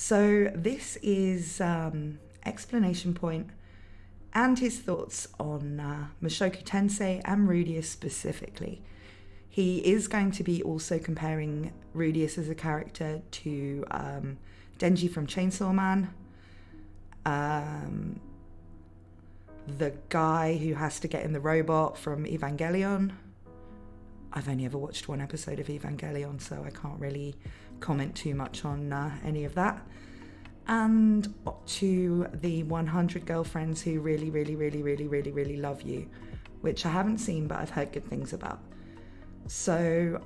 So this is explanation point and his thoughts on Mushoku Tensei and Rudeus specifically. He is going to be also comparing Rudeus as a character to Denji from Chainsaw Man, the guy who has to get in the robot from Evangelion. I've only ever watched one episode of Evangelion, so I can't really comment too much on any of that. And to the 100 girlfriends who really, really, really, really, really, really love you, which I haven't seen, but I've heard good things about. So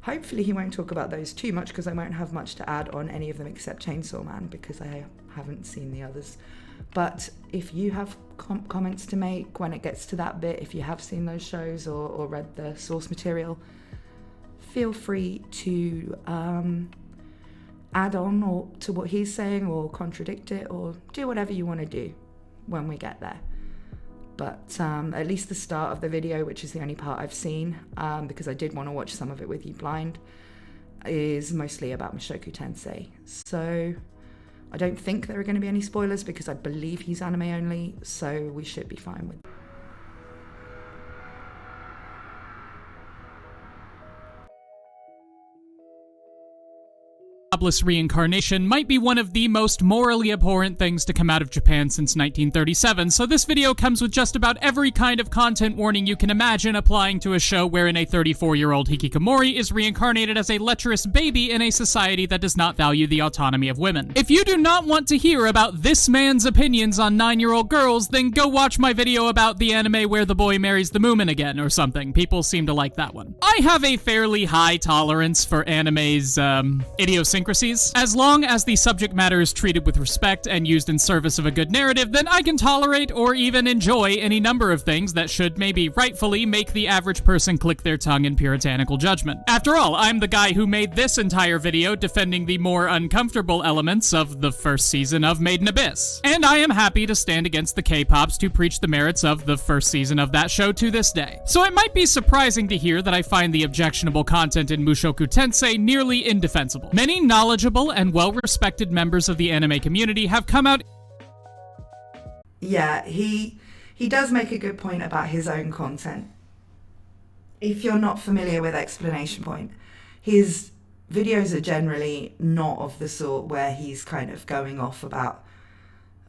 hopefully he won't talk about those too much, because I won't have much to add on any of them except Chainsaw Man, because I haven't seen the others. But if you have comments to make when it gets to that bit, if you have seen those shows or read the source material, feel free to add on or to what he's saying, or contradict it, or do whatever you want to do when we get there. But at least the start of the video, which is the only part I've seen, because I did want to watch some of it with you blind, is mostly about Mushoku Tensei. So I don't think there are going to be any spoilers, because I believe he's anime only, so we should be fine with it. Jobless reincarnation might be one of the most morally abhorrent things to come out of Japan since 1937, so this video comes with just about every kind of content warning you can imagine applying to a show wherein a 34-year-old hikikomori is reincarnated as a lecherous baby in a society that does not value the autonomy of women. If you do not want to hear about this man's opinions on 9-year-old girls, then go watch my video about the anime where the boy marries the Moomin again or something. People seem to like that one. I have a fairly high tolerance for anime's idiosyncrasies. As long as the subject matter is treated with respect and used in service of a good narrative, then I can tolerate or even enjoy any number of things that should maybe rightfully make the average person click their tongue in puritanical judgment. After all, I'm the guy who made this entire video defending the more uncomfortable elements of the first season of Made in Abyss. And I am happy to stand against the K-pops to preach the merits of the first season of that show to this day. So it might be surprising to hear that I find the objectionable content in Mushoku Tensei nearly indefensible. Many knowledgeable and well-respected members of the anime community have come out. Yeah, he does make a good point about his own content. If you're not familiar with explanation point, his videos are generally not of the sort where he's kind of going off about,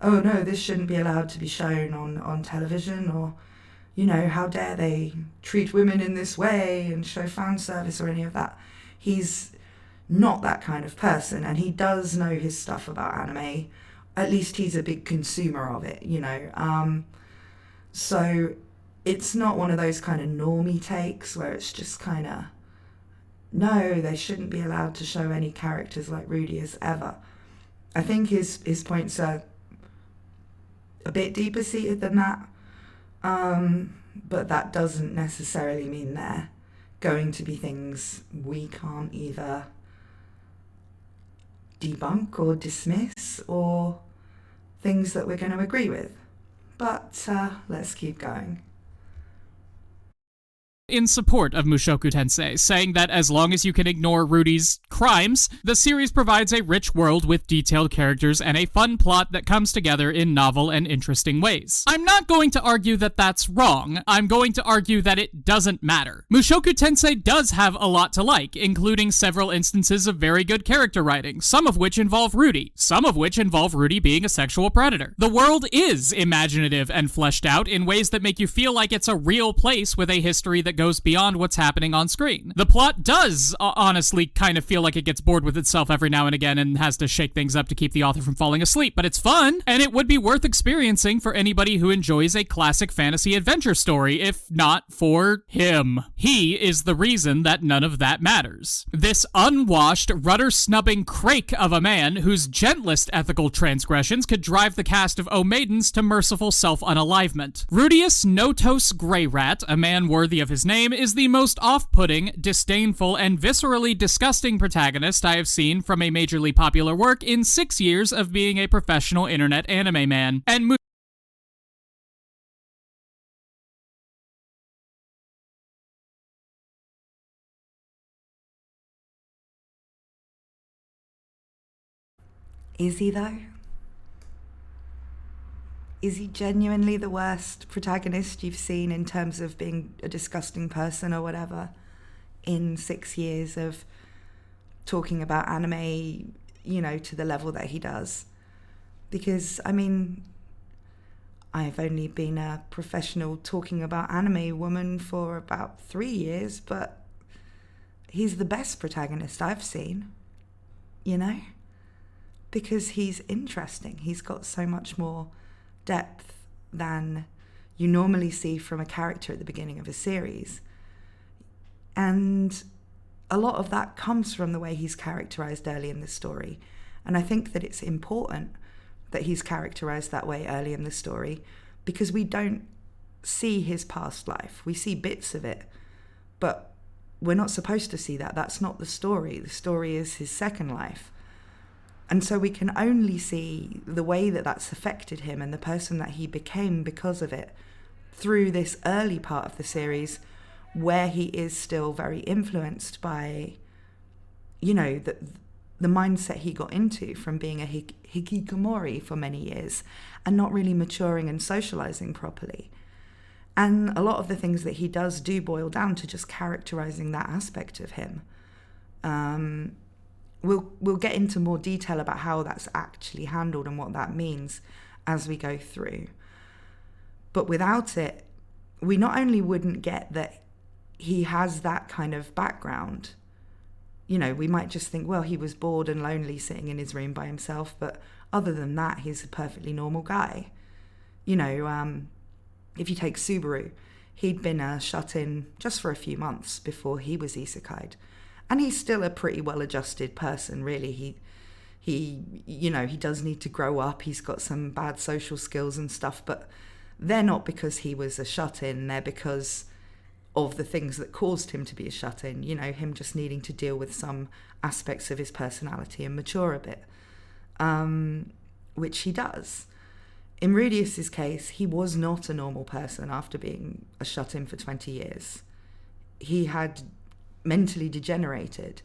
oh no, this shouldn't be allowed to be shown on television, or, you know, how dare they treat women in this way and show fan service or any of that. He's not that kind of person, and he does know his stuff about anime. At least he's a big consumer of it, you know. So it's not one of those kind of normie takes where it's just kind of, no, they shouldn't be allowed to show any characters like Rudeus ever. I think his points are a bit deeper seated than that, but that doesn't necessarily mean they're going to be things we can't either debunk or dismiss, or things that we're going to agree with. But let's keep going. In support of Mushoku Tensei, saying that as long as you can ignore Rudy's crimes, the series provides a rich world with detailed characters and a fun plot that comes together in novel and interesting ways. I'm not going to argue that that's wrong. I'm going to argue that it doesn't matter. Mushoku Tensei does have a lot to like, including several instances of very good character writing, some of which involve Rudy, some of which involve Rudy being a sexual predator. The world is imaginative and fleshed out in ways that make you feel like it's a real place with a history that goes beyond what's happening on screen. The plot does honestly kind of feel like it gets bored with itself every now and again and has to shake things up to keep the author from falling asleep, but it's fun, and it would be worth experiencing for anybody who enjoys a classic fantasy adventure story, if not for him. He is the reason that none of that matters. This unwashed, rudder-snubbing crake of a man whose gentlest ethical transgressions could drive the cast of O Maidens to merciful self-unalivement. Rudeus Notos Greyrat, a man worthy of his name, is the most off-putting, disdainful, and viscerally disgusting protagonist I have seen from a majorly popular work in 6 years of being a professional internet anime man. And Is he though? Is he genuinely the worst protagonist you've seen in terms of being a disgusting person or whatever in 6 years of talking about anime, to the level that he does? Because, I mean, I've only been a professional talking about anime woman for about 3 years, but he's the best protagonist I've seen, because he's interesting. He's got so much more depth than you normally see from a character at the beginning of a series. And a lot of that comes from the way he's characterized early in the story. And I think that it's important that he's characterized that way early in the story, because we don't see his past life. We see bits of it, but we're not supposed to see that. That's not the story. The story is his second life. And so we can only see the way that that's affected him and the person that he became because of it through this early part of the series, where he is still very influenced by, the mindset he got into from being a hikikomori for many years and not really maturing and socializing properly. And a lot of the things that he does do boil down to just characterizing that aspect of him. We'll get into more detail about how that's actually handled and what that means as we go through. But without it, we not only wouldn't get that he has that kind of background. We might just think, well, he was bored and lonely sitting in his room by himself, but other than that, he's a perfectly normal guy. If you take Subaru, he'd been shut in just for a few months before he was isekai'd. And he's still a pretty well-adjusted person, really. He does need to grow up. He's got some bad social skills and stuff, but they're not because he was a shut-in. They're because of the things that caused him to be a shut-in. Him just needing to deal with some aspects of his personality and mature a bit, which he does. In Rudeus's case, he was not a normal person after being a shut-in for 20 years. He had mentally degenerated.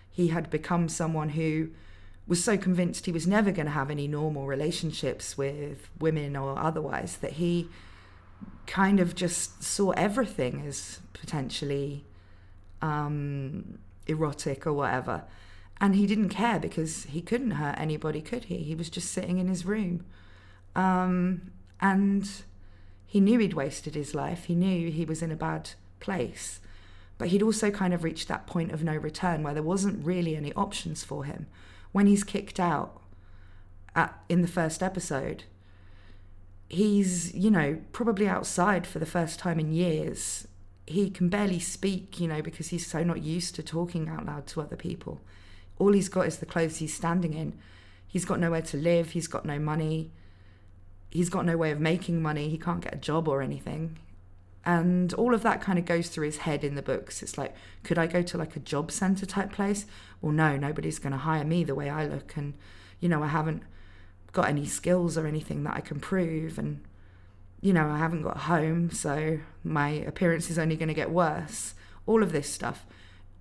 He had become someone who was so convinced he was never going to have any normal relationships with women or otherwise that he kind of just saw everything as potentially erotic or whatever. And he didn't care because he couldn't hurt anybody, could he? He was just sitting in his room. And he knew he'd wasted his life. He knew he was in a bad place. But he'd also kind of reached that point of no return where there wasn't really any options for him. When he's kicked out in the first episode, he's, probably outside for the first time in years. He can barely speak, because he's so not used to talking out loud to other people. All he's got is the clothes he's standing in. He's got nowhere to live. He's got no money. He's got no way of making money. He can't get a job or anything. And all of that kind of goes through his head in the books. It's like, could I go to like a job centre type place? Well, no, nobody's going to hire me the way I look. And, I haven't got any skills or anything that I can prove. And, I haven't got a home, so my appearance is only going to get worse. All of this stuff.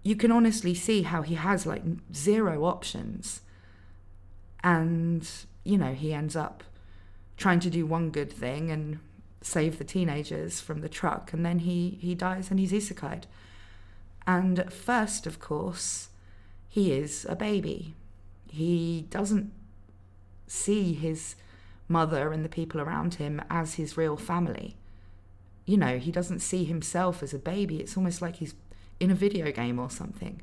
You can honestly see how he has like zero options. And, he ends up trying to do one good thing and save the teenagers from the truck, and then he dies and he's isekai'd. And at first, of course, he is a baby. He doesn't see his mother and the people around him as his real family. He doesn't see himself as a baby. It's almost like he's in a video game or something.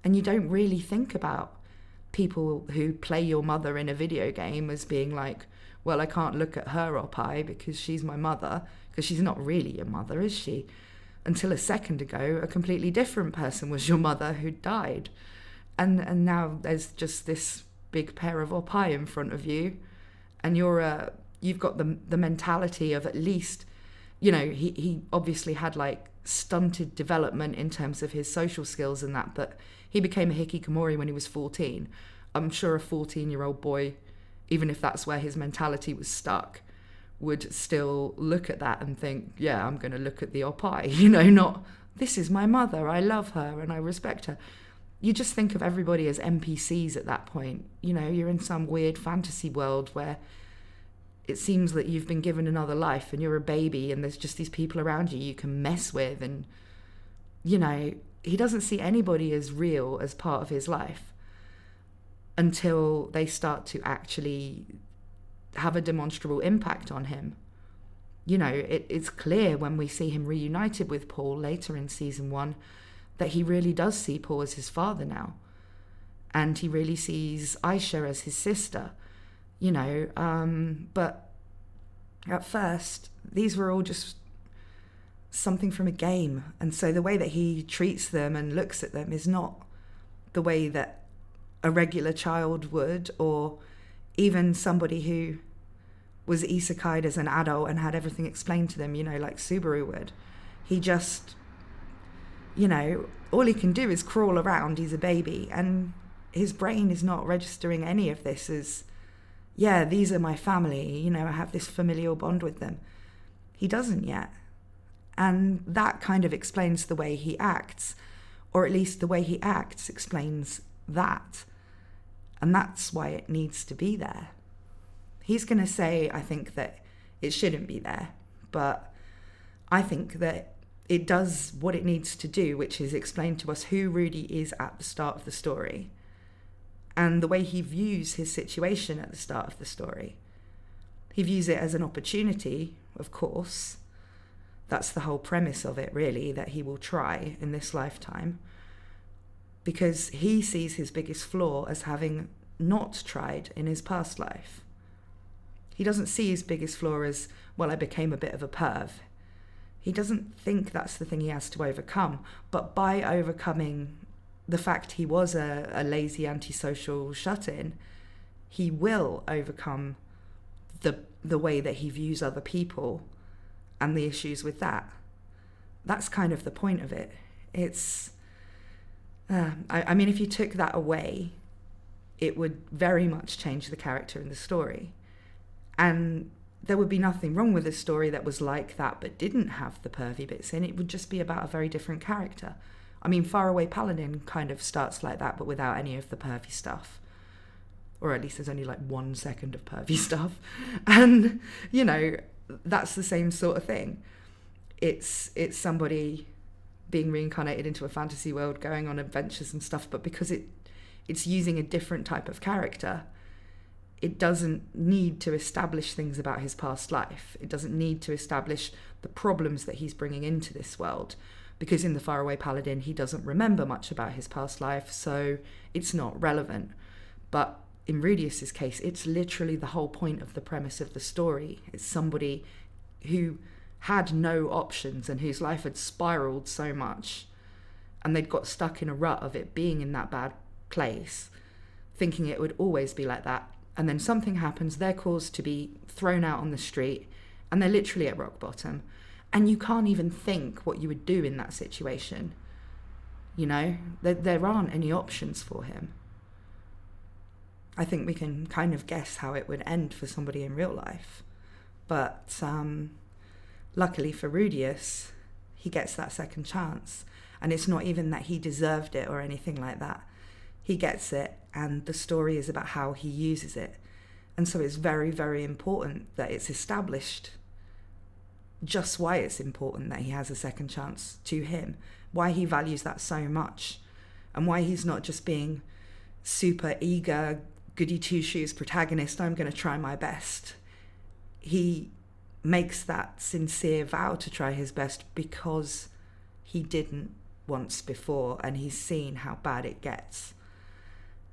And you don't really think about people who play your mother in a video game as being like, well, I can't look at her oppai because she's my mother, because she's not really your mother, is she? Until a second ago, a completely different person was your mother who died. And now there's just this big pair of oppai in front of you, and you've got the mentality of at least, he obviously had like stunted development in terms of his social skills and that, but he became a hikikomori when he was 14. I'm sure a 14-year-old boy, even if that's where his mentality was stuck, would still look at that and think, yeah, I'm going to look at the oppai, not, this is my mother, I love her and I respect her. you just think of everybody as NPCs at that point. You know, you're in some weird fantasy world where it seems that you've been given another life and you're a baby and there's just these people around you can mess with. And, you know, he doesn't see anybody as real as part of his life until they start to actually have a demonstrable impact on him. You know, it's clear when we see him reunited with Paul later in season 1 that he really does see Paul as his father now. And he really sees Aisha as his sister, you know. But at first, these were all just something from a game. And so the way that he treats them and looks at them is not the way that a regular child would, or even somebody who was isekai'd as an adult and had everything explained to them, you know, like Subaru would. He just, you know, all he can do is crawl around. He's a baby, and his brain is not registering any of this as, yeah, these are my family, you know, I have this familial bond with them. He doesn't yet. And that kind of explains the way he acts, or at least the way he acts explains that. And that's why it needs to be there. He's going to say, I think, that it shouldn't be there, but I think that it does what it needs to do, which is explain to us who Rudy is at the start of the story and the way he views his situation at the start of the story. He views it as an opportunity, of course. That's the whole premise of it, really, that he will try in this lifetime, because he sees his biggest flaw as having not tried in his past life. He doesn't see his biggest flaw as, well, I became a bit of a perv. He doesn't think that's the thing he has to overcome. But by overcoming the fact he was a lazy, antisocial shut-in, he will overcome the way that he views other people and the issues with that. That's kind of the point of it. It's, I mean, if you took that away, it would very much change the character in the story. And there would be nothing wrong with a story that was like that but didn't have the pervy bits in. It would just be about a very different character. I mean, Faraway Paladin kind of starts like that, but without any of the pervy stuff. Or at least there's only like 1 second of pervy stuff. And, you know, that's the same sort of thing. It's somebody being reincarnated into a fantasy world, going on adventures and stuff, but because it's using a different type of character, it doesn't need to establish things about his past life. It doesn't need to establish the problems that he's bringing into this world, because in the Faraway Paladin, he doesn't remember much about his past life, so it's not relevant. But in Rudeus's case, it's literally the whole point of the premise of the story. It's somebody who had no options and whose life had spiraled so much, and they'd got stuck in a rut of it being in that bad place, thinking it would always be like that. And then something happens, they're caused to be thrown out on the street, and they're literally at rock bottom. And you can't even think what you would do in that situation. You know, there aren't any options for him. I think we can kind of guess how it would end for somebody in real life. But luckily for Rudeus, he gets that second chance. And it's not even that he deserved it or anything like that. He gets it, and the story is about how he uses it. And so it's very, very important that it's established just why it's important that he has a second chance to him, why he values that so much, and why he's not just being super eager, goody two-shoes protagonist, I'm going to try my best. He makes that sincere vow to try his best because he didn't once before, and he's seen how bad it gets.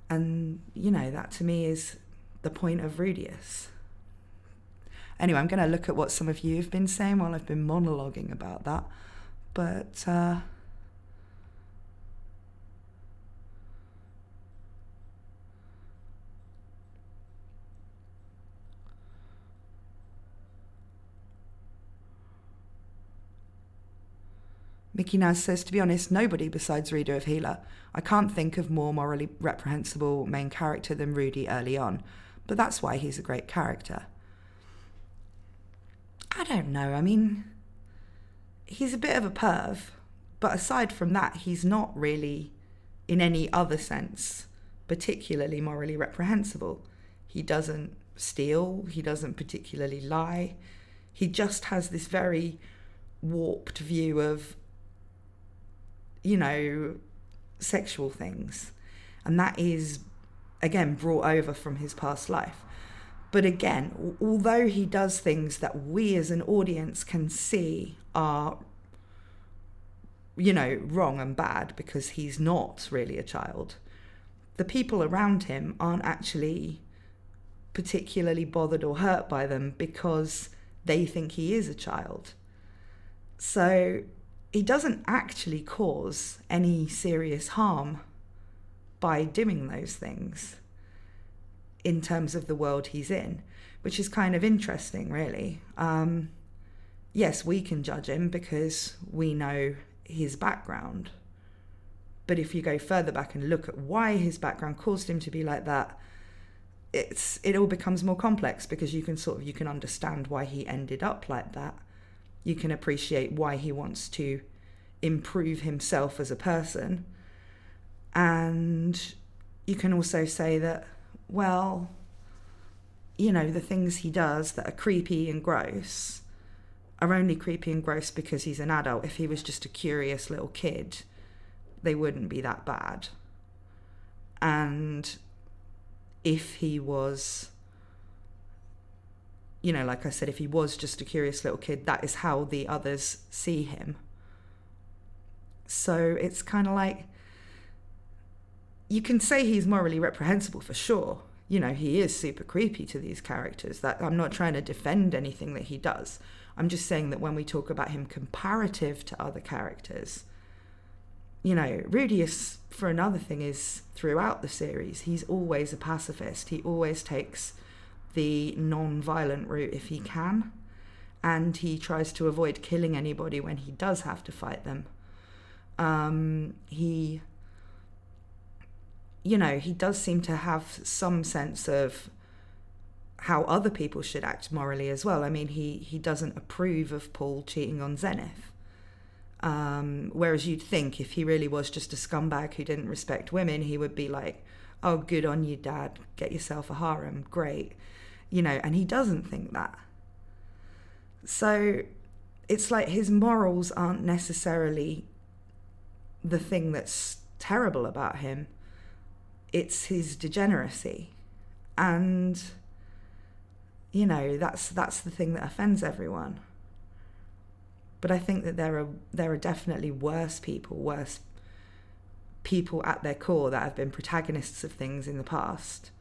And, you know, that to me is the point of Rudeus. Anyway, I'm going to look at what some of you have been saying while I've been monologuing about that. But, Mickey Naz says, to be honest, nobody besides Rudy of Healer. I can't think of more morally reprehensible main character than Rudy early on, but that's why he's a great character. I don't know, I mean, he's a bit of a perv, but aside from that, he's not really in any other sense particularly morally reprehensible. He doesn't steal, he doesn't particularly lie. He just has this very warped view of, sexual things. And that is, again, brought over from his past life. But again, although he does things that we as an audience can see are, wrong and bad because he's not really a child, the people around him aren't actually particularly bothered or hurt by them because they think he is a child. So he doesn't actually cause any serious harm by doing those things in terms of the world he's in, which is kind of interesting, really. Yes, we can judge him because we know his background. But if you go further back and look at why his background caused him to be like that, it all becomes more complex, because you can understand why he ended up like that. You can appreciate why he wants to improve himself as a person. And you can also say that, well, the things he does that are creepy and gross are only creepy and gross because he's an adult. If he was just a curious little kid, they wouldn't be that bad. And if he was, like I said, if he was just a curious little kid, that is how the others see him. So it's kind of like, you can say he's morally reprehensible for sure. He is super creepy to these characters. That I'm not trying to defend anything that he does. I'm just saying that when we talk about him comparative to other characters, Rudeus, for another thing, is throughout the series, he's always a pacifist. He always takes the non-violent route if he can, and he tries to avoid killing anybody when he does have to fight them. He does seem to have some sense of how other people should act morally as well. I mean, he doesn't approve of Paul cheating on Zenith. Whereas you'd think if he really was just a scumbag who didn't respect women, he would be like, oh, good on you, Dad, get yourself a harem, great. And he doesn't think that. So it's like his morals aren't necessarily the thing that's terrible about him. It's his degeneracy. And, that's the thing that offends everyone. But I think that there are definitely worse people at their core that have been protagonists of things in the past.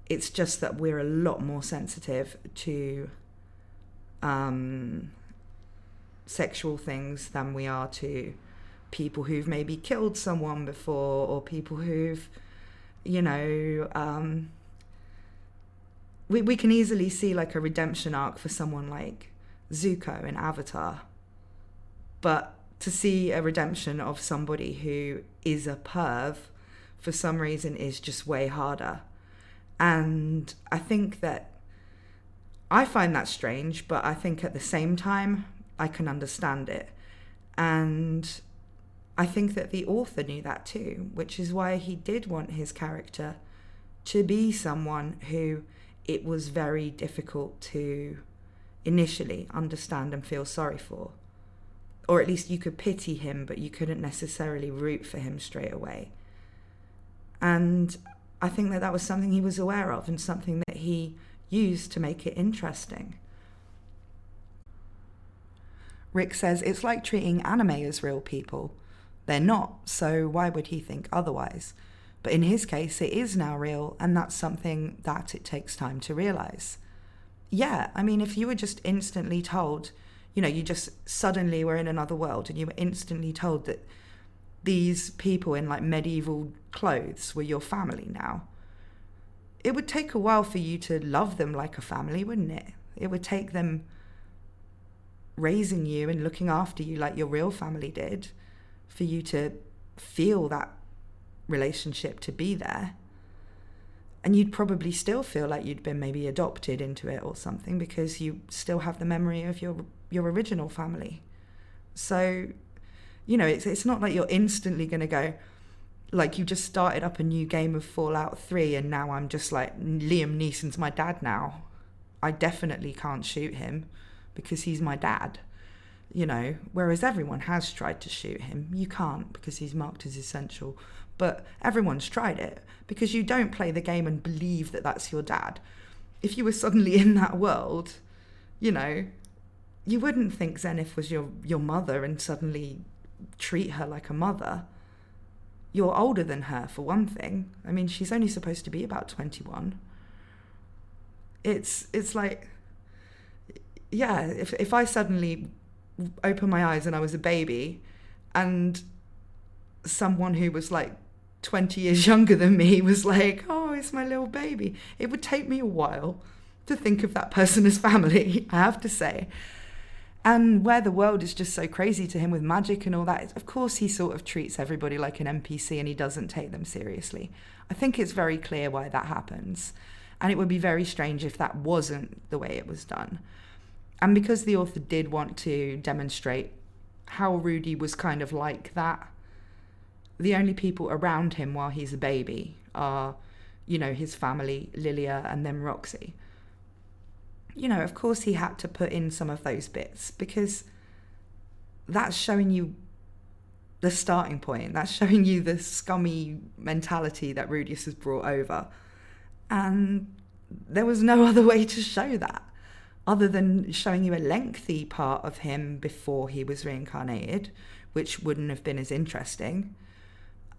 It's just that we're a lot more sensitive to sexual things than we are to people who've maybe killed someone before, or people who've, we can easily see like a redemption arc for someone like Zuko in Avatar. But to see a redemption of somebody who is a perv, for some reason, is just way harder. And I think that I find that strange, but I think at the same time, I can understand it. And I think that the author knew that too, which is why he did want his character to be someone who it was very difficult to initially understand and feel sorry for. Or at least you could pity him, but you couldn't necessarily root for him straight away. And I think that was something he was aware of and something that he used to make it interesting. Rick says, it's like treating anime as real people. They're not, so why would he think otherwise? But in his case, it is now real, and that's something that it takes time to realise. Yeah, I mean, if you were just instantly told, you just suddenly were in another world and you were instantly told that these people in like medieval clothes were your family now, it would take a while for you to love them like a family, wouldn't it? It would take them raising you and looking after you like your real family did for you to feel that relationship, to be there. And you'd probably still feel like you'd been maybe adopted into it or something, because you still have the memory of your original family. So, it's not like you're instantly going to go, Like, you just started up a new game of Fallout 3 and now I'm just like, Liam Neeson's my dad now. I definitely can't shoot him because he's my dad, you know, whereas everyone has tried to shoot him. You can't because he's marked as essential, but everyone's tried it because you don't play the game and believe that that's your dad. If you were suddenly in that world, you know, you wouldn't think Zenith was your mother and suddenly treat her like a mother. You're older than her, for one thing. I mean, she's only supposed to be about 21. It's like, yeah, if I suddenly opened my eyes and I was a baby and someone who was like 20 years younger than me was like, oh, it's my little baby, it would take me a while to think of that person as family, I have to say. And where the world is just so crazy to him with magic and all that, of course he sort of treats everybody like an NPC and he doesn't take them seriously. I think it's very clear why that happens. And it would be very strange if that wasn't the way it was done. And because the author did want to demonstrate how Rudy was kind of like that, the only people around him while he's a baby are, you know, his family, Lilia, and then Roxy. You know, of course he had to put in some of those bits because that's showing you the starting point. That's showing you the scummy mentality that Rudeus has brought over. And there was no other way to show that other than showing you a lengthy part of him before he was reincarnated, which wouldn't have been as interesting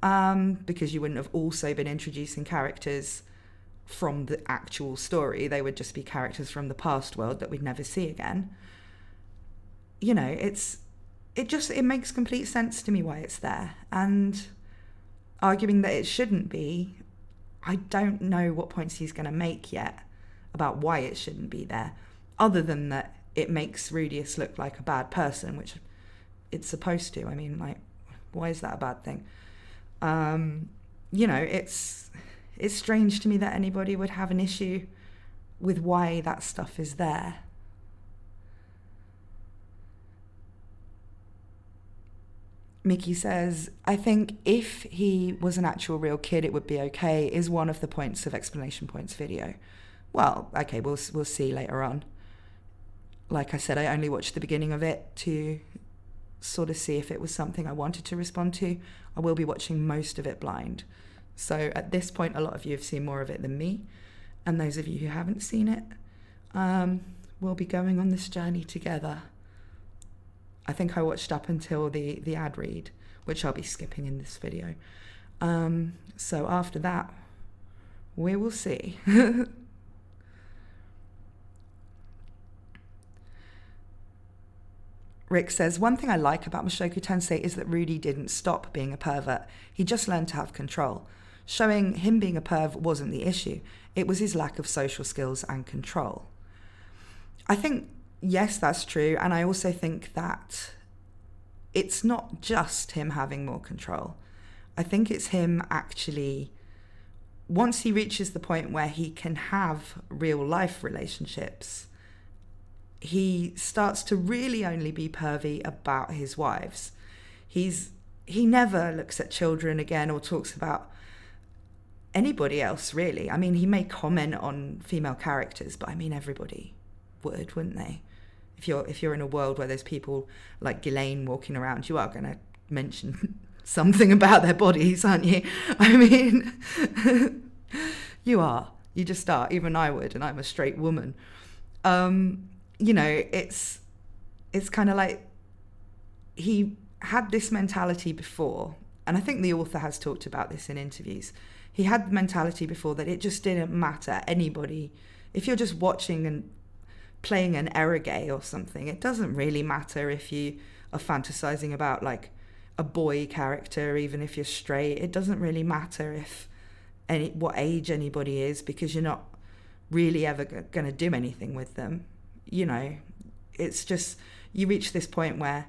because you wouldn't have also been introducing characters from the actual story. They would just be characters from the past world that we'd never see again. You know, it makes complete sense to me why it's there. And arguing that it shouldn't be, I don't know what points he's going to make yet about why it shouldn't be there, other than that it makes Rudeus look like a bad person, which it's supposed to. I mean, like, why is that a bad thing? You know, it's strange to me that anybody would have an issue with why that stuff is there. Mickey says, I think if he was an actual real kid, it would be okay, is one of the points of Explanation Points video. Well, okay, we'll see later on. Like I said, I only watched the beginning of it to sort of see if it was something I wanted to respond to. I will be watching most of it blind. So at this point, a lot of you have seen more of it than me. And those of you who haven't seen it, we'll be going on this journey together. I think I watched up until the ad read, which I'll be skipping in this video. So after that, we will see. Rick says, one thing I like about Mushoku Tensei is that Rudy didn't stop being a pervert. He just learned to have control. Showing him being a perv wasn't the issue. It was his lack of social skills and control. I think, yes, that's true. And I also think that it's not just him having more control. I think it's him actually, once he reaches the point where he can have real life relationships, he starts to really only be pervy about his wives. He never looks at children again or talks about anybody else, really. I mean, he may comment on female characters, but I mean, everybody would, wouldn't they? If you're in a world where there's people like Ghislaine walking around, you are going to mention something about their bodies, aren't you? I mean, you are. You just are. Even I would, and I'm a straight woman. You know, it's kind of like he had this mentality before, and I think the author has talked about this in interviews. He had the mentality before that it just didn't matter anybody. If you're just watching and playing an eroge or something, it doesn't really matter if you are fantasizing about like a boy character, even if you're straight. It doesn't really matter if what age anybody is, because you're not really ever going to do anything with them. You know, it's just, you reach this point where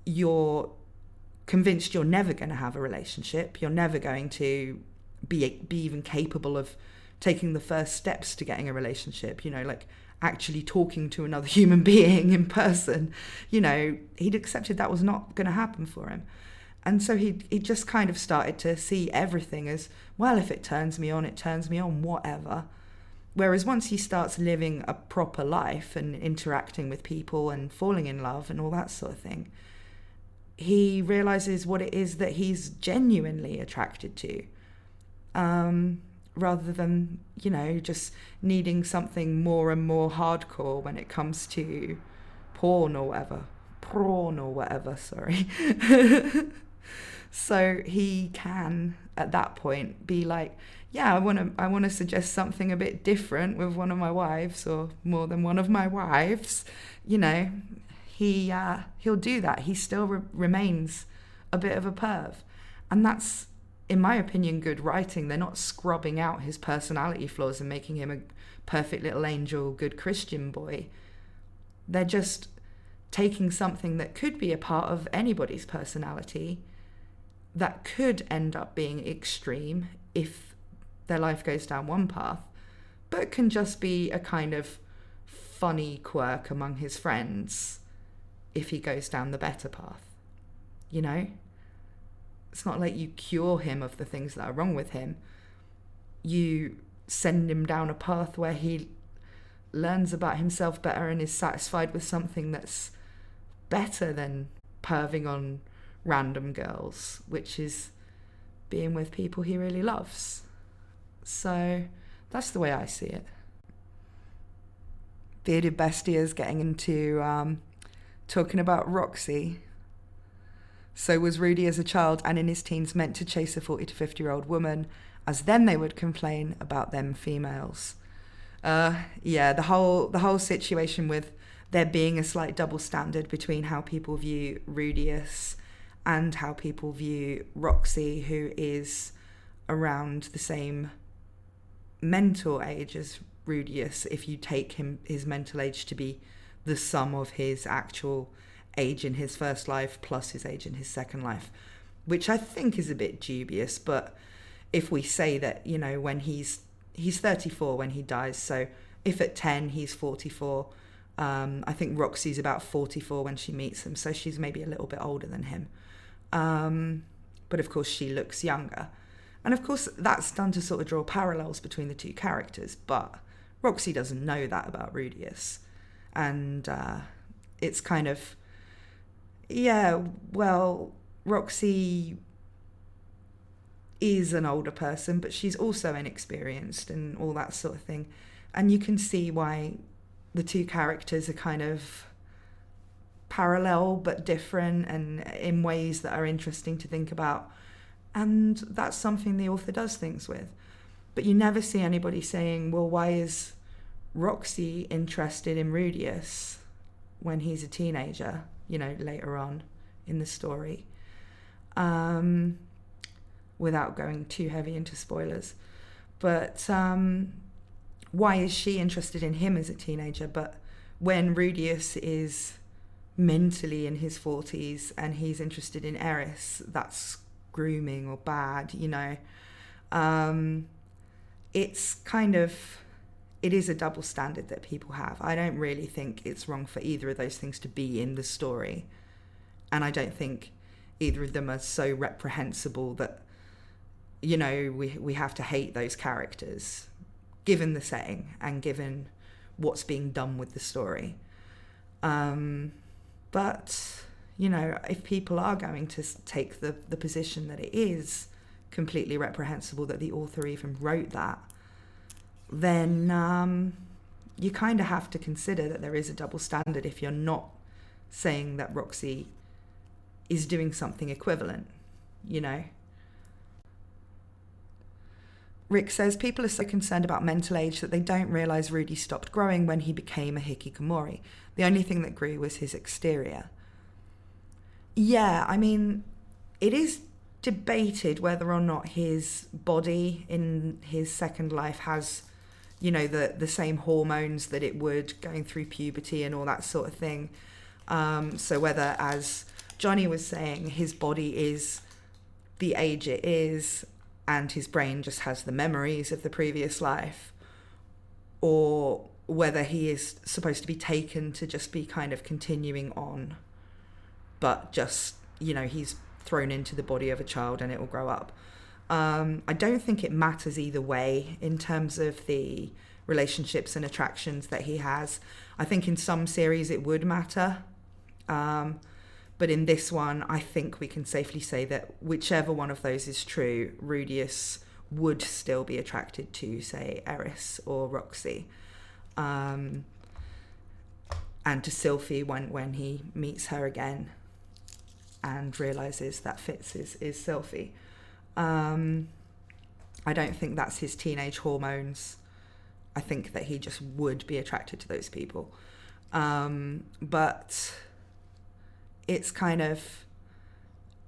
you're convinced you're never going to have a relationship. You're never going to be even capable of taking the first steps to getting a relationship, you know, like actually talking to another human being in person. You know, he'd accepted that was not going to happen for him. And so he just kind of started to see everything as, well, if it turns me on, it turns me on, whatever. Whereas once he starts living a proper life and interacting with people and falling in love and all that sort of thing, he realizes what it is that he's genuinely attracted to, rather than, just needing something more and more hardcore when it comes to porn or whatever, sorry. So he can, at that point, be like, yeah, I want to suggest something a bit different with one of my wives, or more than one of my wives. He'll do that. He still remains a bit of a perv. And that's, in my opinion, good writing. They're not scrubbing out his personality flaws and making him a perfect little angel, good Christian boy. They're just taking something that could be a part of anybody's personality that could end up being extreme if their life goes down one path, but can just be a kind of funny quirk among his friends if he goes down the better path. It's not like you cure him of the things that are wrong with him. You send him down a path where he learns about himself better and is satisfied with something that's better than perving on random girls, which is being with people he really loves. So that's the way I see it. Bearded Bestia's getting into talking about Roxy. So was Rudy as a child and in his teens meant to chase a 40 to 50-year-old woman, as then they would complain about them females. The whole situation with there being a slight double standard between how people view Rudeus and how people view Roxy, who is around the same mental age as Rudeus, if you take his mental age to be the sum of his actual age in his first life plus his age in his second life, which I think is a bit dubious. But if we say that, when he's 34 when he dies, so if at 10 he's 44, I think Roxy's about 44 when she meets him, so she's maybe a little bit older than him. But of course she looks younger. And of course that's done to sort of draw parallels between the two characters, but Roxy doesn't know that about Rudeus. And it's kind of, Roxy is an older person, but she's also inexperienced and all that sort of thing. And you can see why the two characters are kind of parallel but different, and in ways that are interesting to think about. And that's something the author does things with. But you never see anybody saying, well, why is Roxy interested in Rudeus when he's a teenager, later on in the story, without going too heavy into spoilers. But why is she interested in him as a teenager? But when Rudeus is mentally in his 40s and he's interested in Eris, that's grooming or bad, it's kind of, it is a double standard that people have. I don't really think it's wrong for either of those things to be in the story. And I don't think either of them are so reprehensible that, we have to hate those characters, given the setting and given what's being done with the story. But, if people are going to take the position that it is completely reprehensible that the author even wrote that, then you kind of have to consider that there is a double standard if you're not saying that Roxy is doing something equivalent, Rick says people are so concerned about mental age that they don't realise Rudy stopped growing when he became a hikikomori. The only thing that grew was his exterior. Yeah, I mean, it is debated whether or not his body in his second life has, the same hormones that it would going through puberty and all that sort of thing. So whether, as Johnny was saying, his body is the age it is and his brain just has the memories of the previous life, or whether he is supposed to be taken to just be kind of continuing on, but just, he's thrown into the body of a child and it will grow up. I don't think it matters either way in terms of the relationships and attractions that he has. I think in some series it would matter. But in this one, I think we can safely say that whichever one of those is true, Rudeus would still be attracted to, say, Eris or Roxy. And to Sylphie when he meets her again and realises that Fitz is Sylphie. I don't think that's his teenage hormones. I think that he just would be attracted to those people. But it's kind of,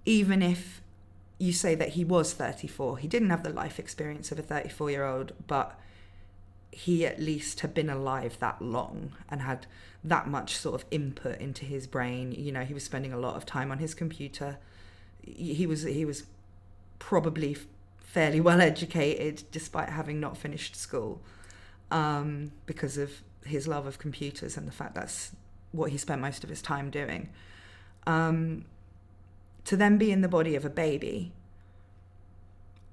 even if you say that he was 34, he didn't have the life experience of a 34-year-old, but he at least had been alive that long and had that much sort of input into his brain. You know, he was spending a lot of time on his computer. He was probably fairly well educated despite having not finished school, because of his love of computers and the fact that's what he spent most of his time doing. To then be in the body of a baby,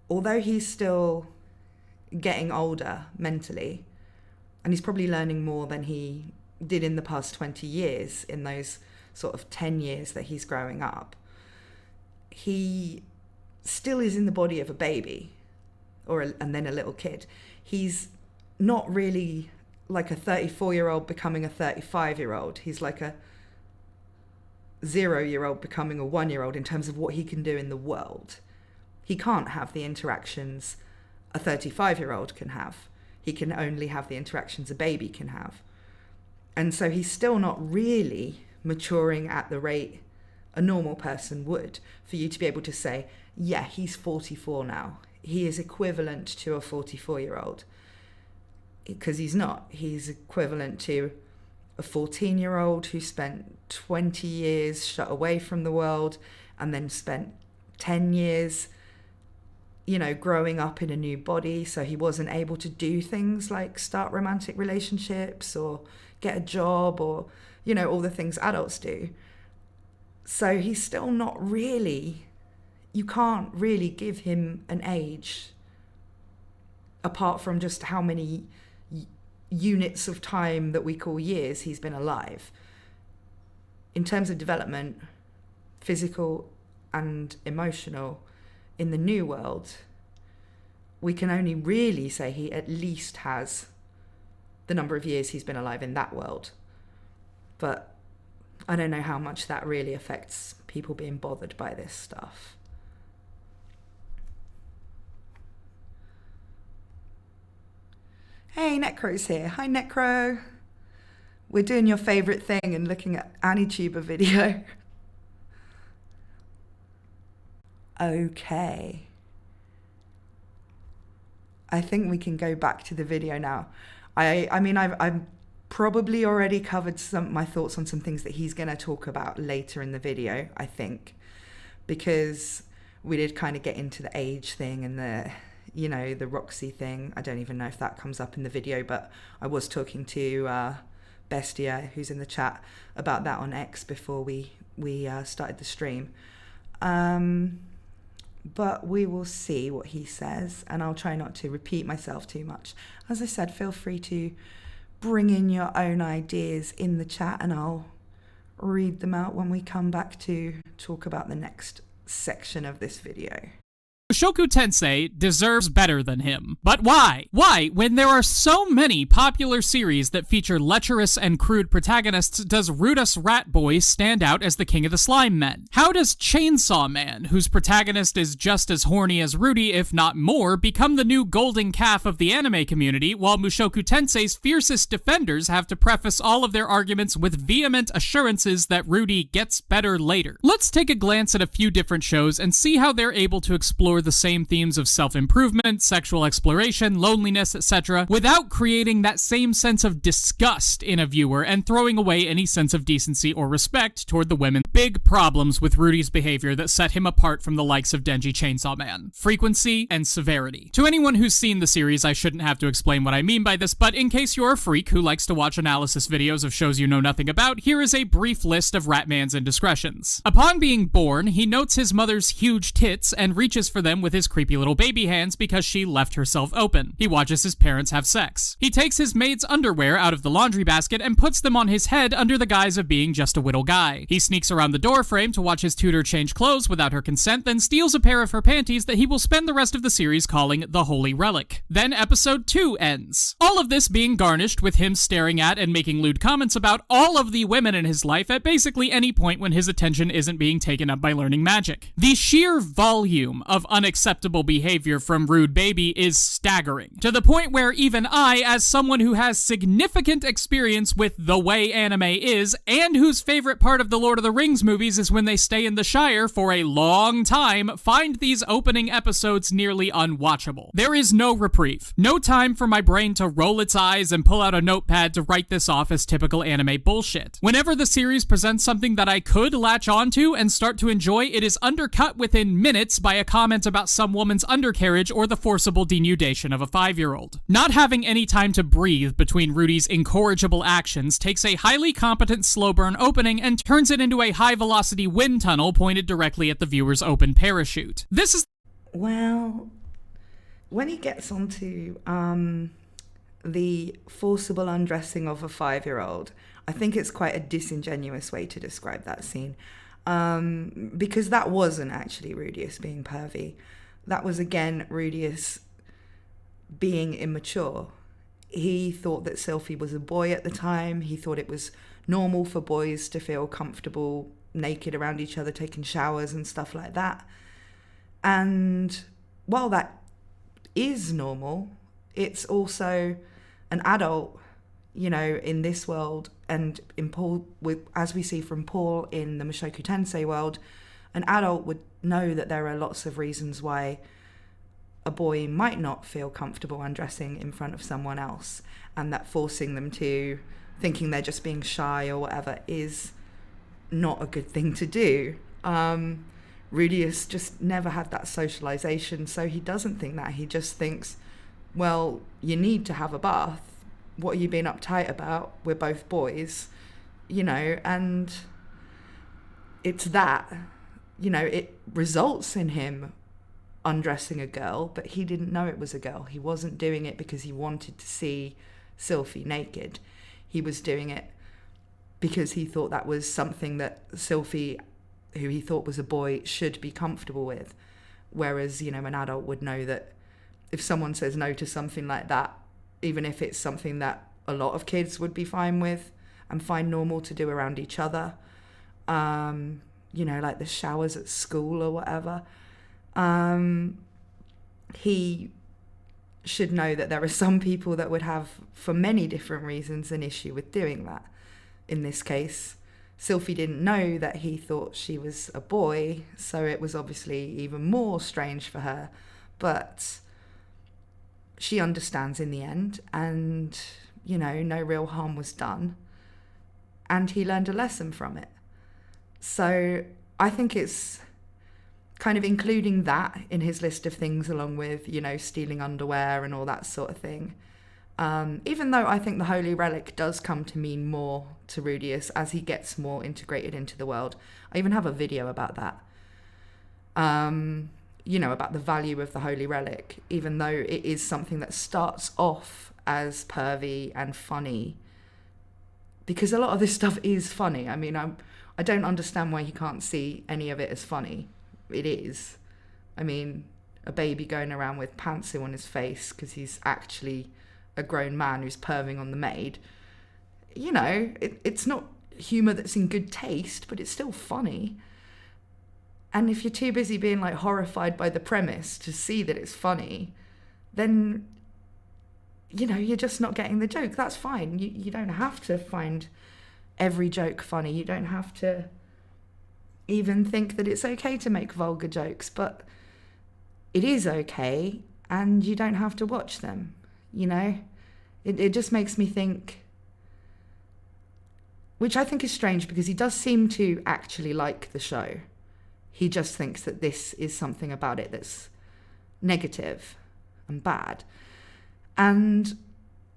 although he's still getting older mentally, and he's probably learning more than he did in the past 20 years, in those sort of 10 years that he's growing up, he still is in the body of a baby, and then a little kid. He's not really like a 34-year-old becoming a 35-year-old. He's like a 0-year-old becoming a 1-year-old in terms of what he can do in the world. He can't have the interactions a 35-year-old can have. He can only have the interactions a baby can have. And so he's still not really maturing at the rate a normal person would, for you to be able to say, yeah, he's 44 now. He is equivalent to a 44-year-old. Because he's not. He's equivalent to a 14-year-old who spent 20 years shut away from the world and then spent 10 years, you know, growing up in a new body. So he wasn't able to do things like start romantic relationships or get a job or, you know, all the things adults do. So he's still not really, you can't really give him an age apart from just how many units of time that we call years he's been alive. In terms of development, physical and emotional, in the new world, we can only really say he at least has the number of years he's been alive in that world. But I don't know how much that really affects people being bothered by this stuff. Hey, Necro's here. Hi, Necro. We're doing your favourite thing and looking at AniTuber video. Okay. I think we can go back to the video now. I mean, I've probably already covered my thoughts on some things that he's going to talk about later in the video, I think. Because we did kind of get into the age thing and the, you know, the Roxy thing. I don't even know if that comes up in the video, but I was talking to Bestia, who's in the chat, about that on X before we started the stream. But we will see what he says, and I'll try not to repeat myself too much. As I said, feel free to bring in your own ideas in the chat, and I'll read them out when we come back to talk about the next section of this video. Mushoku Tensei deserves better than him. But why? Why, when there are so many popular series that feature lecherous and crude protagonists, does Rudeus Ratboy stand out as the king of the slime men? How does Chainsaw Man, whose protagonist is just as horny as Rudy, if not more, become the new golden calf of the anime community, while Mushoku Tensei's fiercest defenders have to preface all of their arguments with vehement assurances that Rudy gets better later? Let's take a glance at a few different shows and see how they're able to explore explore the same themes of self-improvement, sexual exploration, loneliness, etc., without creating that same sense of disgust in a viewer and throwing away any sense of decency or respect toward the women. Big problems with Rudy's behavior that set him apart from the likes of Denji Chainsaw Man. Frequency and severity. To anyone who's seen the series, I shouldn't have to explain what I mean by this, but in case you're a freak who likes to watch analysis videos of shows you know nothing about, here is a brief list of Ratman's indiscretions. Upon being born, he notes his mother's huge tits and reaches for them with his creepy little baby hands because she left herself open. He watches his parents have sex. He takes his maid's underwear out of the laundry basket and puts them on his head under the guise of being just a little guy. He sneaks around the door frame to watch his tutor change clothes without her consent, then steals a pair of her panties that he will spend the rest of the series calling the Holy Relic. Then episode 2 ends. All of this being garnished with him staring at and making lewd comments about all of the women in his life at basically any point when his attention isn't being taken up by learning magic. The sheer volume of unacceptable behavior from Rude Baby is staggering, to the point where even I, as someone who has significant experience with the way anime is, and whose favorite part of the Lord of the Rings movies is when they stay in the Shire for a long time, find these opening episodes nearly unwatchable. There is no reprieve. No time for my brain to roll its eyes and pull out a notepad to write this off as typical anime bullshit. Whenever the series presents something that I could latch onto and start to enjoy, it is undercut within minutes by a comment about some woman's undercarriage or the forcible denudation of a 5-year-old. Not having any time to breathe between Rudy's incorrigible actions takes a highly competent slow burn opening and turns it into a high-velocity wind tunnel pointed directly at the viewer's open parachute. This is... Well, when he gets onto the forcible undressing of a 5-year-old, I think it's quite a disingenuous way to describe that scene. Because that wasn't actually Rudeus being pervy. That was, again, Rudeus being immature. He thought that Sylphie was a boy at the time. He thought it was normal for boys to feel comfortable naked around each other, taking showers and stuff like that. And while that is normal, it's also an adult, you know, in this world, and in Paul, as we see from Paul in the Mushoku Tensei world, an adult would know that there are lots of reasons why a boy might not feel comfortable undressing in front of someone else, and that forcing them to, thinking they're just being shy or whatever, is not a good thing to do. Rudeus just never had that socialization, so he doesn't think that. He just thinks, well, you need to have a bath. What are you being uptight about? We're both boys, you know, and it's that, you know, it results in him undressing a girl, but he didn't know it was a girl. He wasn't doing it because he wanted to see Sylphie naked. He was doing it because he thought that was something that Sylphie, who he thought was a boy, should be comfortable with. Whereas, you know, an adult would know that if someone says no to something like that, even if it's something that a lot of kids would be fine with and find normal to do around each other, you know, like the showers at school or whatever, he should know that there are some people that would have, for many different reasons, an issue with doing that. In this case, Sylphie didn't know that he thought she was a boy, so it was obviously even more strange for her. But she understands in the end, and, you know, no real harm was done. And he learned a lesson from it. So I think it's kind of including that in his list of things, along with, you know, stealing underwear and all that sort of thing. Even though I think the Holy Relic does come to mean more to Rudeus as he gets more integrated into the world. I even have a video about that. You know, about the value of the Holy Relic, even though it is something that starts off as pervy and funny. Because a lot of this stuff is funny. I mean, I don't understand why he can't see any of it as funny. It is. I mean, a baby going around with pantsu on his face because he's actually a grown man who's perving on the maid. You know, it's not humour that's in good taste, but it's still funny. And if you're too busy being like horrified by the premise to see that it's funny, then, you know, you're just not getting the joke. That's fine. You don't have to find every joke funny. You don't have to even think that it's okay to make vulgar jokes. But it is okay and you don't have to watch them, you know? It just makes me think, which I think is strange because he does seem to actually like the show. He just thinks that this is something about it that's negative and bad. And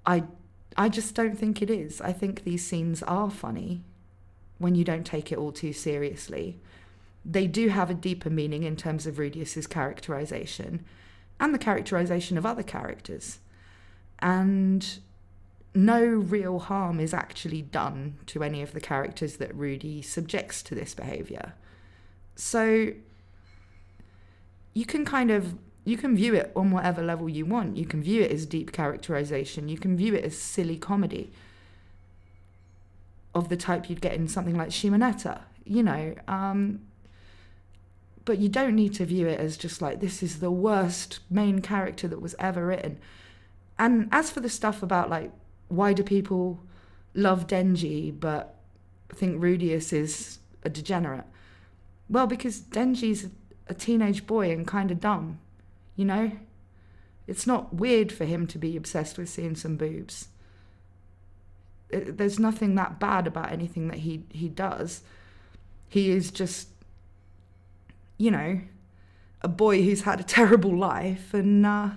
I just don't think it is. I think these scenes are funny when you don't take it all too seriously. They do have a deeper meaning in terms of Rudeus's characterization and the characterization of other characters. And no real harm is actually done to any of the characters that Rudy subjects to this behavior. So you can view it on whatever level you want. You can view it as deep characterization. You can view it as silly comedy of the type you'd get in something like Shimonetta, you know. But you don't need to view it as just like, this is the worst main character that was ever written. And as for the stuff about, like, why do people love Denji but think Rudeus is a degenerate? Well, because Denji's a teenage boy and kind of dumb, you know? It's not weird for him to be obsessed with seeing some boobs. There's nothing that bad about anything that he does. He is just, you know, a boy who's had a terrible life and,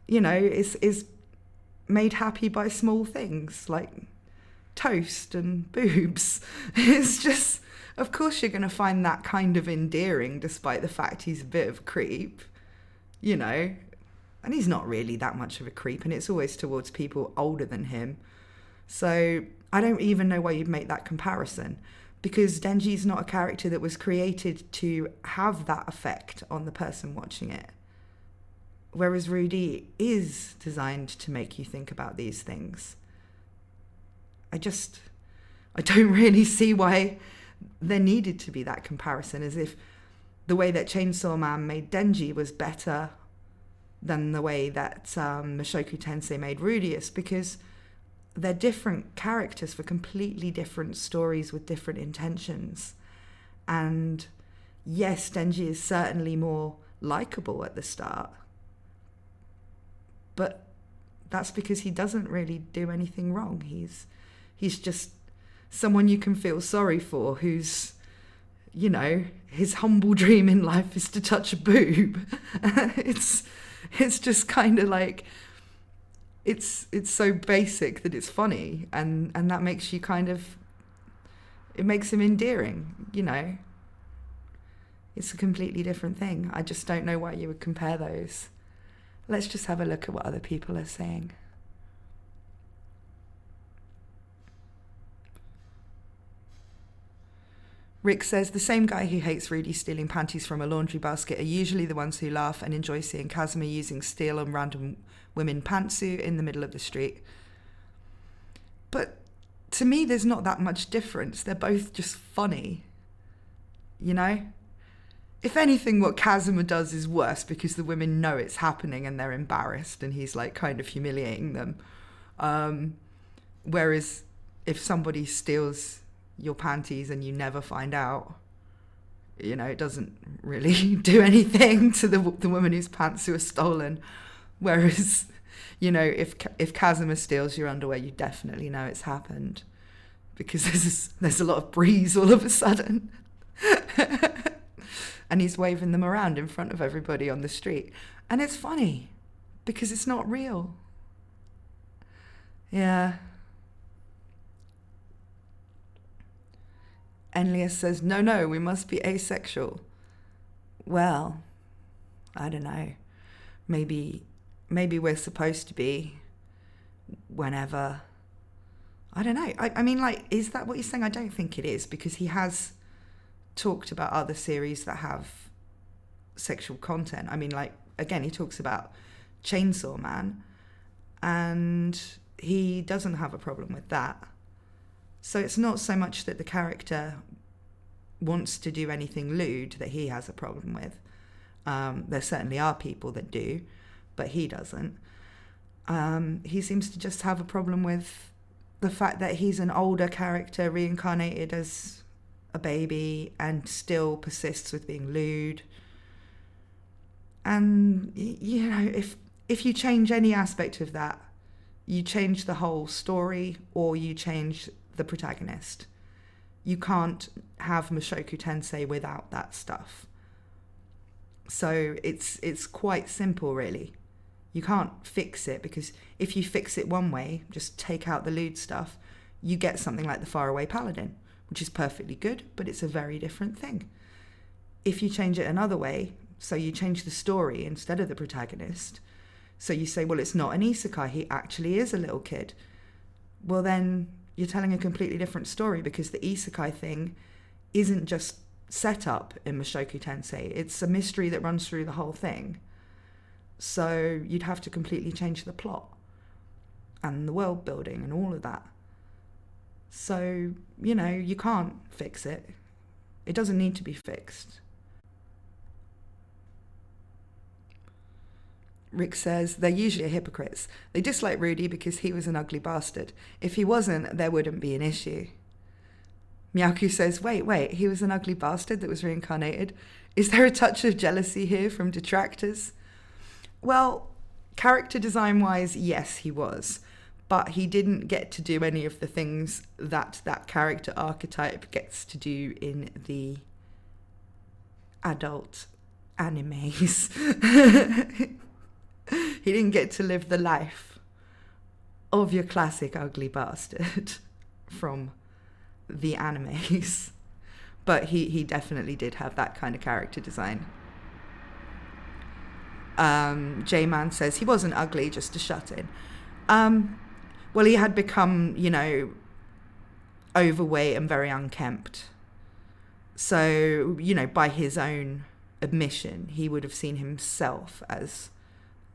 you know, is made happy by small things like toast and boobs. It's just, of course you're going to find that kind of endearing despite the fact he's a bit of a creep, you know. And he's not really that much of a creep, and it's always towards people older than him. So I don't even know why you'd make that comparison, because Denji's not a character that was created to have that effect on the person watching it. Whereas Rudy is designed to make you think about these things. I don't really see why there needed to be that comparison, as if the way that Chainsaw Man made Denji was better than the way that Mushoku Tensei made Rudeus, because they're different characters for completely different stories with different intentions. And yes, Denji is certainly more likable at the start, but that's because he doesn't really do anything wrong. He's just someone you can feel sorry for, who's, you know, his humble dream in life is to touch a boob. It's just kind of like, it's so basic that it's funny, and that makes you kind of, it makes him endearing, you know. It's a completely different thing. I just don't know why you would compare those. Let's just have a look at what other people are saying. Rick says, the same guy who hates Rudy stealing panties from a laundry basket are usually the ones who laugh and enjoy seeing Kazuma using steel on random women pantsuit in the middle of the street. But to me, there's not that much difference. They're both just funny, you know? If anything, what Kazuma does is worse because the women know it's happening and they're embarrassed and he's like kind of humiliating them. Whereas if somebody steals your panties and you never find out, you know, it doesn't really do anything to the woman whose pants were stolen. Whereas, you know, if Kazuma steals your underwear, you definitely know it's happened because there's a lot of breeze all of a sudden. And he's waving them around in front of everybody on the street. And it's funny because it's not real. Yeah. Enlius says, no, we must be asexual. Well, I don't know. Maybe we're supposed to be whenever. I don't know. I mean, like, is that what he's saying? I don't think it is, because he has talked about other series that have sexual content. I mean, like, again, he talks about Chainsaw Man, and he doesn't have a problem with that. So it's not so much that the character wants to do anything lewd that he has a problem with. There certainly are people that do, but he doesn't. He seems to just have a problem with the fact that he's an older character reincarnated as a baby and still persists with being lewd. And, if you change any aspect of that, you change the whole story or you change the protagonist. You can't have Mushoku Tensei without that stuff. So it's quite simple, really. You can't fix it, because if you fix it one way, just take out the lewd stuff, you get something like the Faraway Paladin, which is perfectly good, but it's a very different thing. If you change it another way, so you change the story instead of the protagonist, so you say, well, it's not an isekai, he actually is a little kid. Well, then you're telling a completely different story, because the isekai thing isn't just set up in Mushoku Tensei. It's a mystery that runs through the whole thing. So you'd have to completely change the plot and the world building and all of that. So, you can't fix it. It doesn't need to be fixed. Rick says, they're usually hypocrites. They dislike Rudy because he was an ugly bastard. If he wasn't, there wouldn't be an issue. Myaku says, wait, he was an ugly bastard that was reincarnated? Is there a touch of jealousy here from detractors? Well, character design-wise, yes, he was. But he didn't get to do any of the things that character archetype gets to do in the adult animes. He didn't get to live the life of your classic ugly bastard from the animes. But he definitely did have that kind of character design. J-Man says he wasn't ugly, just a shut-in. Well, he had become, overweight and very unkempt. So, by his own admission, he would have seen himself as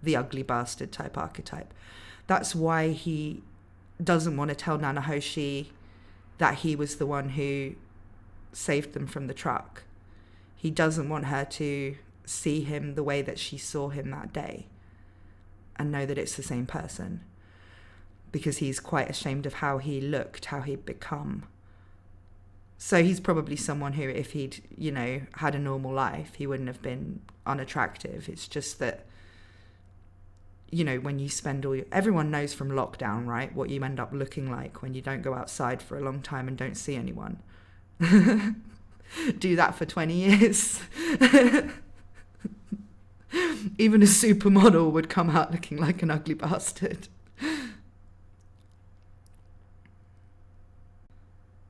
the ugly bastard type archetype. That's why he doesn't want to tell Nanahoshi that he was the one who saved them from the truck. He doesn't want her to see him the way that she saw him that day and know that it's the same person, because he's quite ashamed of how he looked, how he'd become. So he's probably someone who, if he'd, had a normal life, he wouldn't have been unattractive. It's just that, when you spend everyone knows from lockdown, right, what you end up looking like when you don't go outside for a long time and don't see anyone. Do that for 20 years. Even a supermodel would come out looking like an ugly bastard.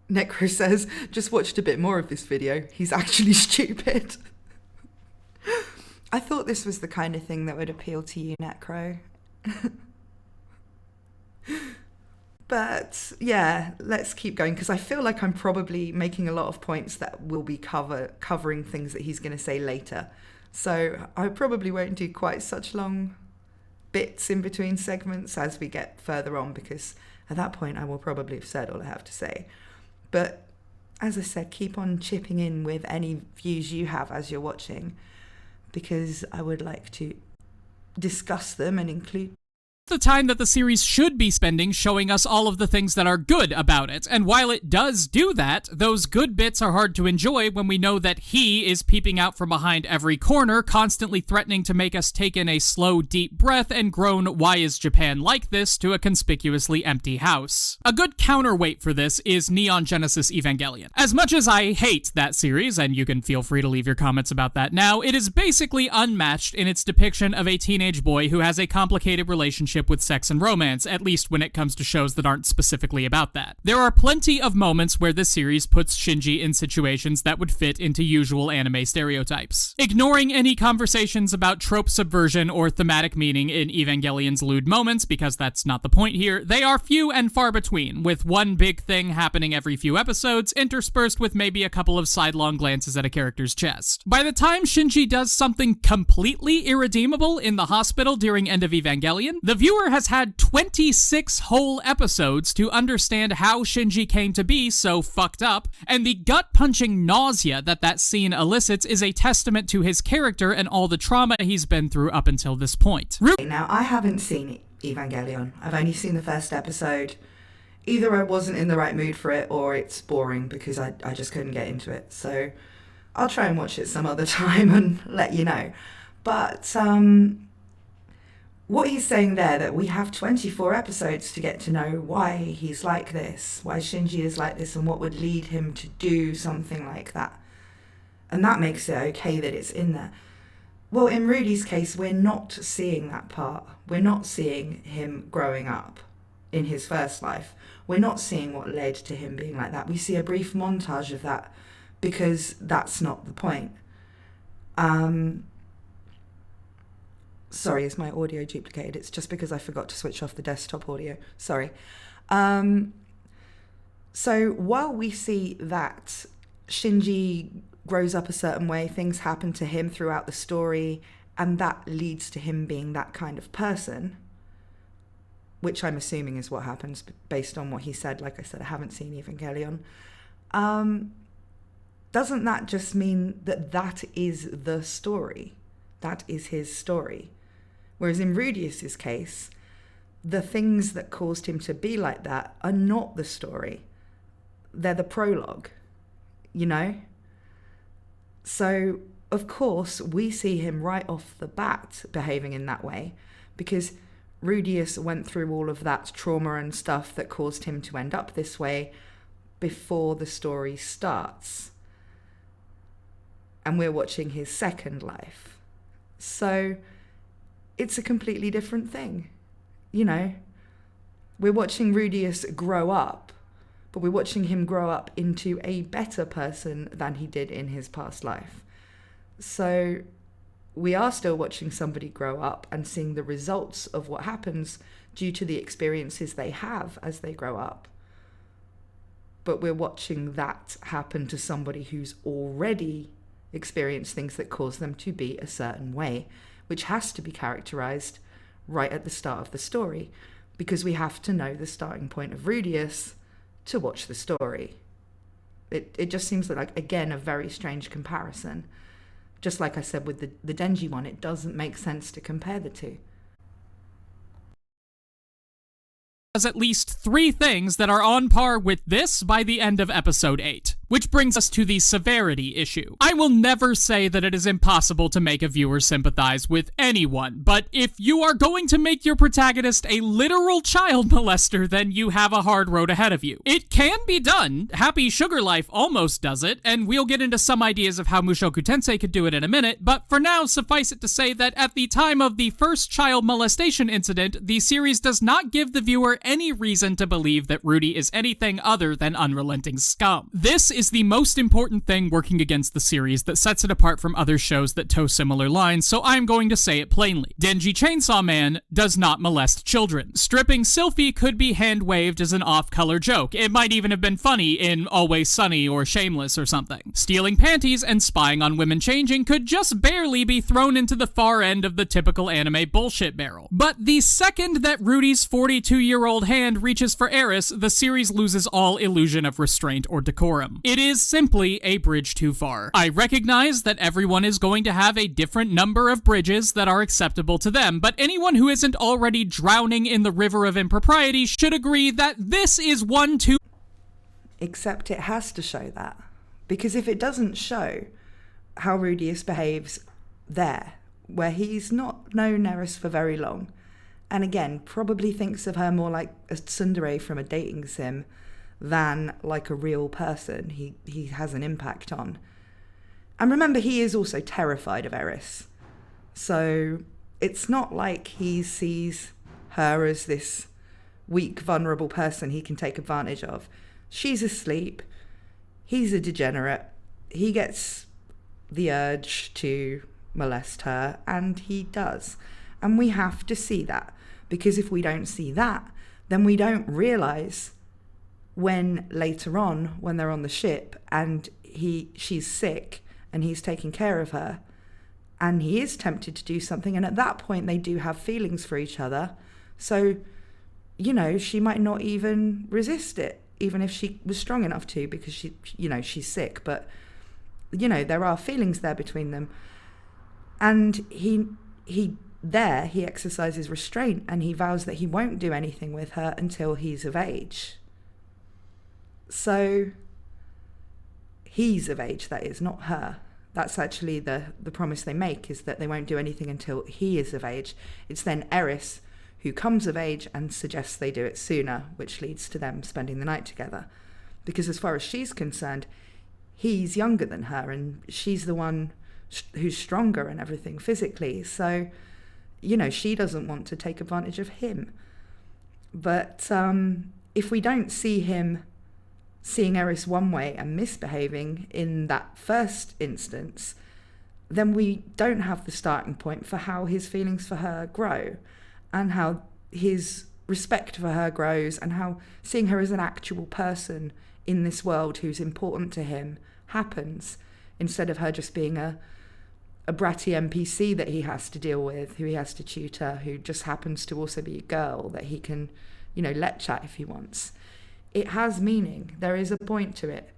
Necro says, just watched a bit more of this video. He's actually stupid. I thought this was the kind of thing that would appeal to you, Necro. But yeah, let's keep going, because I feel like I'm probably making a lot of points that will be covering things that he's going to say later. So I probably won't do quite such long bits in between segments as we get further on, because at that point I will probably have said all I have to say. But as I said, keep on chipping in with any views you have as you're watching, because I would like to discuss them and include the time that the series should be spending showing us all of the things that are good about it. And while it does do that, those good bits are hard to enjoy when we know that he is peeping out from behind every corner, constantly threatening to make us take in a slow, deep breath and groan, "Why is Japan like this?" to a conspicuously empty house. A good counterweight for this is Neon Genesis Evangelion. As much as I hate that series, and you can feel free to leave your comments about that now, it is basically unmatched in its depiction of a teenage boy who has a complicated relationship with sex and romance, at least when it comes to shows that aren't specifically about that. There are plenty of moments where this series puts Shinji in situations that would fit into usual anime stereotypes. Ignoring any conversations about trope subversion or thematic meaning in Evangelion's lewd moments, because that's not the point here, they are few and far between, with one big thing happening every few episodes, interspersed with maybe a couple of sidelong glances at a character's chest. By the time Shinji does something completely irredeemable in the hospital during End of Evangelion, the viewer has had 26 whole episodes to understand how Shinji came to be so fucked up, and the gut-punching nausea that scene elicits is a testament to his character and all the trauma he's been through up until this point. Now, I haven't seen Evangelion. I've only seen the first episode. Either I wasn't in the right mood for it, or it's boring because I just couldn't get into it. So I'll try and watch it some other time and let you know. But what he's saying there, that we have 24 episodes to get to know why he's like this, why Shinji is like this, and what would lead him to do something like that. And that makes it okay that it's in there. Well, in Rudy's case, we're not seeing that part. We're not seeing him growing up in his first life. We're not seeing what led to him being like that. We see a brief montage of that because that's not the point. Sorry, is my audio duplicated? It's just because I forgot to switch off the desktop audio. Sorry. So while we see that Shinji grows up a certain way, things happen to him throughout the story, and that leads to him being that kind of person, which I'm assuming is what happens based on what he said. Like I said, I haven't seen Evangelion. Doesn't that just mean that that is the story? That is his story. Whereas in Rudeus's case, the things that caused him to be like that are not the story. They're the prologue, you know? So, of course, we see him right off the bat behaving in that way because Rudeus went through all of that trauma and stuff that caused him to end up this way before the story starts. And we're watching his second life. So it's a completely different thing. You know, we're watching Rudeus grow up, but we're watching him grow up into a better person than he did in his past life. So we are still watching somebody grow up and seeing the results of what happens due to the experiences they have as they grow up. But we're watching that happen to somebody who's already experienced things that cause them to be a certain way, which has to be characterized right at the start of the story, because we have to know the starting point of Rudeus to watch the story. It just seems like, again, a very strange comparison. Just like I said with the Denji one, it doesn't make sense to compare the two. Does at least 3 things that are on par with this by the end of episode 8. Which brings us to the severity issue. I will never say that it is impossible to make a viewer sympathize with anyone, but if you are going to make your protagonist a literal child molester, then you have a hard road ahead of you. It can be done. Happy Sugar Life almost does it, and we'll get into some ideas of how Mushoku Tensei could do it in a minute, but for now, suffice it to say that at the time of the first child molestation incident, the series does not give the viewer any reason to believe that Rudy is anything other than unrelenting scum. This is the most important thing working against the series that sets it apart from other shows that toe similar lines, so I'm going to say it plainly. Denji Chainsaw Man does not molest children. Stripping Sylphie could be hand-waved as an off-color joke. It might even have been funny in Always Sunny or Shameless or something. Stealing panties and spying on women changing could just barely be thrown into the far end of the typical anime bullshit barrel. But the second that Rudy's 42-year-old hand reaches for Eris, the series loses all illusion of restraint or decorum. It is simply a bridge too far. I recognize that everyone is going to have a different number of bridges that are acceptable to them, but anyone who isn't already drowning in the river of impropriety should agree that this is one too... Except it has to show that. Because if it doesn't show how Rudeus behaves there, where he's not known Eris for very long, and again, probably thinks of her more like a tsundere from a dating sim than like a real person he has an impact on. And remember, he is also terrified of Eris. So it's not like he sees her as this weak, vulnerable person he can take advantage of. She's asleep. He's a degenerate. He gets the urge to molest her, and he does. And we have to see that, because if we don't see that, then we don't realize when later on, when they're on the ship and she's sick and he's taking care of her and he is tempted to do something, and at that point they do have feelings for each other. So, you know, she might not even resist it, even if she was strong enough to, because she's sick, but there are feelings there between them. And he exercises restraint, and he vows that he won't do anything with her until he's of age. So he's of age, that is, not her. That's actually the promise they make, is that they won't do anything until he is of age. It's then Eris who comes of age and suggests they do it sooner, which leads to them spending the night together. Because as far as she's concerned, he's younger than her, and she's the one who's stronger and everything physically. So, you know, she doesn't want to take advantage of him. But if we don't see him seeing Eris one way and misbehaving in that first instance, then we don't have the starting point for how his feelings for her grow, and how his respect for her grows, and how seeing her as an actual person in this world who's important to him happens, instead of her just being a bratty NPC that he has to deal with, who he has to tutor, who just happens to also be a girl that he can, you know, let chat if he wants. It has meaning. There is a point to it.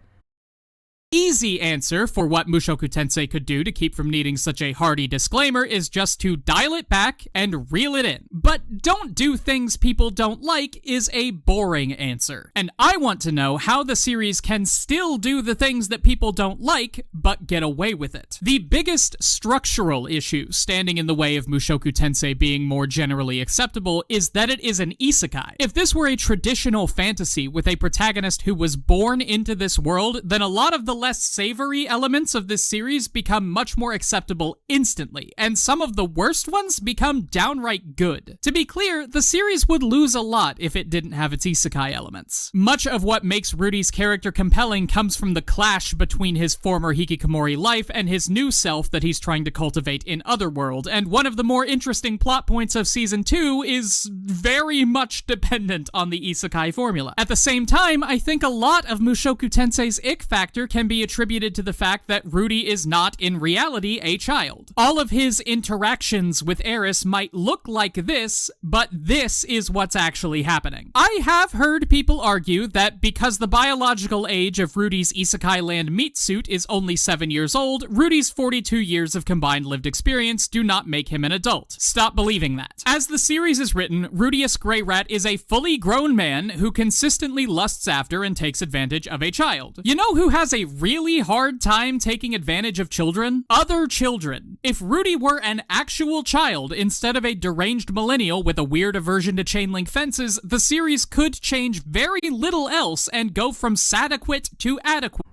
Easy answer for what Mushoku Tensei could do to keep from needing such a hearty disclaimer is just to dial it back and reel it in. But don't do things people don't like is a boring answer. And I want to know how the series can still do the things that people don't like, but get away with it. The biggest structural issue standing in the way of Mushoku Tensei being more generally acceptable is that it is an isekai. If this were a traditional fantasy with a protagonist who was born into this world, then a lot of the less savory elements of this series become much more acceptable instantly, and some of the worst ones become downright good. To be clear, the series would lose a lot if it didn't have its isekai elements. Much of what makes Rudy's character compelling comes from the clash between his former hikikomori life and his new self that he's trying to cultivate in Otherworld, and one of the more interesting plot points of Season 2 is very much dependent on the isekai formula. At the same time, I think a lot of Mushoku Tensei's ick factor can be attributed to the fact that Rudy is not in reality a child. All of his interactions with Eris might look like this, but this is what's actually happening. I have heard people argue that because the biological age of Rudy's isekai land meat suit is only 7 years old, Rudy's 42 years of combined lived experience do not make him an adult. Stop believing that. As the series is written, Rudeus Greyrat is a fully grown man who consistently lusts after and takes advantage of a child. You know who has a really hard time taking advantage of children? Other children. If Rudy were an actual child instead of a deranged millennial with a weird aversion to chain link fences, the series could change very little else and go from sadequate to adequate.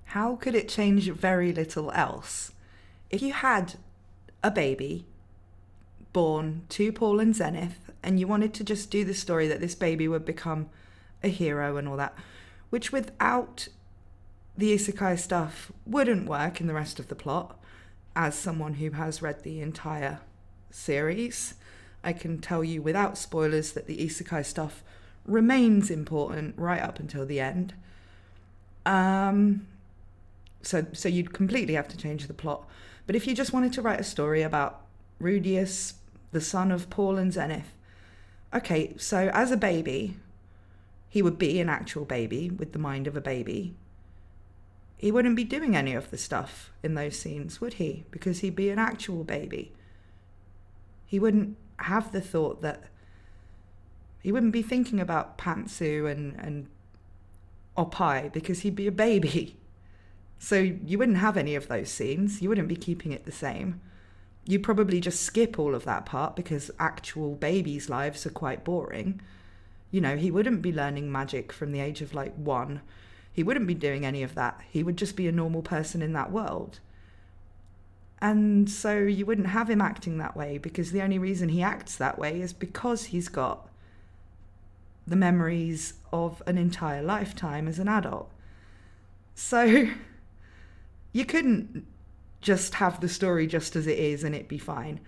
How could it change very little else? If you had a baby born to Paul and Zenith, and you wanted to just do the story that this baby would become a hero and all that, which without the isekai stuff wouldn't work in the rest of the plot. As someone who has read the entire series, I can tell you without spoilers that the isekai stuff remains important right up until the end. So you'd completely have to change the plot. But if you just wanted to write a story about Rudeus, the son of Paul and Zenith, okay, so as a baby, he would be an actual baby with the mind of a baby. He wouldn't be doing any of the stuff in those scenes, would he? Because he'd be an actual baby. He wouldn't have the thought that... He wouldn't be thinking about pantsu and oppai because he'd be a baby. So you wouldn't have any of those scenes. You wouldn't be keeping it the same. You'd probably just skip all of that part because actual babies' lives are quite boring. You know, he wouldn't be learning magic from the age of 1. He wouldn't be doing any of that. He would just be a normal person in that world. And so you wouldn't have him acting that way, because the only reason he acts that way is because he's got the memories of an entire lifetime as an adult. So you couldn't just have the story just as it is and it be fine.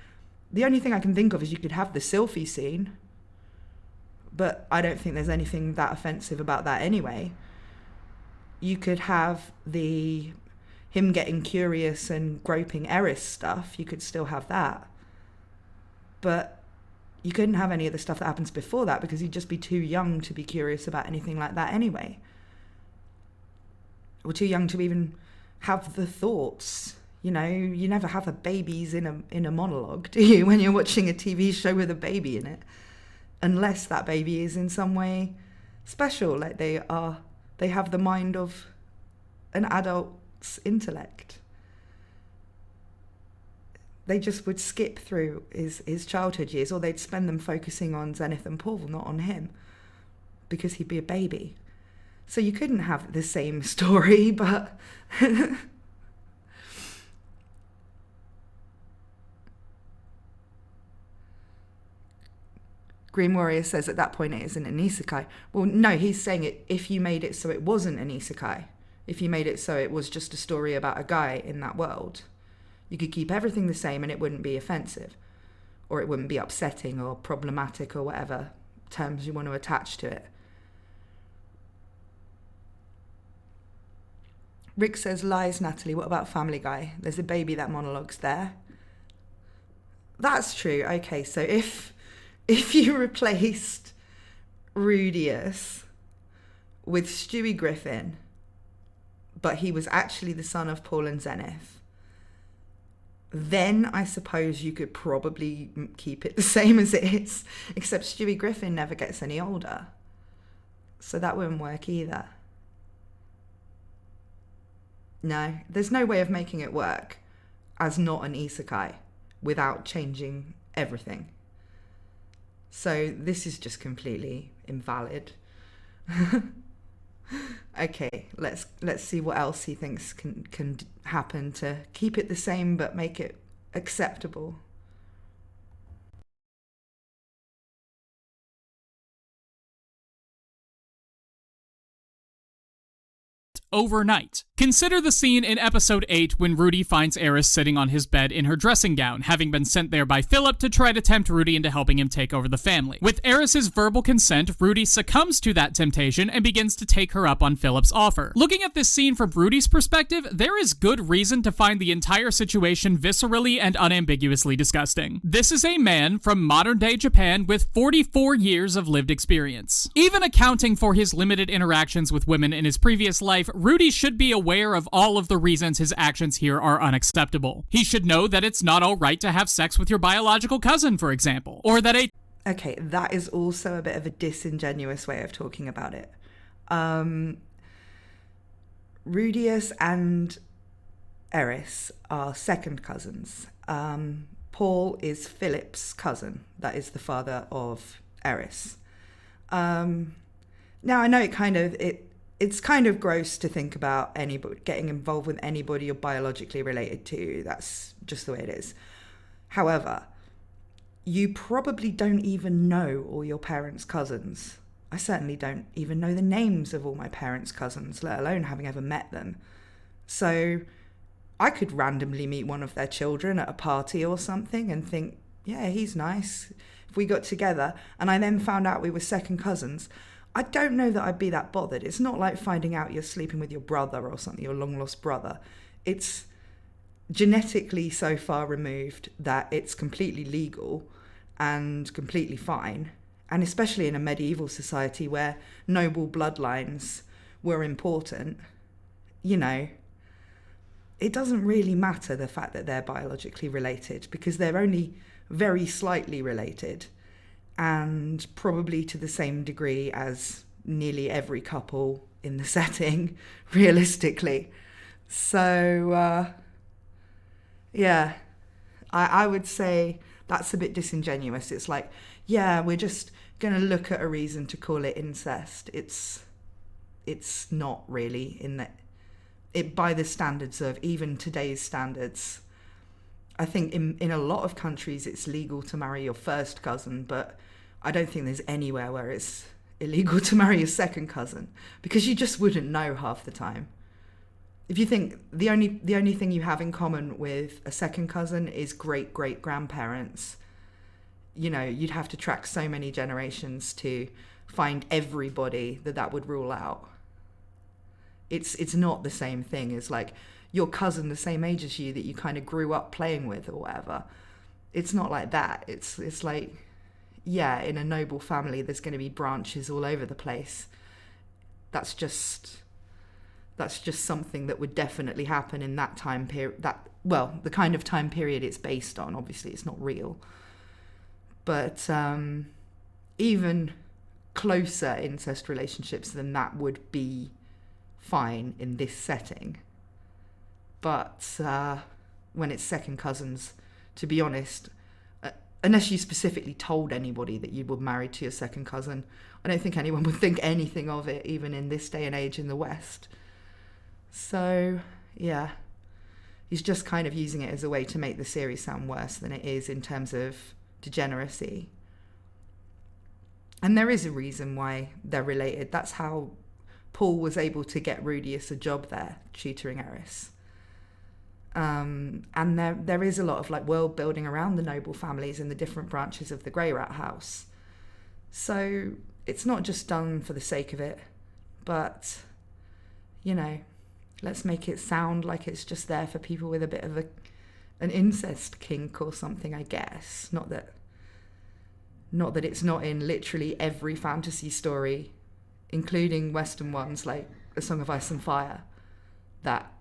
The only thing I can think of is you could have the Sylphie scene, but I don't think there's anything that offensive about that anyway. You could have him getting curious and groping Eris stuff. You could still have that. But you couldn't have any of the stuff that happens before that because he'd just be too young to be curious about anything like that anyway. Or too young to even have the thoughts. You know, you never have a babies in a monologue, do you, when you're watching a TV show with a baby in it? Unless that baby is in some way special, like they have the mind of an adult's intellect. They just would skip through his childhood years, or they'd spend them focusing on Zenith and Paul, not on him, because he'd be a baby. So you couldn't have the same story, but... Green Warrior says at that point it isn't an isekai. Well, no, he's saying it if you made it so it wasn't an isekai. If you made it so it was just a story about a guy in that world. You could keep everything the same and it wouldn't be offensive. Or it wouldn't be upsetting or problematic or whatever terms you want to attach to it. Rick says, lies, Natalie, what about Family Guy? There's a baby that monologues there. That's true. Okay, so if you replaced Rudeus with Stewie Griffin, but he was actually the son of Paul and Zenith, then I suppose you could probably keep it the same as it is, except Stewie Griffin never gets any older. So that wouldn't work either. No, there's no way of making it work as not an isekai without changing everything. So this is just completely invalid. Okay, let's see what else he thinks can happen to keep it the same but make it acceptable. Overnight. Consider the scene in episode 8 when Rudy finds Eris sitting on his bed in her dressing gown, having been sent there by Philip to try to tempt Rudy into helping him take over the family. With Eris's verbal consent, Rudy succumbs to that temptation and begins to take her up on Philip's offer. Looking at this scene from Rudy's perspective, there is good reason to find the entire situation viscerally and unambiguously disgusting. This is a man from modern-day Japan with 44 years of lived experience. Even accounting for his limited interactions with women in his previous life, Rudy should be aware of all of the reasons his actions here are unacceptable. He should know that it's not all right to have sex with your biological cousin, for example, or that a... Okay, that is also a bit of a disingenuous way of talking about it. Rudeus and Eris are second cousins. Paul is Philip's cousin. That is the father of Eris. Now, I know it's kind of gross to think about anybody getting involved with anybody you're biologically related to. That's just the way it is. However, you probably don't even know all your parents' cousins. I certainly don't even know the names of all my parents' cousins, let alone having ever met them. So I could randomly meet one of their children at a party or something and think, yeah, he's nice. If we got together and I then found out we were second cousins, I don't know that I'd be that bothered. It's not like finding out you're sleeping with your brother or something, your long-lost brother. It's genetically so far removed that it's completely legal and completely fine. And especially in a medieval society where noble bloodlines were important, you know, it doesn't really matter the fact that they're biologically related because they're only very slightly related. And probably to the same degree as nearly every couple in the setting, realistically. So, yeah, I would say that's a bit disingenuous. It's like, yeah, we're just going to look at a reason to call it incest. It's not really in that. It by the standards of even today's standards. I think in a lot of countries it's legal to marry your first cousin, but I don't think there's anywhere where it's illegal to marry your second cousin because you just wouldn't know half the time. If you think the only thing you have in common with a second cousin is great-great-grandparents, you know, you'd have to track so many generations to find everybody that would rule out. It's not the same thing as like your cousin the same age as you that you kind of grew up playing with or whatever. It's not like that. It's like, yeah, in a noble family there's going to be branches all over the place. That's just something that would definitely happen in that time period. The kind of time period it's based on. Obviously it's not real, but even closer incest relationships than that would be fine in this setting. But when it's second cousins, to be honest, unless you specifically told anybody that you were married to your second cousin, I don't think anyone would think anything of it, even in this day and age in the West. So, yeah, he's just kind of using it as a way to make the series sound worse than it is in terms of degeneracy. And there is a reason why they're related. That's how Paul was able to get Rudeus a job there, tutoring Eris. And there is a lot of like world building around the noble families and the different branches of the Greyrat house. So it's not just done for the sake of it, but, you know, let's make it sound like it's just there for people with a bit of an incest kink or something, I guess. Not that it's not in literally every fantasy story, including Western ones like A Song of Ice and Fire, that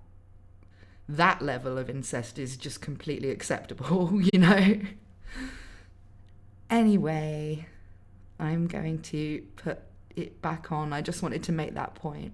level of incest is just completely acceptable, you know? Anyway, I'm going to put it back on. I just wanted to make that point.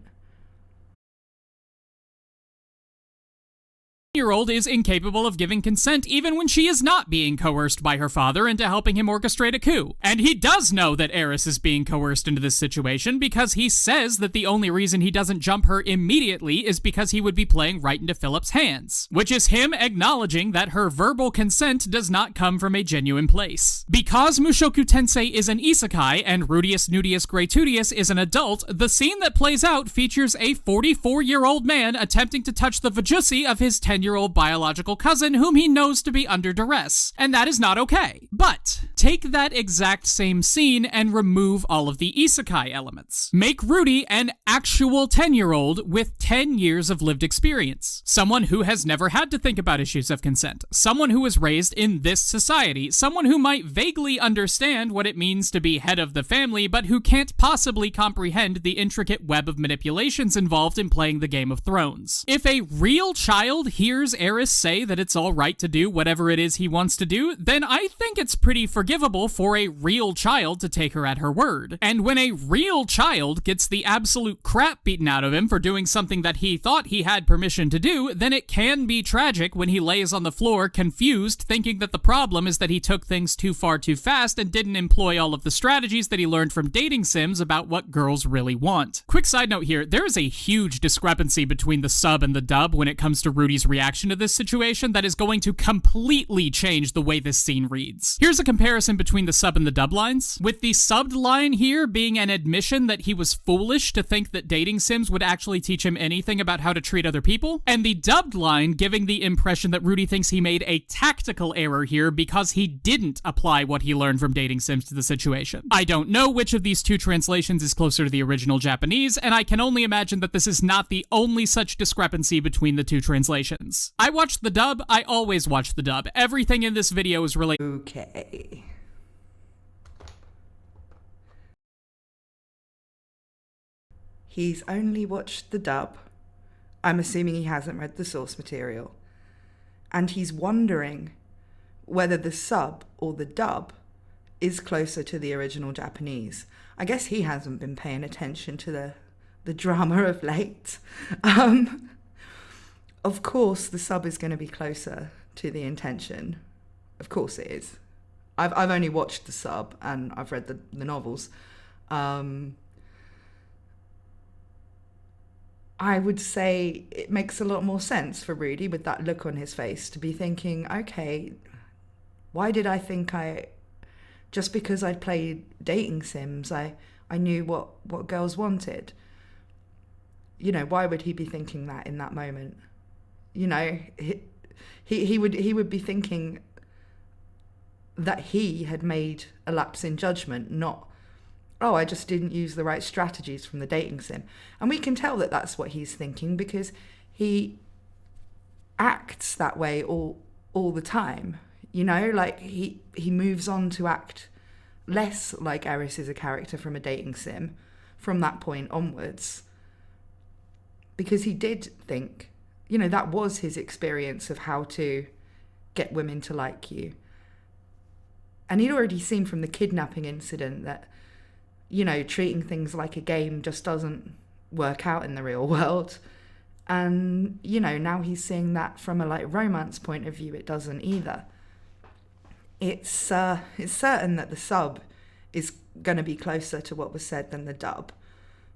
Year-old is incapable of giving consent even when she is not being coerced by her father into helping him orchestrate a coup. And he does know that Eris is being coerced into this situation because he says that the only reason he doesn't jump her immediately is because he would be playing right into Philip's hands, which is him acknowledging that her verbal consent does not come from a genuine place. Because Mushoku Tensei is an isekai and Rudeus Nudius Gratudius is an adult, the scene that plays out features a 44-year-old man attempting to touch the vajussi of his 10-year-old biological cousin whom he knows to be under duress, and that is not okay. But take that exact same scene and remove all of the isekai elements. Make Rudy an actual 10-year-old with 10 years of lived experience. Someone who has never had to think about issues of consent. Someone who was raised in this society. Someone who might vaguely understand what it means to be head of the family, but who can't possibly comprehend the intricate web of manipulations involved in playing the Game of Thrones. If a real child hears Eris say that it's all right to do whatever it is he wants to do, then I think it's pretty forgivable for a real child to take her at her word. And when a real child gets the absolute crap beaten out of him for doing something that he thought he had permission to do, then it can be tragic when he lays on the floor confused, thinking that the problem is that he took things too far too fast and didn't employ all of the strategies that he learned from dating sims about what girls really want. Quick side note here, there is a huge discrepancy between the sub and the dub when it comes to Rudy's reaction to this situation that is going to completely change the way this scene reads. Here's a comparison between the sub and the dub lines, with the subbed line here being an admission that he was foolish to think that dating sims would actually teach him anything about how to treat other people, and the dubbed line giving the impression that Rudy thinks he made a tactical error here because he didn't apply what he learned from dating sims to the situation. I don't know which of these two translations is closer to the original Japanese, and I can only imagine that this is not the only such discrepancy between the two translations. I watched the dub. I always watch the dub. Everything in this video is related. Okay. He's only watched the dub. I'm assuming he hasn't read the source material. And he's wondering whether the sub or the dub is closer to the original Japanese. I guess he hasn't been paying attention to the drama of late. Of course, the sub is going to be closer to the intention. Of course it is. I've only watched the sub and I've read the novels. I would say it makes a lot more sense for Rudy with that look on his face to be thinking, okay, why did I think just because I'd played dating sims, I knew what girls wanted? You know, why would he be thinking that in that moment? You know, he would be thinking that he had made a lapse in judgment, not, oh, I just didn't use the right strategies from the dating sim. And we can tell that that's what he's thinking because he acts that way all the time. You know, like he moves on to act less like Eris is a character from a dating sim from that point onwards. Because he did think, you know, that was his experience of how to get women to like you. And he'd already seen from the kidnapping incident that, you know, treating things like a game just doesn't work out in the real world. And, you know, now he's seeing that from a like romance point of view, it doesn't either. It's certain that the sub is going to be closer to what was said than the dub,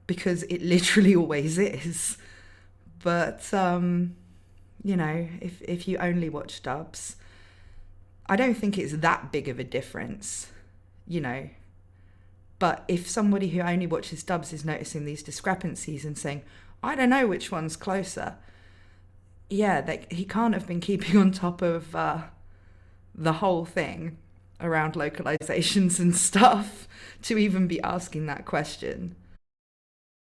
because it literally always is. But, you know, if you only watch dubs, I don't think it's that big of a difference, you know. But if somebody who only watches dubs is noticing these discrepancies and saying, I don't know which one's closer, yeah, he can't have been keeping on top of the whole thing around localizations and stuff to even be asking that question.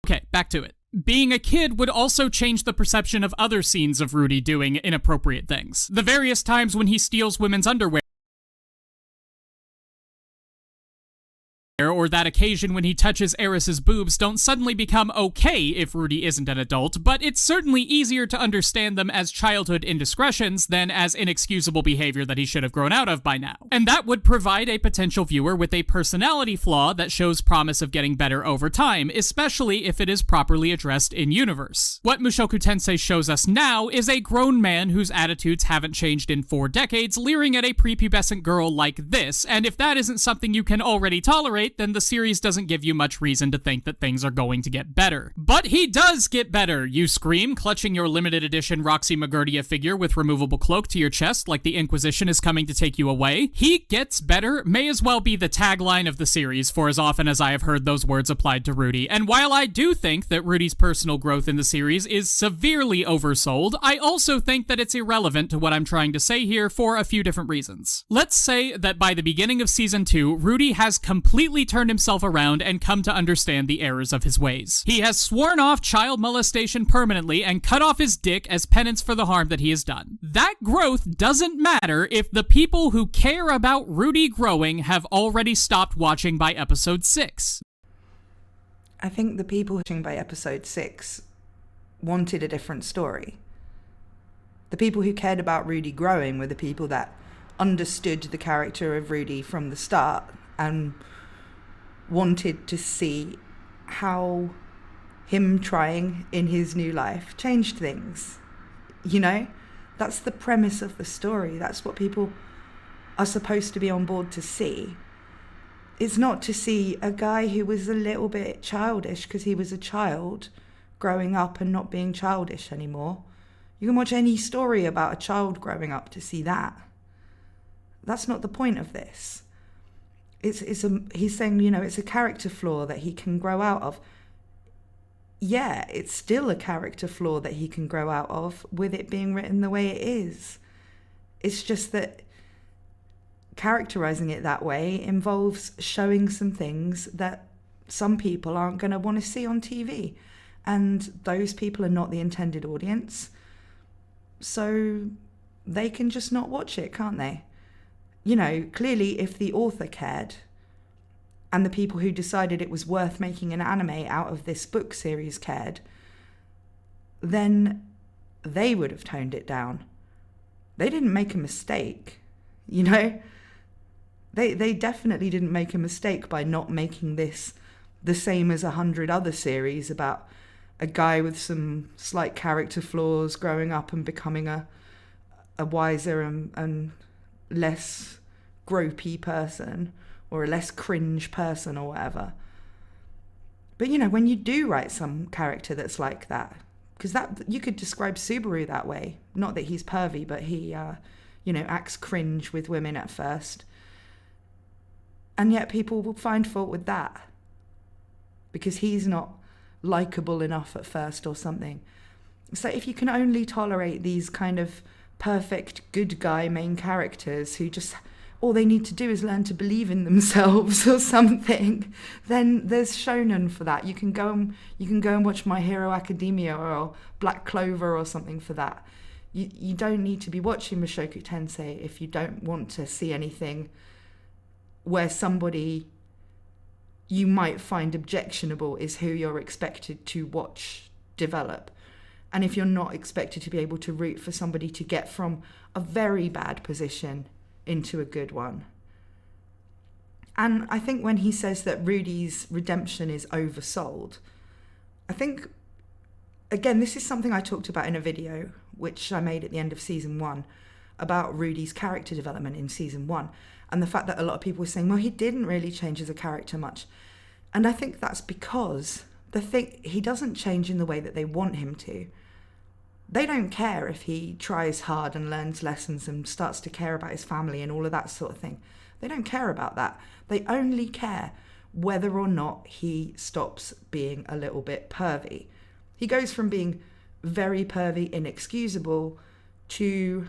Okay, back to it. Being a kid would also change the perception of other scenes of Rudy doing inappropriate things. The various times when he steals women's underwear, or that occasion when he touches Eris's boobs don't suddenly become okay if Rudy isn't an adult, but it's certainly easier to understand them as childhood indiscretions than as inexcusable behavior that he should have grown out of by now. And that would provide a potential viewer with a personality flaw that shows promise of getting better over time, especially if it is properly addressed in universe. What Mushoku Tensei shows us now is a grown man whose attitudes haven't changed in 4 decades leering at a prepubescent girl like this, and if that isn't something you can already tolerate, then the series doesn't give you much reason to think that things are going to get better. But he does get better, you scream, clutching your limited edition Roxy Magurdia figure with removable cloak to your chest like the Inquisition is coming to take you away. He gets better may as well be the tagline of the series for as often as I have heard those words applied to Rudy, and while I do think that Rudy's personal growth in the series is severely oversold, I also think that it's irrelevant to what I'm trying to say here for a few different reasons. Let's say that by the beginning of Season 2, Rudy has completely turned himself around and come to understand the errors of his ways. He has sworn off child molestation permanently and cut off his dick as penance for the harm that he has done. That growth doesn't matter if the people who care about Rudy growing have already stopped watching by episode 6. I think the people watching by episode 6 wanted a different story. The people who cared about Rudy growing were the people that understood the character of Rudy from the start and wanted to see how him trying in his new life changed things. You know, that's the premise of the story. That's what people are supposed to be on board to see. It's not to see a guy who was a little bit childish because he was a child growing up and not being childish anymore. You can watch any story about a child growing up to see that. That's not the point of this. He's saying, you know, it's a character flaw that he can grow out of. Yeah, it's still a character flaw that he can grow out of with it being written the way it is. It's just that characterizing it that way involves showing some things that some people aren't going to want to see on TV. And those people are not the intended audience. So they can just not watch it, can't they? You know, clearly if the author cared and the people who decided it was worth making an anime out of this book series cared, then they would have toned it down. They didn't make a mistake, you know? They definitely didn't make a mistake by not making this the same as 100 other series about a guy with some slight character flaws growing up and becoming a wiser and less gropey person or a less cringe person or whatever. But, you know, when you do write some character that's like that, because that you could describe Subaru that way. Not that he's pervy, but he, you know, acts cringe with women at first. And yet people will find fault with that because he's not likable enough at first or something. So if you can only tolerate these kind of perfect good guy main characters who just all they need to do is learn to believe in themselves or something, then there's shonen for that. You can go and watch My Hero Academia or Black Clover or something for that. You don't need to be watching Mushoku Tensei if you don't want to see anything where somebody you might find objectionable is who you're expected to watch develop. And if you're not expected to be able to root for somebody to get from a very bad position into a good one. And I think when he says that Rudy's redemption is oversold, I think, again, this is something I talked about in a video, which I made at the end of season 1, about Rudy's character development in season 1, and the fact that a lot of people were saying, well, he didn't really change as a character much. And I think that's because he doesn't change in the way that they want him to. They don't care if he tries hard and learns lessons and starts to care about his family and all of that sort of thing. They don't care about that. They only care whether or not he stops being a little bit pervy. He goes from being very pervy, inexcusable, to,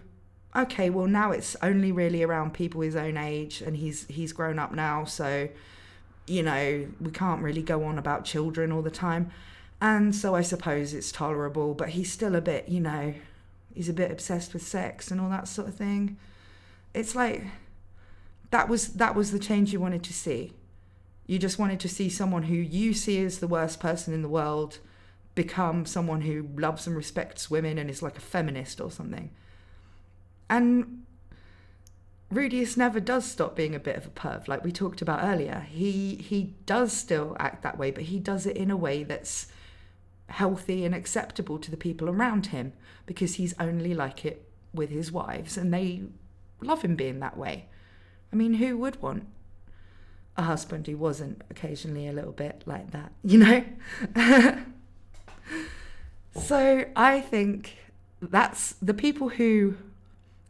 okay, well, now it's only really around people his own age, and he's grown up now, so, you know, we can't really go on about children all the time. And so I suppose it's tolerable, but he's still a bit, you know, he's a bit obsessed with sex and all that sort of thing. It's like, that was the change you wanted to see. You just wanted to see someone who you see as the worst person in the world become someone who loves and respects women and is like a feminist or something. And Rudeus never does stop being a bit of a perv, like we talked about earlier. He does still act that way, but he does it in a way that's healthy and acceptable to the people around him, because he's only like it with his wives, and they love him being that way. I mean, who would want a husband who wasn't occasionally a little bit like that, you know? So I think that's the people who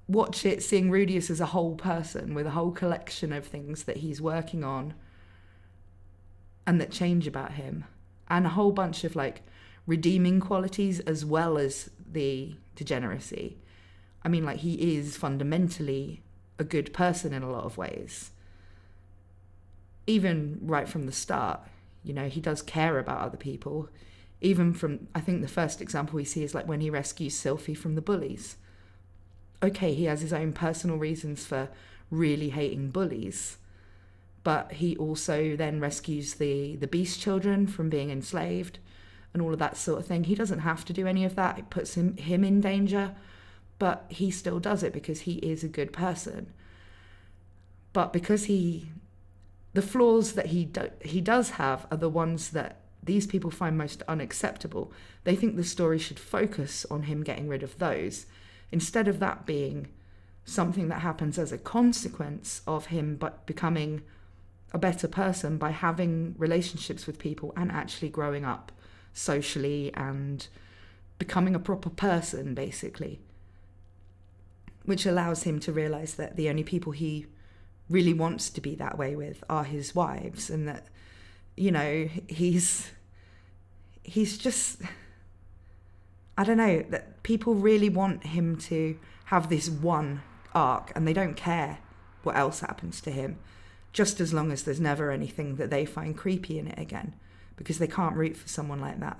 watch it seeing Rudeus as a whole person with a whole collection of things that he's working on and that change about him, and a whole bunch of like redeeming qualities as well as the degeneracy. I mean, like, he is fundamentally a good person in a lot of ways. Even right from the start, you know, he does care about other people. Even from, I think the first example we see is like when he rescues Sylphie from the bullies. Okay, he has his own personal reasons for really hating bullies, but he also then rescues the beast children from being enslaved and all of that sort of thing. He doesn't have to do any of that. It puts him in danger, but he still does it because he is a good person. But because the flaws that he does have are the ones that these people find most unacceptable. They think the story should focus on him getting rid of those, instead of that being something that happens as a consequence of him but becoming a better person by having relationships with people and actually growing up socially and becoming a proper person, basically. Which allows him to realise that the only people he really wants to be that way with are his wives, and that, you know, he's just, I don't know, that people really want him to have this one arc and they don't care what else happens to him, just as long as there's never anything that they find creepy in it again, because they can't root for someone like that.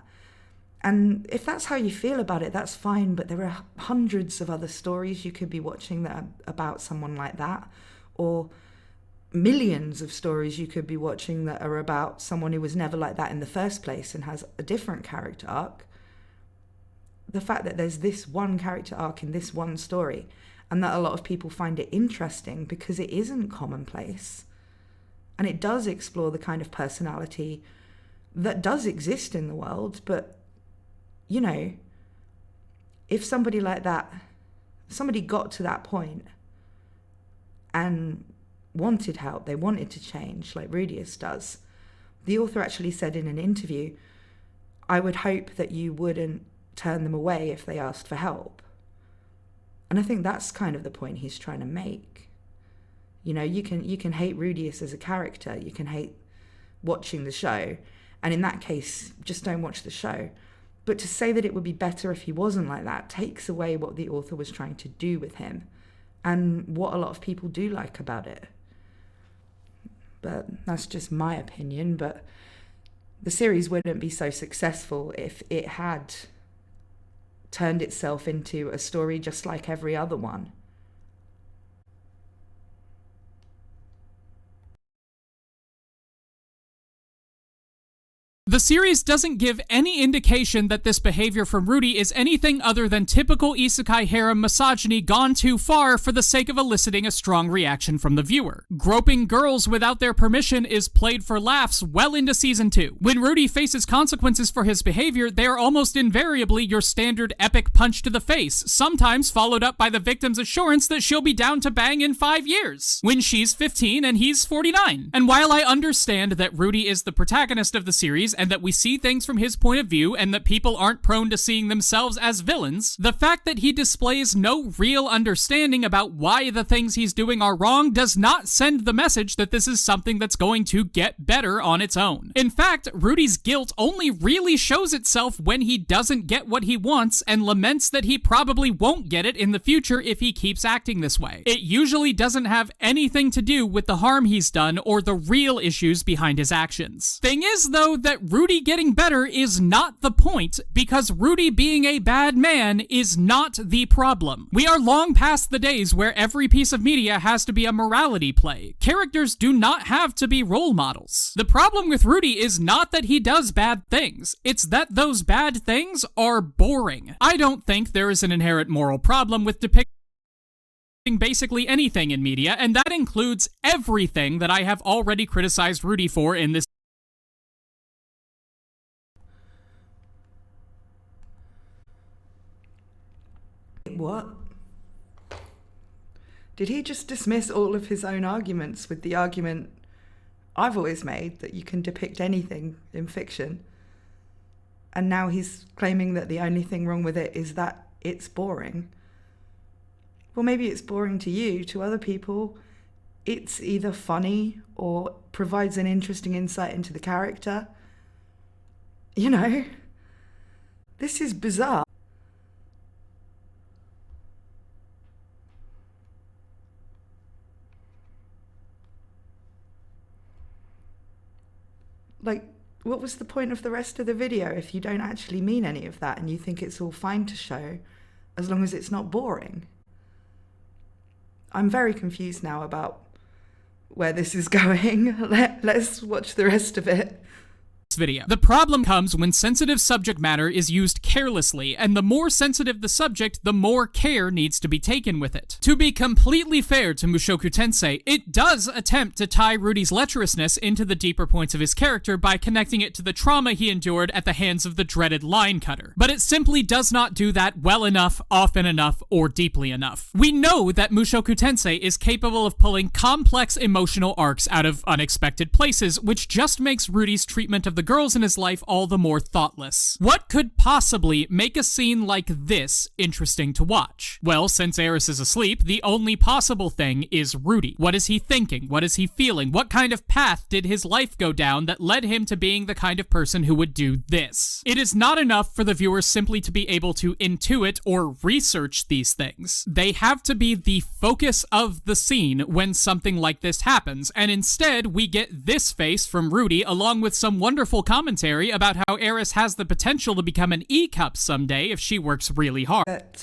And if that's how you feel about it, that's fine, but there are hundreds of other stories you could be watching that are about someone like that, or millions of stories you could be watching that are about someone who was never like that in the first place and has a different character arc. The fact that there's this one character arc in this one story, and that a lot of people find it interesting because it isn't commonplace, and it does explore the kind of personality that does exist in the world. But, you know, if somebody like that, somebody got to that point and wanted help, they wanted to change, like Rudeus does, the author actually said in an interview, I would hope that you wouldn't turn them away if they asked for help. And I think that's kind of the point he's trying to make. You know, you can hate Rudeus as a character, you can hate watching the show, and in that case, just don't watch the show. But to say that it would be better if he wasn't like that takes away what the author was trying to do with him, and what a lot of people do like about it. But that's just my opinion. But the series wouldn't be so successful if it had turned itself into a story just like every other one. The series doesn't give any indication that this behavior from Rudy is anything other than typical isekai harem misogyny gone too far for the sake of eliciting a strong reaction from the viewer. Groping girls without their permission is played for laughs well into season 2. When Rudy faces consequences for his behavior, they are almost invariably your standard epic punch to the face, sometimes followed up by the victim's assurance that she'll be down to bang in 5 years, when she's 15 and he's 49. And while I understand that Rudy is the protagonist of the series and that we see things from his point of view and that people aren't prone to seeing themselves as villains, the fact that he displays no real understanding about why the things he's doing are wrong does not send the message that this is something that's going to get better on its own. In fact, Rudy's guilt only really shows itself when he doesn't get what he wants and laments that he probably won't get it in the future if he keeps acting this way. It usually doesn't have anything to do with the harm he's done or the real issues behind his actions. Thing is, though, that Rudy getting better is not the point, because Rudy being a bad man is not the problem. We are long past the days where every piece of media has to be a morality play. Characters do not have to be role models. The problem with Rudy is not that he does bad things, it's that those bad things are boring. I don't think there is an inherent moral problem with depicting basically anything in media, and that includes everything that I have already criticized Rudy for in this. What? Did he just dismiss all of his own arguments with the argument I've always made, that you can depict anything in fiction? And now he's claiming that the only thing wrong with it is that it's boring. Well, maybe it's boring to you. To other people, it's either funny or provides an interesting insight into the character. You know, this is bizarre. Like, what was the point of the rest of the video if you don't actually mean any of that and you think it's all fine to show as long as it's not boring? I'm very confused now about where this is going. Let's watch the rest of it. Video. The problem comes when sensitive subject matter is used carelessly, and the more sensitive the subject, the more care needs to be taken with it. To be completely fair to Mushoku Tensei, it does attempt to tie Rudy's lecherousness into the deeper points of his character by connecting it to the trauma he endured at the hands of the dreaded line cutter. But it simply does not do that well enough, often enough, or deeply enough. We know that Mushoku Tensei is capable of pulling complex emotional arcs out of unexpected places, which just makes Rudy's treatment of the girls in his life all the more thoughtless. What could possibly make a scene like this interesting to watch? Well, since Eris is asleep, the only possible thing is Rudy. What is he thinking? What is he feeling? What kind of path did his life go down that led him to being the kind of person who would do this? It is not enough for the viewer simply to be able to intuit or research these things. They have to be the focus of the scene when something like this happens, and instead we get this face from Rudy along with some wonderful commentary about how Eris has the potential to become an E-cup someday if she works really hard. But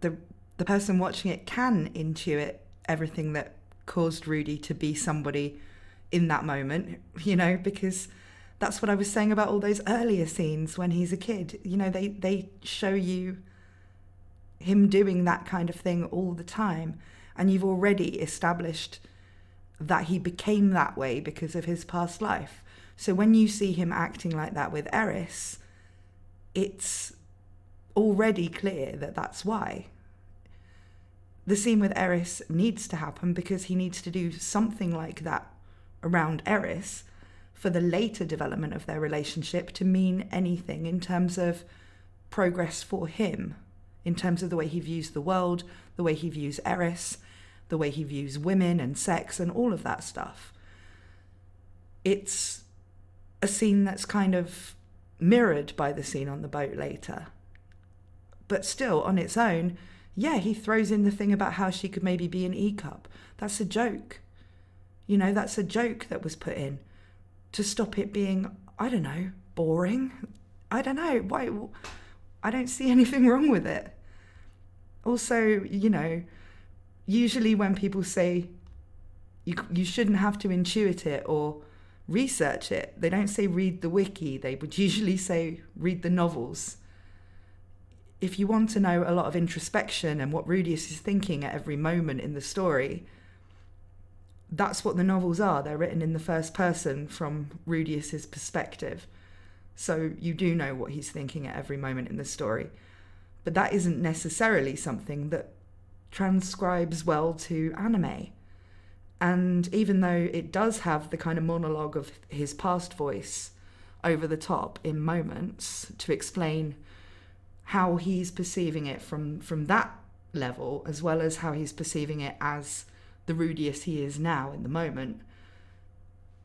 the person watching it can intuit everything that caused Rudy to be somebody in that moment, you know, because that's what I was saying about all those earlier scenes when he's a kid. You know, they show you him doing that kind of thing all the time, and you've already established that he became that way because of his past life. So when you see him acting like that with Eris, it's already clear that that's why. The scene with Eris needs to happen because he needs to do something like that around Eris for the later development of their relationship to mean anything in terms of progress for him, in terms of the way he views the world, the way he views Eris, the way he views women and sex and all of that stuff. It's a scene that's kind of mirrored by the scene on the boat later. But still, on its own, yeah, he throws in the thing about how she could maybe be an E-cup. That's a joke. You know, that's a joke that was put in to stop it being, I don't know, boring. I don't know. Why? I don't see anything wrong with it. Also, you know, usually when people say you shouldn't have to intuit it or research it. They don't say read the wiki. They would usually say read the novels. If you want to know a lot of introspection and what Rudeus is thinking at every moment in the story, that's what the novels are. They're written in the first person from Rudeus's perspective. So you do know what he's thinking at every moment in the story. But that isn't necessarily something that transcribes well to anime. And even though it does have the kind of monologue of his past voice over the top in moments to explain how he's perceiving it from that level, as well as how he's perceiving it as the Rudeus he is now in the moment,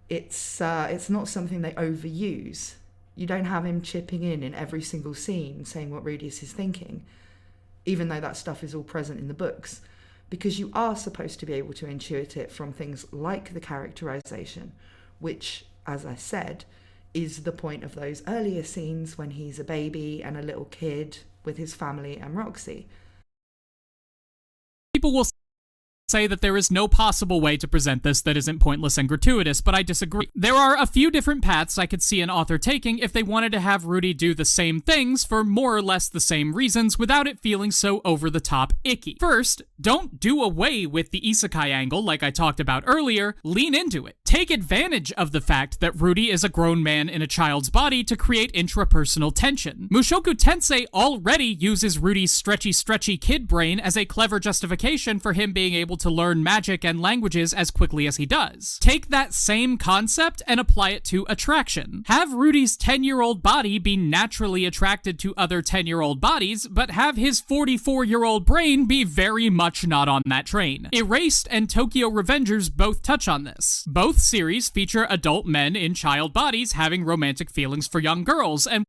it's not something they overuse. You don't have him chipping in every single scene saying what Rudeus is thinking, even though that stuff is all present in the books, because you are supposed to be able to intuit it from things like the characterization, which, as I said, is the point of those earlier scenes when he's a baby and a little kid with his family and Roxy. People will say that there is no possible way to present this that isn't pointless and gratuitous, but I disagree. There are a few different paths I could see an author taking if they wanted to have Rudy do the same things for more or less the same reasons without it feeling so over-the-top icky. First, don't do away with the isekai angle like I talked about earlier. Lean into it. Take advantage of the fact that Rudy is a grown man in a child's body to create intrapersonal tension. Mushoku Tensei already uses Rudy's stretchy kid brain as a clever justification for him being able to learn magic and languages as quickly as he does. Take that same concept and apply it to attraction. Have Rudy's 10-year-old body be naturally attracted to other 10-year-old bodies, but have his 44-year-old brain be very much not on that train. Erased and Tokyo Revengers both touch on this. Both series feature adult men in child bodies having romantic feelings for young girls, and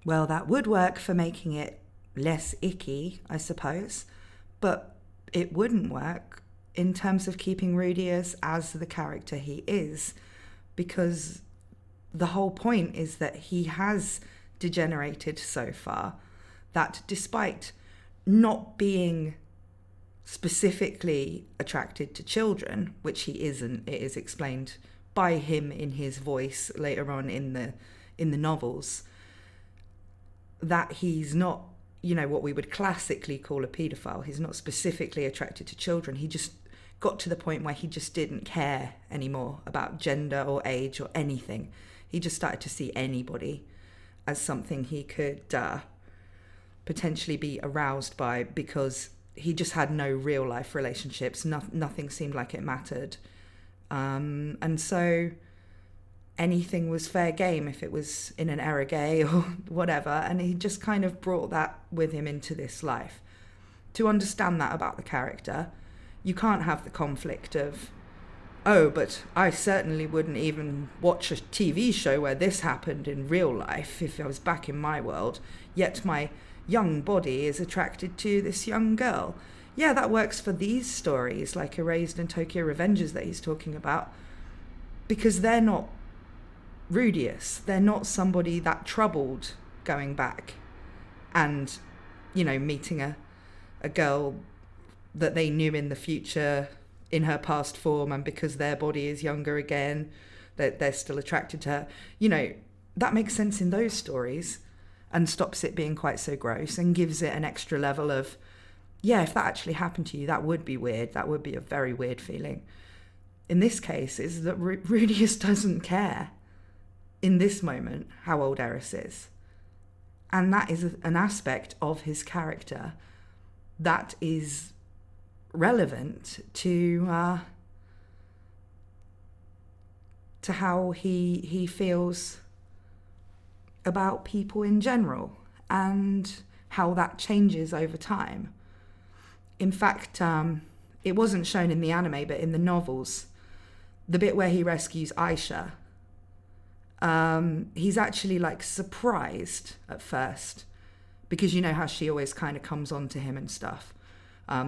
well, that would work for making it less icky, I suppose, but it wouldn't work in terms of keeping Rudeus as the character he is, because the whole point is that he has degenerated so far that despite not being specifically attracted to children, which he isn't, it is explained by him in his voice later on in the novels, that he's not, what we would classically call a paedophile. He's not specifically attracted to children. He just got to the point where he just didn't care anymore about gender or age or anything. He just started to see anybody as something he could potentially be aroused by, because he just had no real life relationships. Nothing seemed like it mattered. And so anything was fair game if it was in an eroge or whatever, and he just kind of brought that with him into this life. To understand that about the character, you can't have the conflict of, oh, but I certainly wouldn't even watch a TV show where this happened in real life if I was back in my world, yet my young body is attracted to this young girl. Yeah, that works for these stories like Erased and Tokyo Revengers that he's talking about, because they're not Rudeus. They're not somebody that troubled going back and, meeting a girl that they knew in the future in her past form, and because their body is younger again, that they're still attracted to her. That makes sense in those stories and stops it being quite so gross and gives it an extra level of, yeah, if that actually happened to you, that would be weird. That would be a very weird feeling. In this case, is that Rudeus doesn't care in this moment how old Eris is. And that is an aspect of his character that is relevant to how he feels about people in general and how that changes over time. In fact, it wasn't shown in the anime, but in the novels, the bit where he rescues Aisha, he's actually surprised at first, because how she always kind of comes on to him and stuff,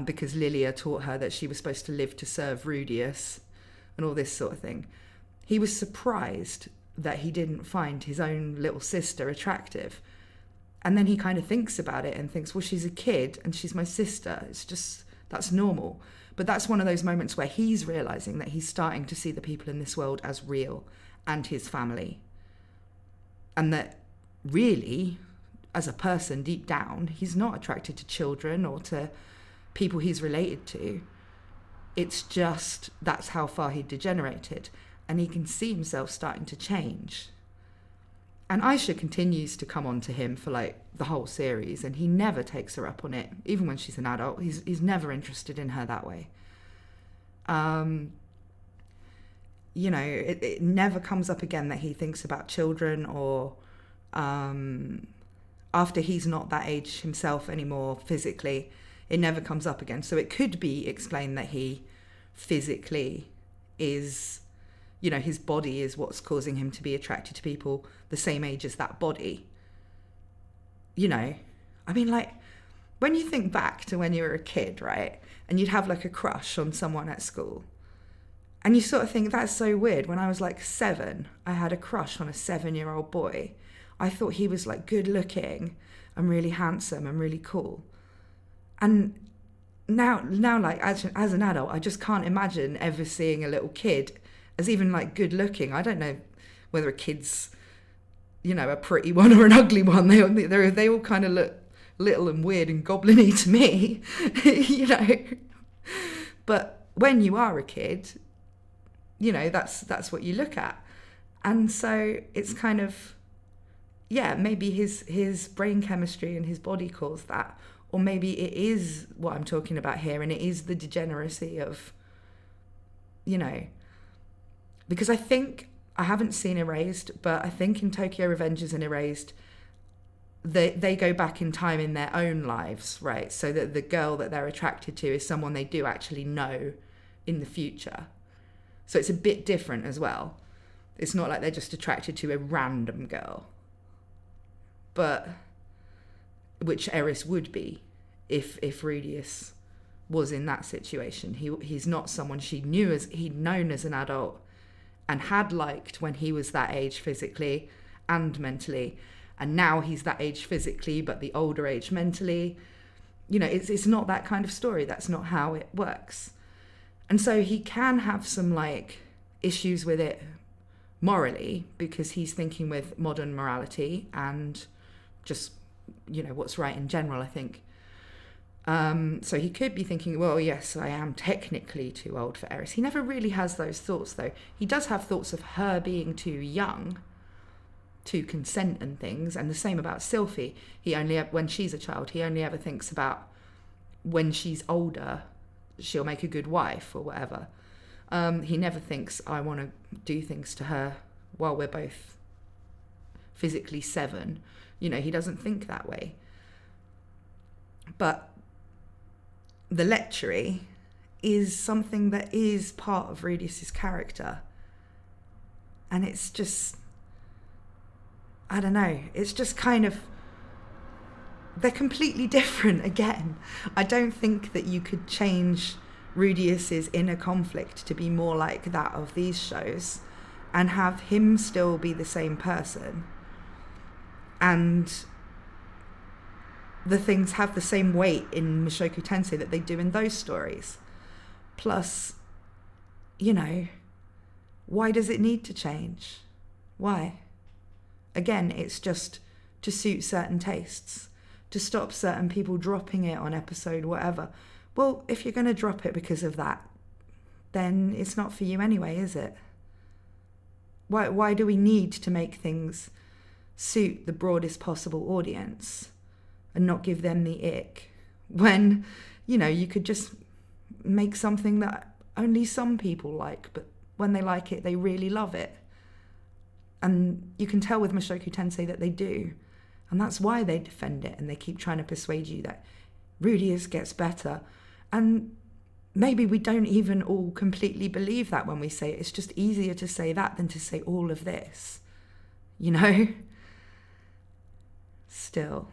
because Lilia taught her that she was supposed to live to serve Rudeus and all this sort of thing. He was surprised that he didn't find his own little sister attractive. And then he kind of thinks about it and thinks, well, she's a kid and she's my sister. It's just, that's normal. But that's one of those moments where he's realizing that he's starting to see the people in this world as real and his family. And that really, as a person deep down, he's not attracted to children or to people he's related to. It's just that's how far he degenerated. And he can see himself starting to change. And Aisha continues to come on to him for like the whole series, and he never takes her up on it, even when she's an adult. He's never interested in her that way. You know, it never comes up again that he thinks about children, or after he's not that age himself anymore physically, it never comes up again. So it could be explained that he physically is, you know, his body is what's causing him to be attracted to people the same age as that body. You know, I mean, like, when you think back to when you were a kid, right, and you'd have like a crush on someone at school, and you sort of think, that's so weird. When I was like 7, I had a crush on a 7-year-old boy. I thought he was like good looking and really handsome and really cool. And now like as an adult, I just can't imagine ever seeing a little kid as even like good looking. I don't know whether a kid's, you know, a pretty one or an ugly one. They all kind of look little and weird and goblin-y to me, you know. But when you are a kid, you know, that's what you look at. And so it's kind of, yeah, maybe his brain chemistry and his body caused that. Or maybe it is what I'm talking about here, and it is the degeneracy of, you know, because I think, I haven't seen Erased, but I think in Tokyo Revengers and Erased, they go back in time in their own lives, right? So that the girl that they're attracted to is someone they do actually know in the future. So it's a bit different as well. It's not like they're just attracted to a random girl. But, which Eris would be if Rudeus was in that situation. He's not someone he'd known as an adult and had liked when he was that age physically and mentally. And now he's that age physically, but the older age mentally. You know, it's not that kind of story. That's not how it works. And so he can have some like issues with it morally, because he's thinking with modern morality and just, you know, what's right in general, I think. So he could be thinking, well, yes, I am technically too old for Eris. He never really has those thoughts, though. He does have thoughts of her being too young to consent and things, and the same about Sylphie. When she's a child, he only ever thinks about when she's older, she'll make a good wife or whatever. He never thinks, I want to do things to her while we're both physically 7. You know, he doesn't think that way. But the lechery is something that is part of Rudeus's character. And it's just, I don't know, it's just kind of, they're completely different again. I don't think that you could change Rudeus's inner conflict to be more like that of these shows and have him still be the same person. And the things have the same weight in Mushoku Tensei that they do in those stories. Plus, you know, why does it need to change? Why? Again, it's just to suit certain tastes, to stop certain people dropping it on episode whatever. Well, if you're going to drop it because of that, then it's not for you anyway, is it? Why do we need to make things suit the broadest possible audience and not give them the ick, when, you know, you could just make something that only some people like, but when they like it, they really love it. And you can tell with Mushoku Tensei that they do. And that's why they defend it, and they keep trying to persuade you that Rudeus gets better. And maybe we don't even all completely believe that when we say it. It's just easier to say that than to say all of this, you know? Still,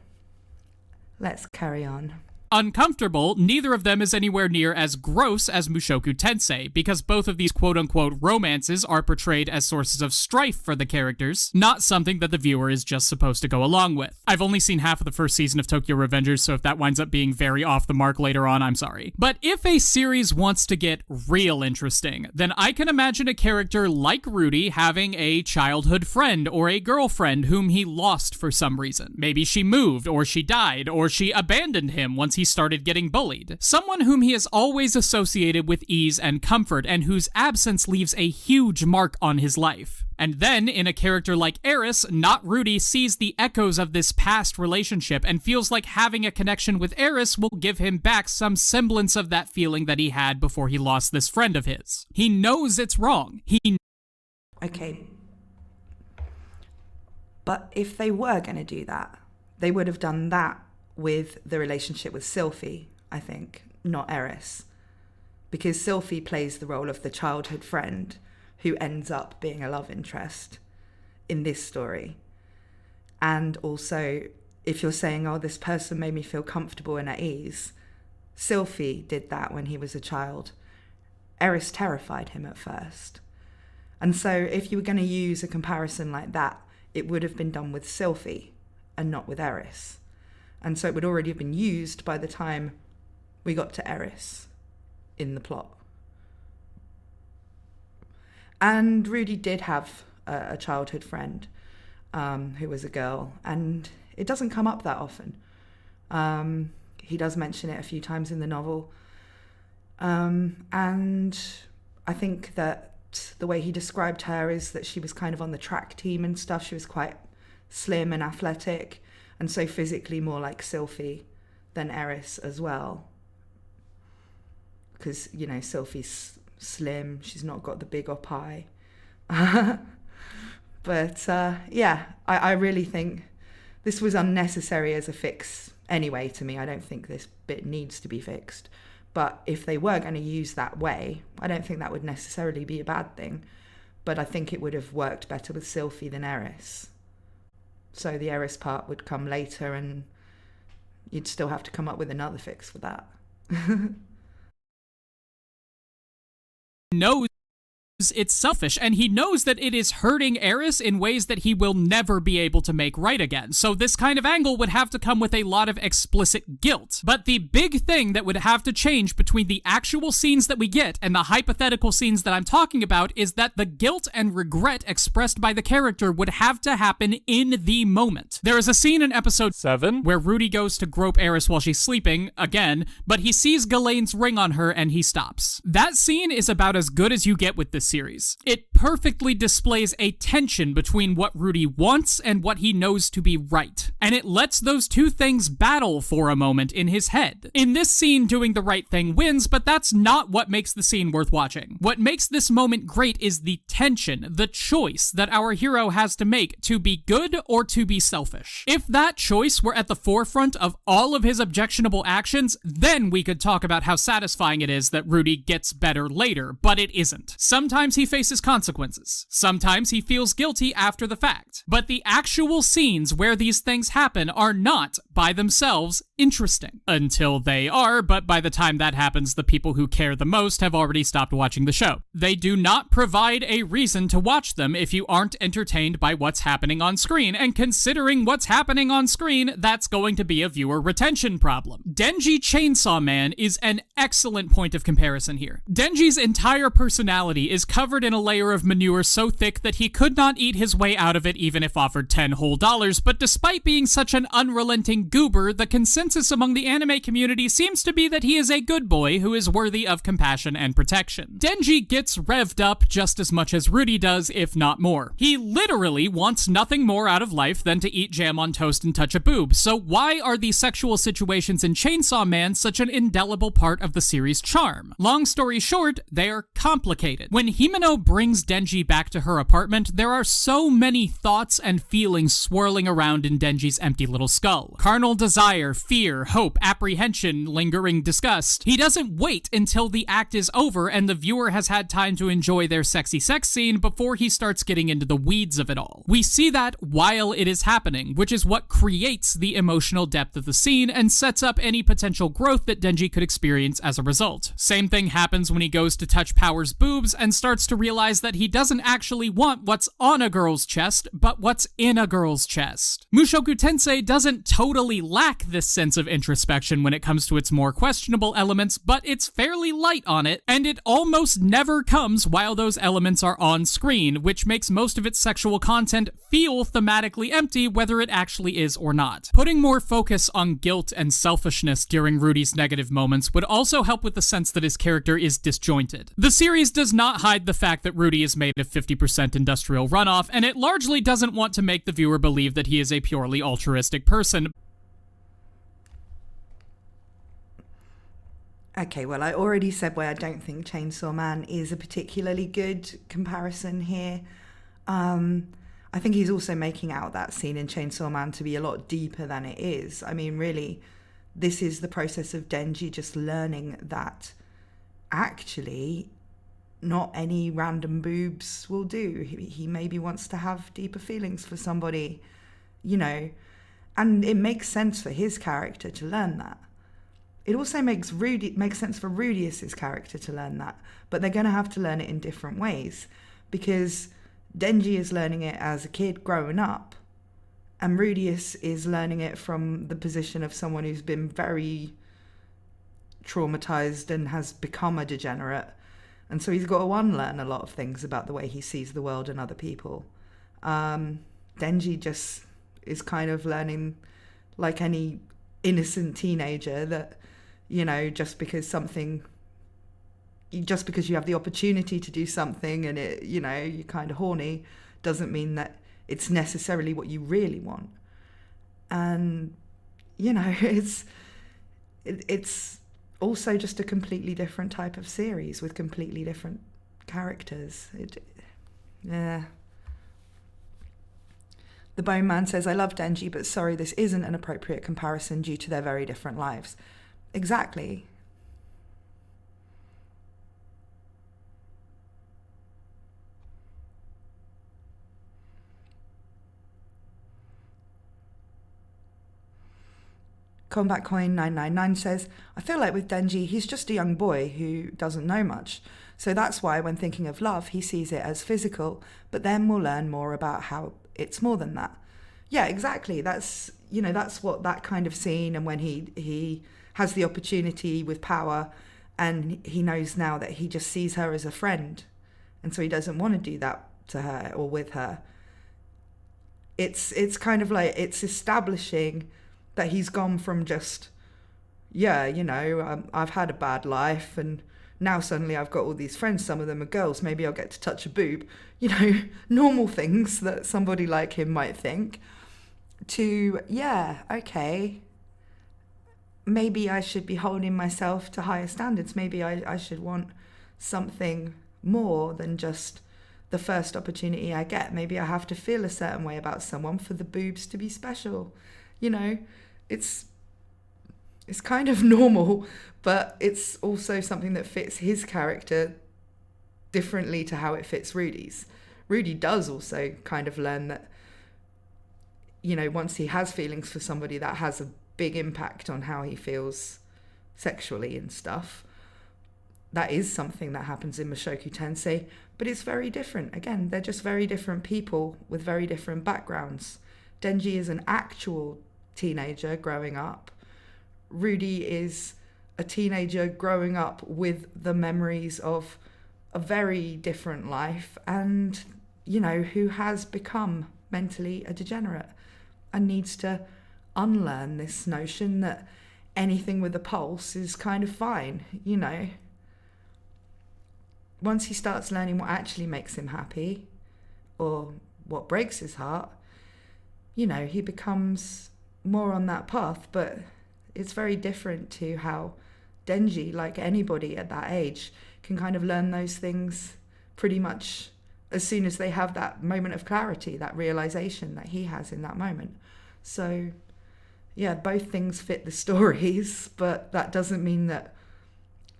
let's carry on. uncomfortable, neither of them is anywhere near as gross as Mushoku Tensei, because both of these quote-unquote romances are portrayed as sources of strife for the characters, not something that the viewer is just supposed to go along with. I've only seen half of the first season of Tokyo Revengers, so if that winds up being very off the mark later on, I'm sorry. But if a series wants to get real interesting, then I can imagine a character like Rudy having a childhood friend or a girlfriend whom he lost for some reason. Maybe she moved, or she died, or she abandoned him once he started getting bullied. Someone whom he has always associated with ease and comfort, and whose absence leaves a huge mark on his life. And then, in a character like Eris, not Rudy sees the echoes of this past relationship and feels like having a connection with Eris will give him back some semblance of that feeling that he had before he lost this friend of his. He knows it's wrong. Okay. But if they were going to do that, they would have done that with the relationship with Sylphie, I think, not Eris. Because Sylphie plays the role of the childhood friend who ends up being a love interest in this story. And also, if you're saying, oh, this person made me feel comfortable and at ease, Sylphie did that when he was a child. Eris terrified him at first. And so if you were going to use a comparison like that, it would have been done with Sylphie and not with Eris. And so it would already have been used by the time we got to Eris in the plot. And Rudy did have a childhood friend who was a girl, and it doesn't come up that often. He does mention it a few times in the novel. And I think that the way he described her is that she was kind of on the track team and stuff. She was quite slim and athletic, and so physically more like Sylphie than Eris as well. Because, you know, Sylphie's slim, she's not got the big op eye. But yeah, I really think this was unnecessary as a fix anyway to me. I don't think this bit needs to be fixed. But if they were going to use that way, I don't think that would necessarily be a bad thing. But I think it would have worked better with Sylphie than Eris. So the Eris part would come later, and you'd still have to come up with another fix for that. Knows it's selfish, and he knows that it is hurting Eris in ways that he will never be able to make right again. So this kind of angle would have to come with a lot of explicit guilt. But the big thing that would have to change between the actual scenes that we get and the hypothetical scenes that I'm talking about is that the guilt and regret expressed by the character would have to happen in the moment. There is a scene in episode 7 where Rudy goes to grope Eris while she's sleeping, again, but he sees Galen's ring on her and he stops. That scene is about as good as you get with this series. It perfectly displays a tension between what Rudy wants and what he knows to be right, and it lets those two things battle for a moment in his head. In this scene, doing the right thing wins, but that's not what makes the scene worth watching. What makes this moment great is the tension, the choice that our hero has to make to be good or to be selfish. If that choice were at the forefront of all of his objectionable actions, then we could talk about how satisfying it is that Rudy gets better later, but it isn't. Sometimes he faces consequences. Sometimes he feels guilty after the fact. But the actual scenes where these things happen are not, by themselves, interesting. Until they are, but by the time that happens, the people who care the most have already stopped watching the show. They do not provide a reason to watch them if you aren't entertained by what's happening on screen, and considering what's happening on screen, that's going to be a viewer retention problem. Denji Chainsaw Man is an excellent point of comparison here. Denji's entire personality is covered in a layer of manure so thick that he could not eat his way out of it even if offered $10 whole, but despite being such an unrelenting goober, the consensus among the anime community seems to be that he is a good boy who is worthy of compassion and protection. Denji gets revved up just as much as Rudy does, if not more. He literally wants nothing more out of life than to eat jam on toast and touch a boob, so why are the sexual situations in Chainsaw Man such an indelible part of the series' charm? Long story short, they are complicated. When Himeno brings Denji back to her apartment, there are so many thoughts and feelings swirling around in Denji's empty little skull. carnal desire, fear, hope, apprehension, lingering disgust. He doesn't wait until the act is over and the viewer has had time to enjoy their sexy sex scene before he starts getting into the weeds of it all. We see that while it is happening, which is what creates the emotional depth of the scene and sets up any potential growth that Denji could experience as a result. Same thing happens when he goes to touch Power's boobs and starts to realize that he doesn't actually want what's on a girl's chest, but what's in a girl's chest. Mushoku Tensei doesn't totally lack this sense of introspection when it comes to its more questionable elements, but it's fairly light on it, and it almost never comes while those elements are on screen, which makes most of its sexual content feel thematically empty whether it actually is or not. Putting more focus on guilt and selfishness during Rudy's negative moments would also help with the sense that his character is disjointed. The series does not hide the fact that Rudy is made of 50% industrial runoff, and it largely doesn't want to make the viewer believe that he is a purely altruistic person. Okay, well, I already said why I don't think Chainsaw Man is a particularly good comparison here. I think he's also making out that scene in Chainsaw Man to be a lot deeper than it is. I mean, really, this is the process of Denji just learning that actually not any random boobs will do. He maybe wants to have deeper feelings for somebody, you know, and it makes sense for his character to learn that. It also makes sense for Rudeus's character to learn that, but they're going to have to learn it in different ways, because Denji is learning it as a kid growing up, and Rudeus is learning it from the position of someone who's been very traumatized and has become a degenerate, and so he's got to unlearn a lot of things about the way he sees the world and other people. Denji just is kind of learning, like any innocent teenager, that, you know, just because you have the opportunity to do something and it, you know, you're kind of horny, doesn't mean that it's necessarily what you really want. And, you know, it's also just a completely different type of series with completely different characters. Yeah. The Bone Man says, I love Denji, but sorry, this isn't an appropriate comparison due to their very different lives. Exactly. Combat Coin 999 says, I feel like with Denji, he's just a young boy who doesn't know much. So that's why when thinking of love, he sees it as physical, but then we'll learn more about how it's more than that. Yeah, exactly. That's what that kind of scene, and when he has the opportunity with Power, and he knows now that he just sees her as a friend, and so he doesn't want to do that to her or with her. It's kind of like, it's establishing that he's gone from just, I've had a bad life, and now suddenly I've got all these friends, some of them are girls, maybe I'll get to touch a boob, normal things that somebody like him might think, to, okay, maybe I should be holding myself to higher standards. Maybe I should want something more than just the first opportunity I get. Maybe I have to feel a certain way about someone for the boobs to be special. It's kind of normal, but it's also something that fits his character differently to how it fits Rudy's. Rudy does also kind of learn that, once he has feelings for somebody, that has a big impact on how he feels sexually and stuff. That is something that happens in Mushoku Tensei, but it's very different. Again, they're just very different people with very different backgrounds. Denji is an actual teenager growing up. Rudy is a teenager growing up with the memories of a very different life, and, who has become mentally a degenerate and needs to unlearn this notion that anything with a pulse is kind of fine. Once he starts learning what actually makes him happy or what breaks his heart, he becomes more on that path. But it's very different to how Denji, like anybody at that age, can kind of learn those things pretty much as soon as they have that moment of clarity, that realization that he has in that moment. So Yeah, both things fit the stories, but that doesn't mean that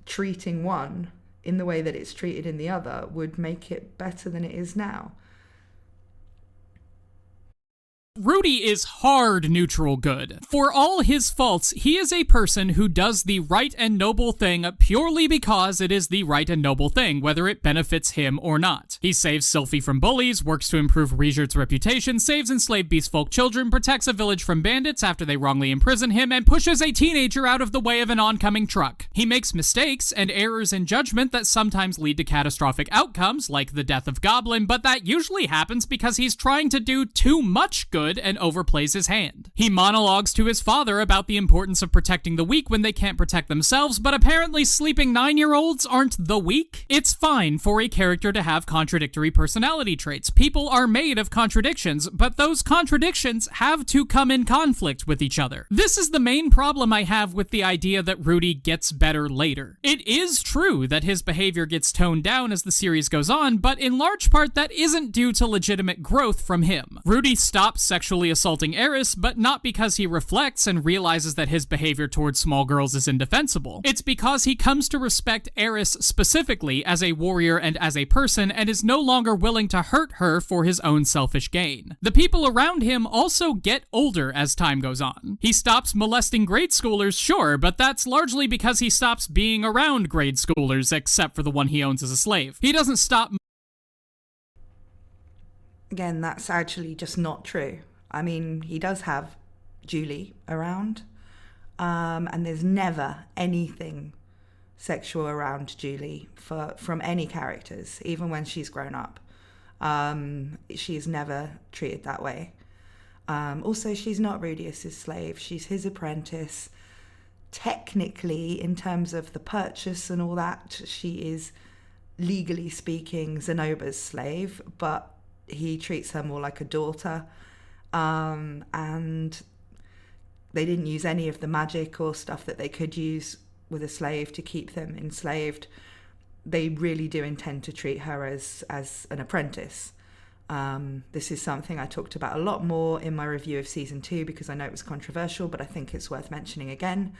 treating one in the way that it's treated in the other would make it better than it is now. Rudy is hard neutral good. For all his faults, he is a person who does the right and noble thing purely because it is the right and noble thing, whether it benefits him or not. He saves Sylphie from bullies, works to improve Regert's reputation, saves enslaved beastfolk children, protects a village from bandits after they wrongly imprison him, and pushes a teenager out of the way of an oncoming truck. He makes mistakes and errors in judgment that sometimes lead to catastrophic outcomes, like the death of Goblin, but that usually happens because he's trying to do too much good and overplays his hand. He monologues to his father about the importance of protecting the weak when they can't protect themselves, but apparently sleeping 9-year-olds aren't the weak. It's fine for a character to have contradictory personality traits. People are made of contradictions, but those contradictions have to come in conflict with each other. This is the main problem I have with the idea that Rudy gets better later. It is true that his behavior gets toned down as the series goes on, but in large part that isn't due to legitimate growth from him. Rudy stops sexually assaulting Eris, but not because he reflects and realizes that his behavior towards small girls is indefensible. It's because he comes to respect Eris specifically as a warrior and as a person, and is no longer willing to hurt her for his own selfish gain. The people around him also get older as time goes on. He stops molesting grade schoolers, sure, but that's largely because he stops being around grade schoolers, except for the one he owns as a slave. He doesn't stop. Again, that's actually just not true. I mean, he does have Julie around, and there's never anything sexual around Julie from any characters, even when she's grown up. She's never treated that way. Also, she's not Rudeus's slave. She's his apprentice. Technically, in terms of the purchase and all that, she is, legally speaking, Zenoba's slave, but he treats her more like a daughter, and they didn't use any of the magic or stuff that they could use with a slave to keep them enslaved. They really do intend to treat her as an apprentice. This is something I talked about a lot more in my review of season 2 because I know it was controversial, but I think it's worth mentioning again,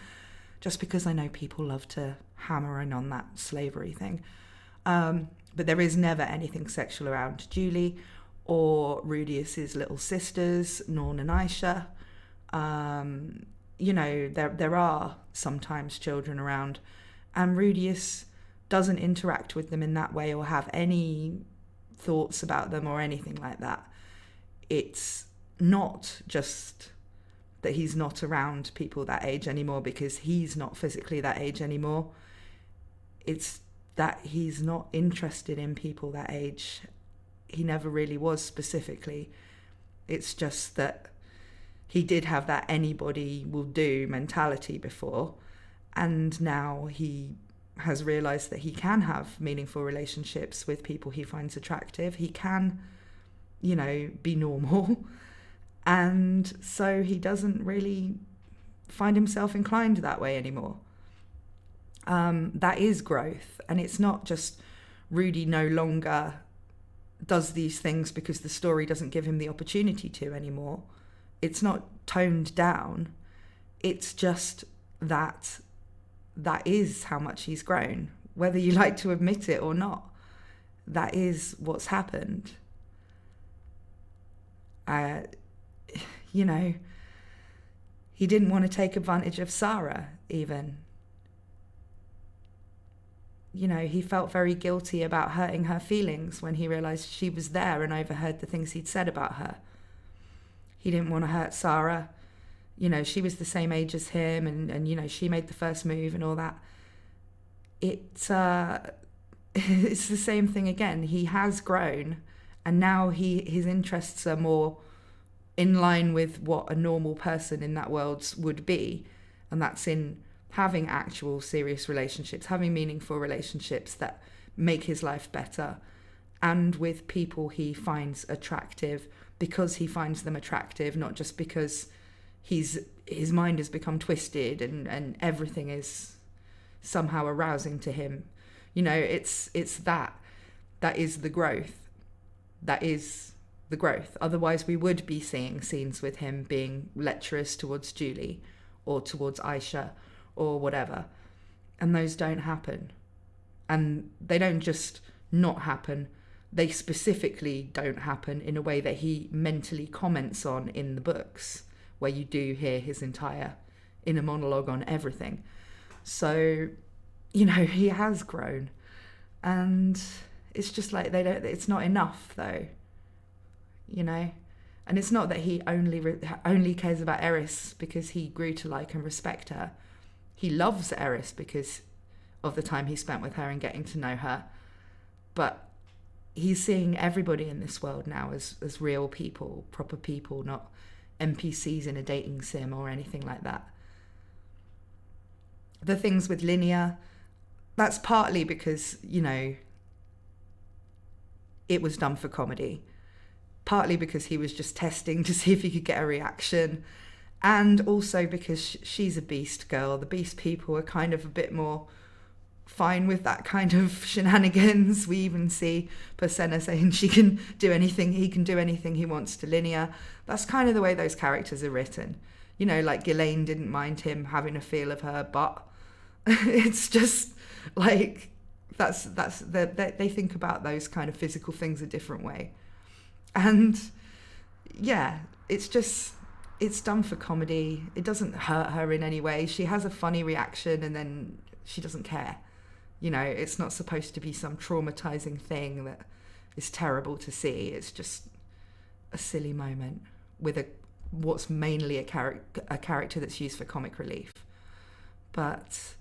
just because I know people love to hammer in on that slavery thing. But there is never anything sexual around Julie or Rudeus's little sisters, Norn and Aisha. There are sometimes children around, and Rudeus doesn't interact with them in that way or have any thoughts about them or anything like that. It's not just that he's not around people that age anymore because he's not physically that age anymore. It's that he's not interested in people that age. He never really was specifically. It's just that he did have that anybody will do mentality before, and now he has realized that he can have meaningful relationships with people he finds attractive. He can, be normal. And so he doesn't really find himself inclined that way anymore. That is growth. And it's not just Rudy no longer does these things because the story doesn't give him the opportunity to anymore. It's not toned down. It's just that is how much he's grown, whether you like to admit it or not. That is what's happened. He didn't want to take advantage of Sarah, even. He felt very guilty about hurting her feelings when he realized she was there and overheard the things he'd said about her. He didn't want to hurt Sarah. She was the same age as him, and she made the first move and all that. It's the same thing again. He has grown, and now his interests are more in line with what a normal person in that world would be, and that's in having actual serious relationships, having meaningful relationships that make his life better, and with people he finds attractive because he finds them attractive, not just because his mind has become twisted and everything is somehow arousing to him. It's that is the growth. That is the growth. Otherwise, we would be seeing scenes with him being lecherous towards Julie or towards Aisha or whatever. And those don't happen. And they don't just not happen. They specifically don't happen in a way that he mentally comments on in the books, where you do hear his entire inner monologue on everything. So, you know, he has grown. And it's just like it's not enough, though. You know? And it's not that he only cares about Eris because he grew to like and respect her. He loves Eris because of the time he spent with her and getting to know her. But he's seeing everybody in this world now as real people, proper people, not NPCs in a dating sim or anything like that. The things with Linnea, that's partly because, you know, it was done for comedy. Partly because he was just testing to see if he could get a reaction. And also because she's a beast girl. The beast people are kind of a bit more fine with that kind of shenanigans. We even see Persena saying he can do anything he wants to Linnea. That's kind of the way those characters are written. You know, like Ghislaine didn't mind him having a feel of her, but it's just like they think about those kind of physical things a different way. And yeah, it's done for comedy. It doesn't hurt her in any way. She has a funny reaction and then she doesn't care. You know, it's not supposed to be some traumatizing thing that is terrible to see. It's just a silly moment with what's mainly a character that's used for comic relief. But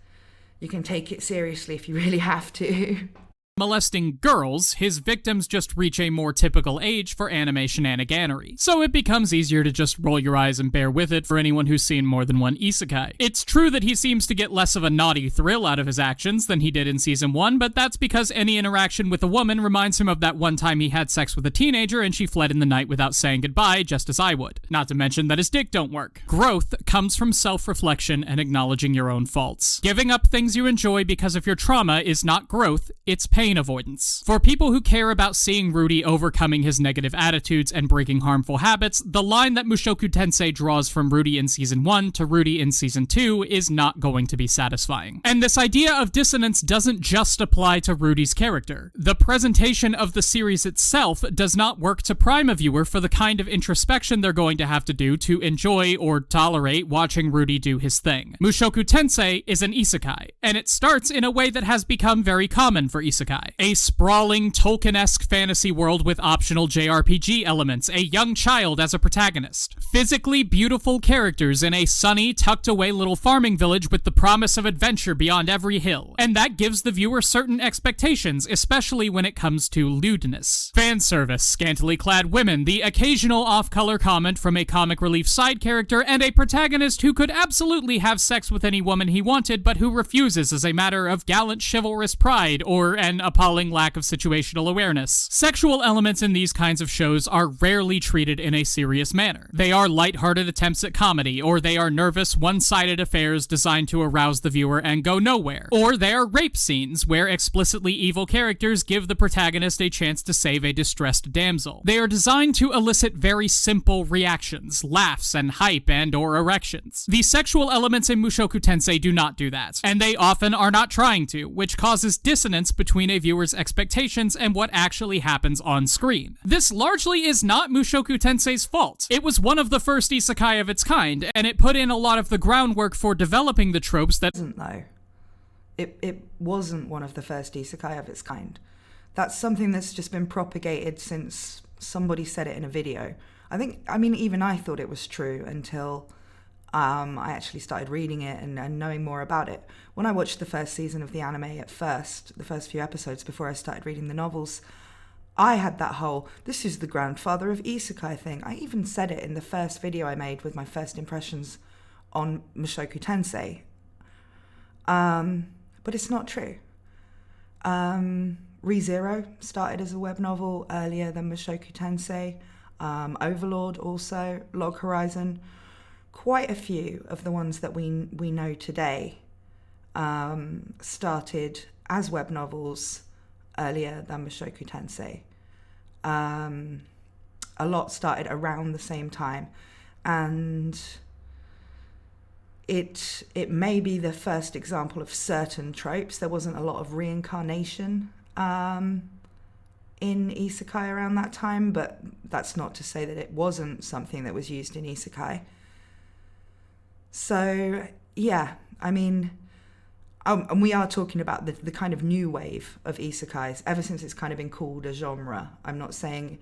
you can take it seriously if you really have to. Molesting girls, his victims just reach a more typical age for anime shenaniganery, so it becomes easier to just roll your eyes and bear with it for anyone who's seen more than one isekai. It's true that he seems to get less of a naughty thrill out of his actions than he did in Season 1, but that's because any interaction with a woman reminds him of that one time he had sex with a teenager and she fled in the night without saying goodbye, just as I would. Not to mention that his dick don't work. Growth comes from self-reflection and acknowledging your own faults. Giving up things you enjoy because of your trauma is not growth, it's pain avoidance. For people who care about seeing Rudy overcoming his negative attitudes and breaking harmful habits, the line that Mushoku Tensei draws from Rudy in Season 1 to Rudy in Season 2 is not going to be satisfying. And this idea of dissonance doesn't just apply to Rudy's character. The presentation of the series itself does not work to prime a viewer for the kind of introspection they're going to have to do to enjoy or tolerate watching Rudy do his thing. Mushoku Tensei is an isekai, and it starts in a way that has become very common for isekai. A sprawling, Tolkien-esque fantasy world with optional JRPG elements, a young child as a protagonist. Physically beautiful characters in a sunny, tucked-away little farming village with the promise of adventure beyond every hill. And that gives the viewer certain expectations, especially when it comes to lewdness. Fan service, scantily clad women, the occasional off-color comment from a comic relief side character, and a protagonist who could absolutely have sex with any woman he wanted, but who refuses as a matter of gallant chivalrous pride or an appalling lack of situational awareness. Sexual elements in these kinds of shows are rarely treated in a serious manner. They are lighthearted attempts at comedy, or they are nervous, one-sided affairs designed to arouse the viewer and go nowhere. Or they are rape scenes, where explicitly evil characters give the protagonist a chance to save a distressed damsel. They are designed to elicit very simple reactions, laughs and hype and or erections. The sexual elements in Mushoku Tensei do not do that, and they often are not trying to, which causes dissonance between a viewer's expectations and what actually happens on screen. This largely is not Mushoku Tensei's fault. It was one of the first isekai of its kind, and it put in a lot of the groundwork for developing the tropes that— It wasn't one of the first isekai of its kind. That's something that's just been propagated since somebody said it in a video. Even I thought it was true until I actually started reading it and knowing more about it. When I watched the first season of the anime the first few episodes before I started reading the novels, I had that whole, this is the grandfather of isekai thing. I even said it in the first video I made with my first impressions on Mushoku Tensei. But it's not true. ReZero started as a web novel earlier than Mushoku Tensei. Overlord also, Log Horizon. Quite a few of the ones that we know today started as web novels earlier than Mushoku Tensei. a lot started around the same time, and it may be the first example of certain tropes. There wasn't a lot of reincarnation in isekai around that time, but that's not to say that it wasn't something that was used in isekai. So yeah, I mean, and we are talking about the kind of new wave of isekais ever since it's kind of been called a genre. I'm not saying,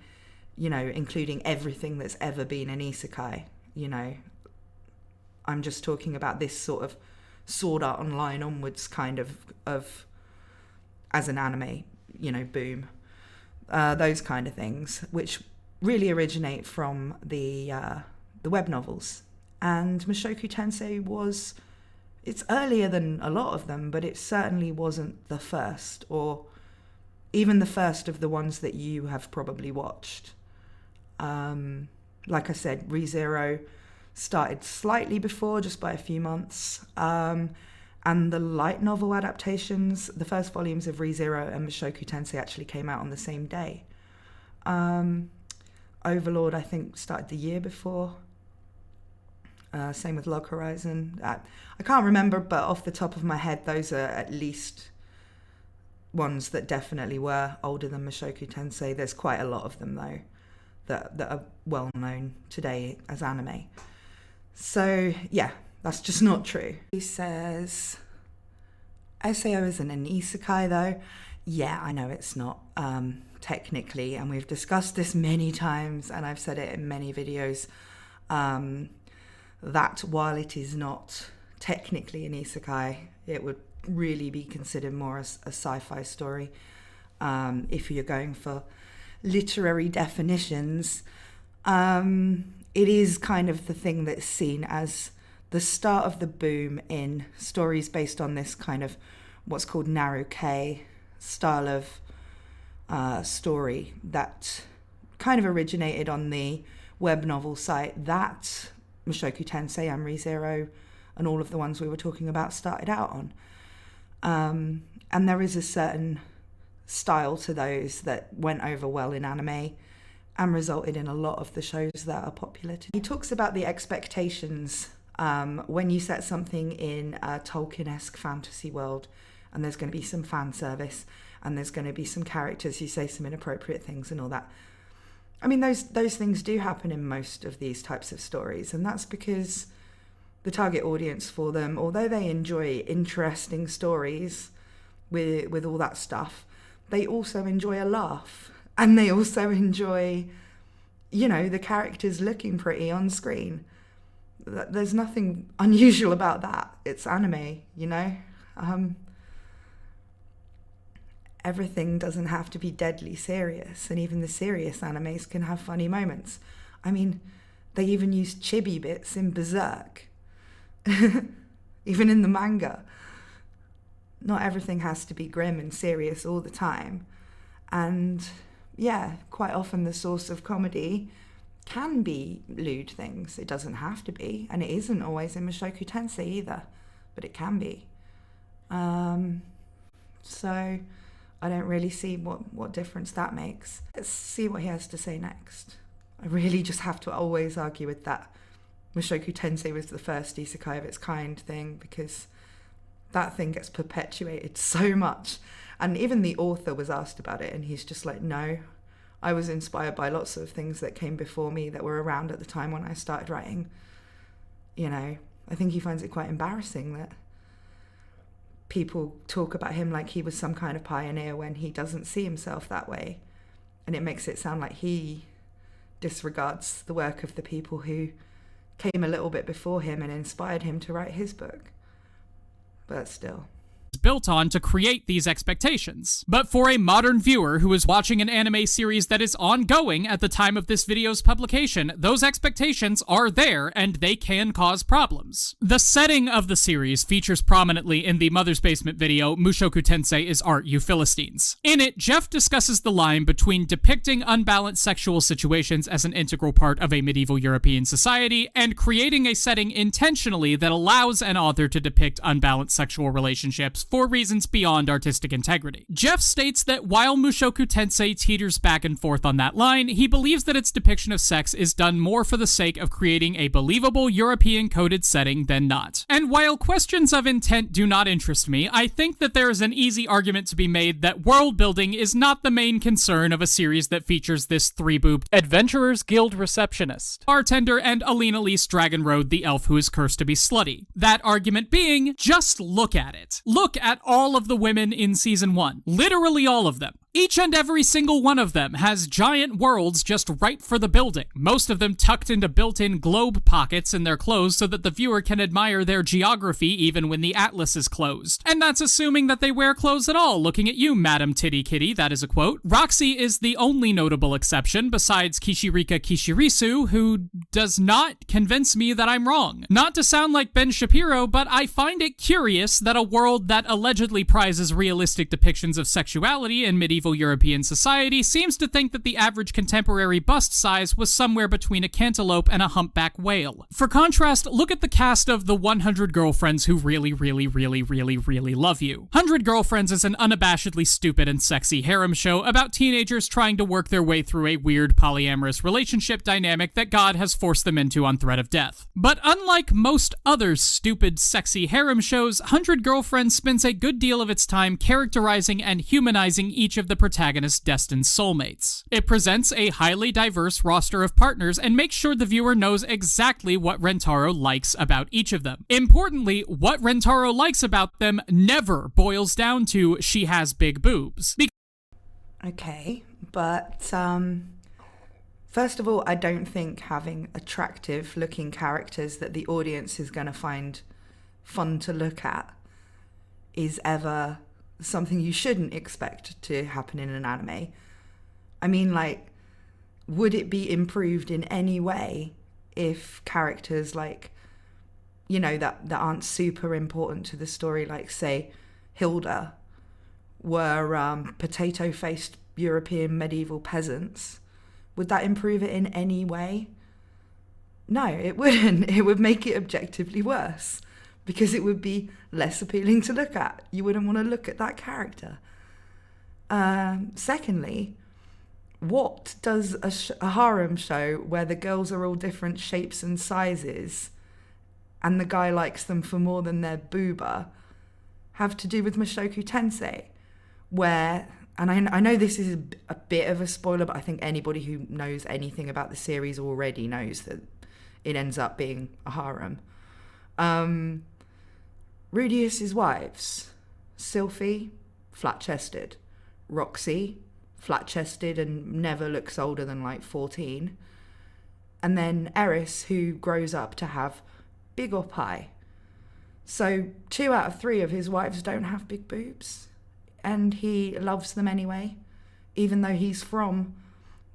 you know, including everything that's ever been an isekai, you know. I'm just talking about this sort of Sword Art Online onwards kind of as an anime, you know, boom. Those kind of things, which really originate from the web novels. And Mushoku Tensei it's earlier than a lot of them, but it certainly wasn't the first, or even the first of the ones that you have probably watched. Like I said, ReZero started slightly before, just by a few months. And the light novel adaptations, the first volumes of ReZero and Mushoku Tensei actually came out on the same day. Overlord, I think, started the year before. Same with Log Horizon. I can't remember, but off the top of my head, those are at least ones that definitely were older than Mushoku Tensei. There's quite a lot of them, though, that are well known today as anime. So, yeah, that's just not true. He says, SAO isn't an isekai, though. Yeah, I know it's not, technically, and we've discussed this many times, and I've said it in many videos, that while it is not technically an isekai, it would really be considered more as a sci-fi story. If you're going for literary definitions, it is kind of the thing that's seen as the start of the boom in stories based on this kind of what's called naruke style of story that kind of originated on the web novel site that Mushoku Tensei and ReZero and all of the ones we were talking about started out on. And there is a certain style to those that went over well in anime and resulted in a lot of the shows that are popular today. He talks about the expectations when you set something in a Tolkien-esque fantasy world, and there's going to be some fan service and there's going to be some characters who say some inappropriate things and all that. I mean, those things do happen in most of these types of stories, and that's because the target audience for them, although they enjoy interesting stories with all that stuff, they also enjoy a laugh, and they also enjoy, you know, the characters looking pretty on screen. There's nothing unusual about that. It's anime, you know? Everything doesn't have to be deadly serious, and even the serious animes can have funny moments. I mean, they even use chibi bits in Berserk, even in the manga. Not everything has to be grim and serious all the time. And yeah, quite often the source of comedy can be lewd things. It doesn't have to be, and it isn't always in Mushoku Tensei either, but it can be. So I don't really see what difference that makes. Let's see what he has to say next. I really just have to always argue with that Mushoku Tensei was the first isekai of its kind thing, because that thing gets perpetuated so much. And even the author was asked about it, and he's just like, no, I was inspired by lots of things that came before me that were around at the time when I started writing. You know, I think he finds it quite embarrassing that people talk about him like he was some kind of pioneer when he doesn't see himself that way. And it makes it sound like he disregards the work of the people who came a little bit before him and inspired him to write his book. But still. Built on to create these expectations. But for a modern viewer who is watching an anime series that is ongoing at the time of this video's publication, those expectations are there and they can cause problems. The setting of the series features prominently in the Mother's Basement video, Mushoku Tensei is Art, You Philistines. In it, Jeff discusses the line between depicting unbalanced sexual situations as an integral part of a medieval European society and creating a setting intentionally that allows an author to depict unbalanced sexual relationships relationships for reasons beyond artistic integrity. Jeff states that while Mushoku Tensei teeters back and forth on that line, he believes that its depiction of sex is done more for the sake of creating a believable European-coded setting than not. And while questions of intent do not interest me, I think that there is an easy argument to be made that world building is not the main concern of a series that features this three-boobed Adventurers Guild receptionist, bartender, and Alina Lee's Dragon Road, the elf who is cursed to be slutty. That argument being, just look at it. Look at all of the women in Season 1. Literally all of them. Each and every single one of them has giant worlds just right for the building, most of them tucked into built-in globe pockets in their clothes so that the viewer can admire their geography even when the atlas is closed. And that's assuming that they wear clothes at all. Looking at you, Madam Titty Kitty, that is a quote. Roxy is the only notable exception besides Kishirika Kishirisu, who does not convince me that I'm wrong. Not to sound like Ben Shapiro, but I find it curious that a world that allegedly prizes realistic depictions of sexuality in medieval European society seems to think that the average contemporary bust size was somewhere between a cantaloupe and a humpback whale. For contrast, look at the cast of The 100 Girlfriends Who Really, Really, Really, Really, Really Love You. 100 Girlfriends is an unabashedly stupid and sexy harem show about teenagers trying to work their way through a weird polyamorous relationship dynamic that God has forced them into on threat of death. But unlike most other stupid, sexy harem shows, 100 Girlfriends spends a good deal of its time characterizing and humanizing each of the protagonist's destined soulmates. It presents a highly diverse roster of partners and makes sure the viewer knows exactly what Rentaro likes about each of them. Importantly, what Rentaro likes about them never boils down to she has big boobs. Okay, but first of all, I don't think having attractive looking characters that the audience is going to find fun to look at is ever something you shouldn't expect to happen in an anime. I mean, like, would it be improved in any way if characters like, you know, that aren't super important to the story, like say Hilda, were potato-faced European medieval peasants? Would that improve it in any way? No, it wouldn't. It would make it objectively worse, because it would be less appealing to look at. You wouldn't want to look at that character. Secondly, what does a harem show where the girls are all different shapes and sizes and the guy likes them for more than their booba have to do with Mushoku Tensei? Where, and I know this is a bit of a spoiler, but I think anybody who knows anything about the series already knows that it ends up being a harem. Rudeus' wives, Sylphie, flat-chested. Roxy, flat-chested and never looks older than like 14. And then Eris, who grows up to have big oppai. So 2 out of 3 of his wives don't have big boobs. And he loves them anyway, even though he's from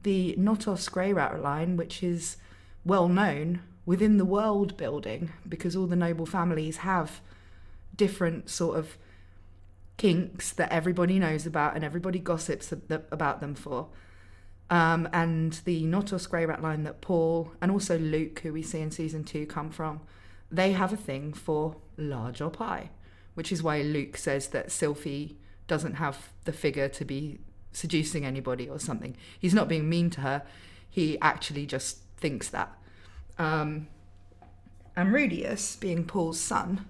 the Notos Greyrat line, which is well known within the world building because all the noble families have different sort of kinks that everybody knows about and everybody gossips about them for. And the Notos Greyrat line that Paul and also Luke, who we see in season 2, come from, they have a thing for large oppai, which is why Luke says that Sylphie doesn't have the figure to be seducing anybody or something. He's not being mean to her. He actually just thinks that. And Rudeus, being Paul's son,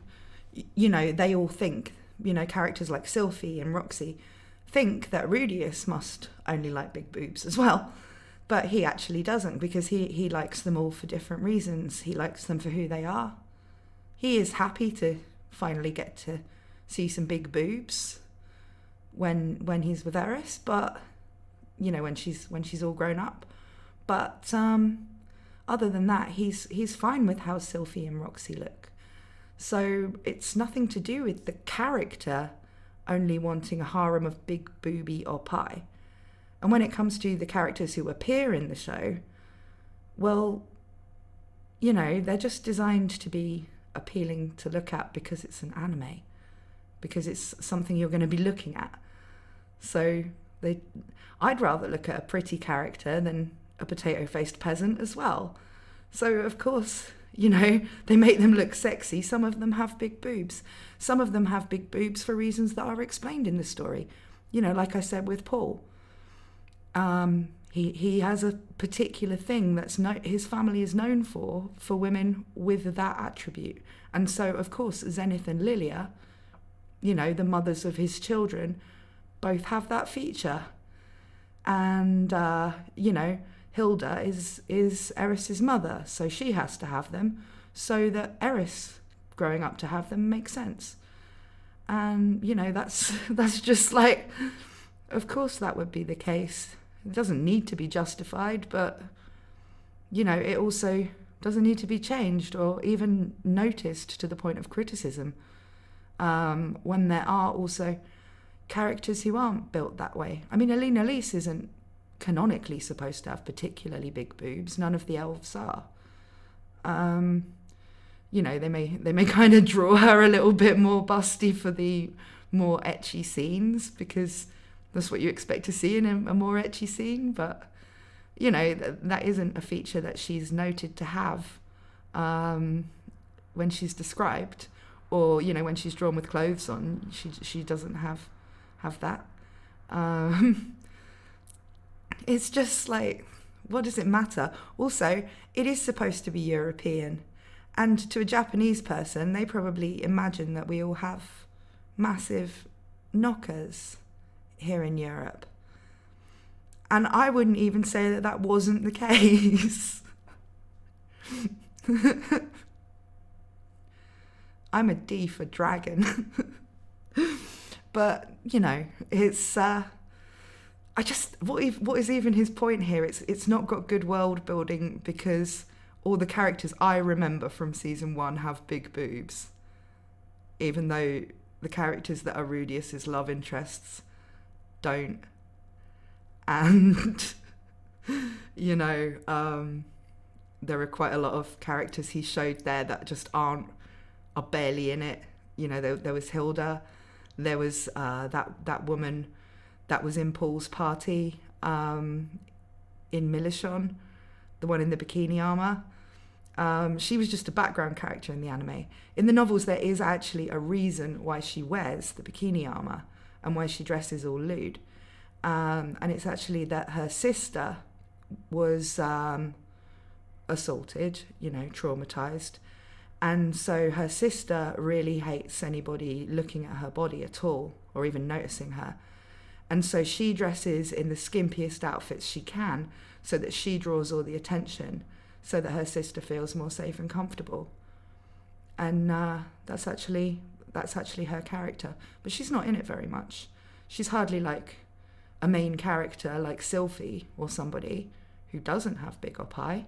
you know, they all think, you know, characters like Sylphie and Roxy think that Rudeus must only like big boobs as well. But he actually doesn't, because he likes them all for different reasons. He likes them for who they are. He is happy to finally get to see some big boobs when he's with Eris, but, you know, when she's all grown up. But other than that, he's fine with how Sylphie and Roxy look. So it's nothing to do with the character only wanting a harem of big booby oppai. And when it comes to the characters who appear in the show, well, you know, they're just designed to be appealing to look at because it's an anime, because it's something you're going to be looking at. So I'd rather look at a pretty character than a potato-faced peasant as well. So, of course, You know, they make them look sexy. Some of them have big boobs. Some of them have big boobs for reasons that are explained in the story. You know, like I said with Paul. He has a particular thing that's his family is known for women with that attribute. And so, of course, Zenith and Lilia, you know, the mothers of his children, both have that feature. And, you know, Hilda is Eris's mother, so she has to have them, so that Eris growing up to have them makes sense. And, you know, that's just like, of course that would be the case. It doesn't need to be justified, but, you know, it also doesn't need to be changed or even noticed to the point of criticism, when there are also characters who aren't built that way. I mean, Alina Lise isn't canonically supposed to have particularly big boobs. None of the elves are. You know, they may kind of draw her a little bit more busty for the more ecchi scenes, because that's what you expect to see in a more ecchi scene. But, you know, that isn't a feature that she's noted to have when she's described, or, you know, when she's drawn with clothes on. She doesn't have that. It's just like, what does it matter? Also, it is supposed to be European. And to a Japanese person, they probably imagine that we all have massive knockers here in Europe. And I wouldn't even say that that wasn't the case. I'm a D for dragon. But, you know, it's... what is even his point here? It's not got good world building because all the characters I remember from season 1 have big boobs, even though the characters that are Rudeus's love interests don't. And you know, there are quite a lot of characters he showed there that just are barely in it. You know, there was Hilda, there was that woman that was in Paul's party in Milishon, the one in the bikini armor. She was just a background character in the anime. In the novels, there is actually a reason why she wears the bikini armor and why she dresses all lewd. And it's actually that her sister was assaulted, you know, traumatized. And so her sister really hates anybody looking at her body at all or even noticing her. And so she dresses in the skimpiest outfits she can so that she draws all the attention, so that her sister feels more safe and comfortable. And that's actually her character. But she's not in it very much. She's hardly like a main character like Sylphie or somebody who doesn't have big oppi.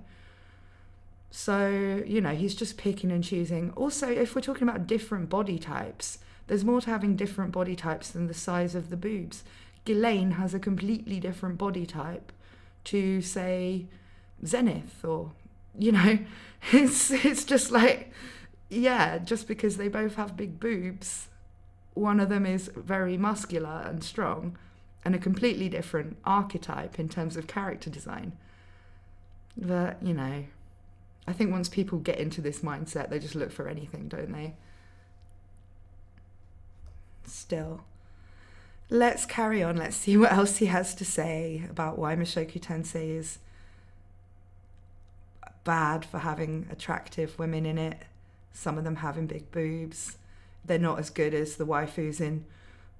So, you know, he's just picking and choosing. Also, if we're talking about different body types, there's more to having different body types than the size of the boobs. Ghislaine has a completely different body type to, say, Zenith, or, you know, it's just like, yeah, just because they both have big boobs, one of them is very muscular and strong and a completely different archetype in terms of character design. But, you know, I think once people get into this mindset, they just look for anything, don't they? Still. Let's carry on. Let's see what else he has to say about why Mushoku Tensei is bad for having attractive women in it. Some of them having big boobs. They're not as good as the waifus in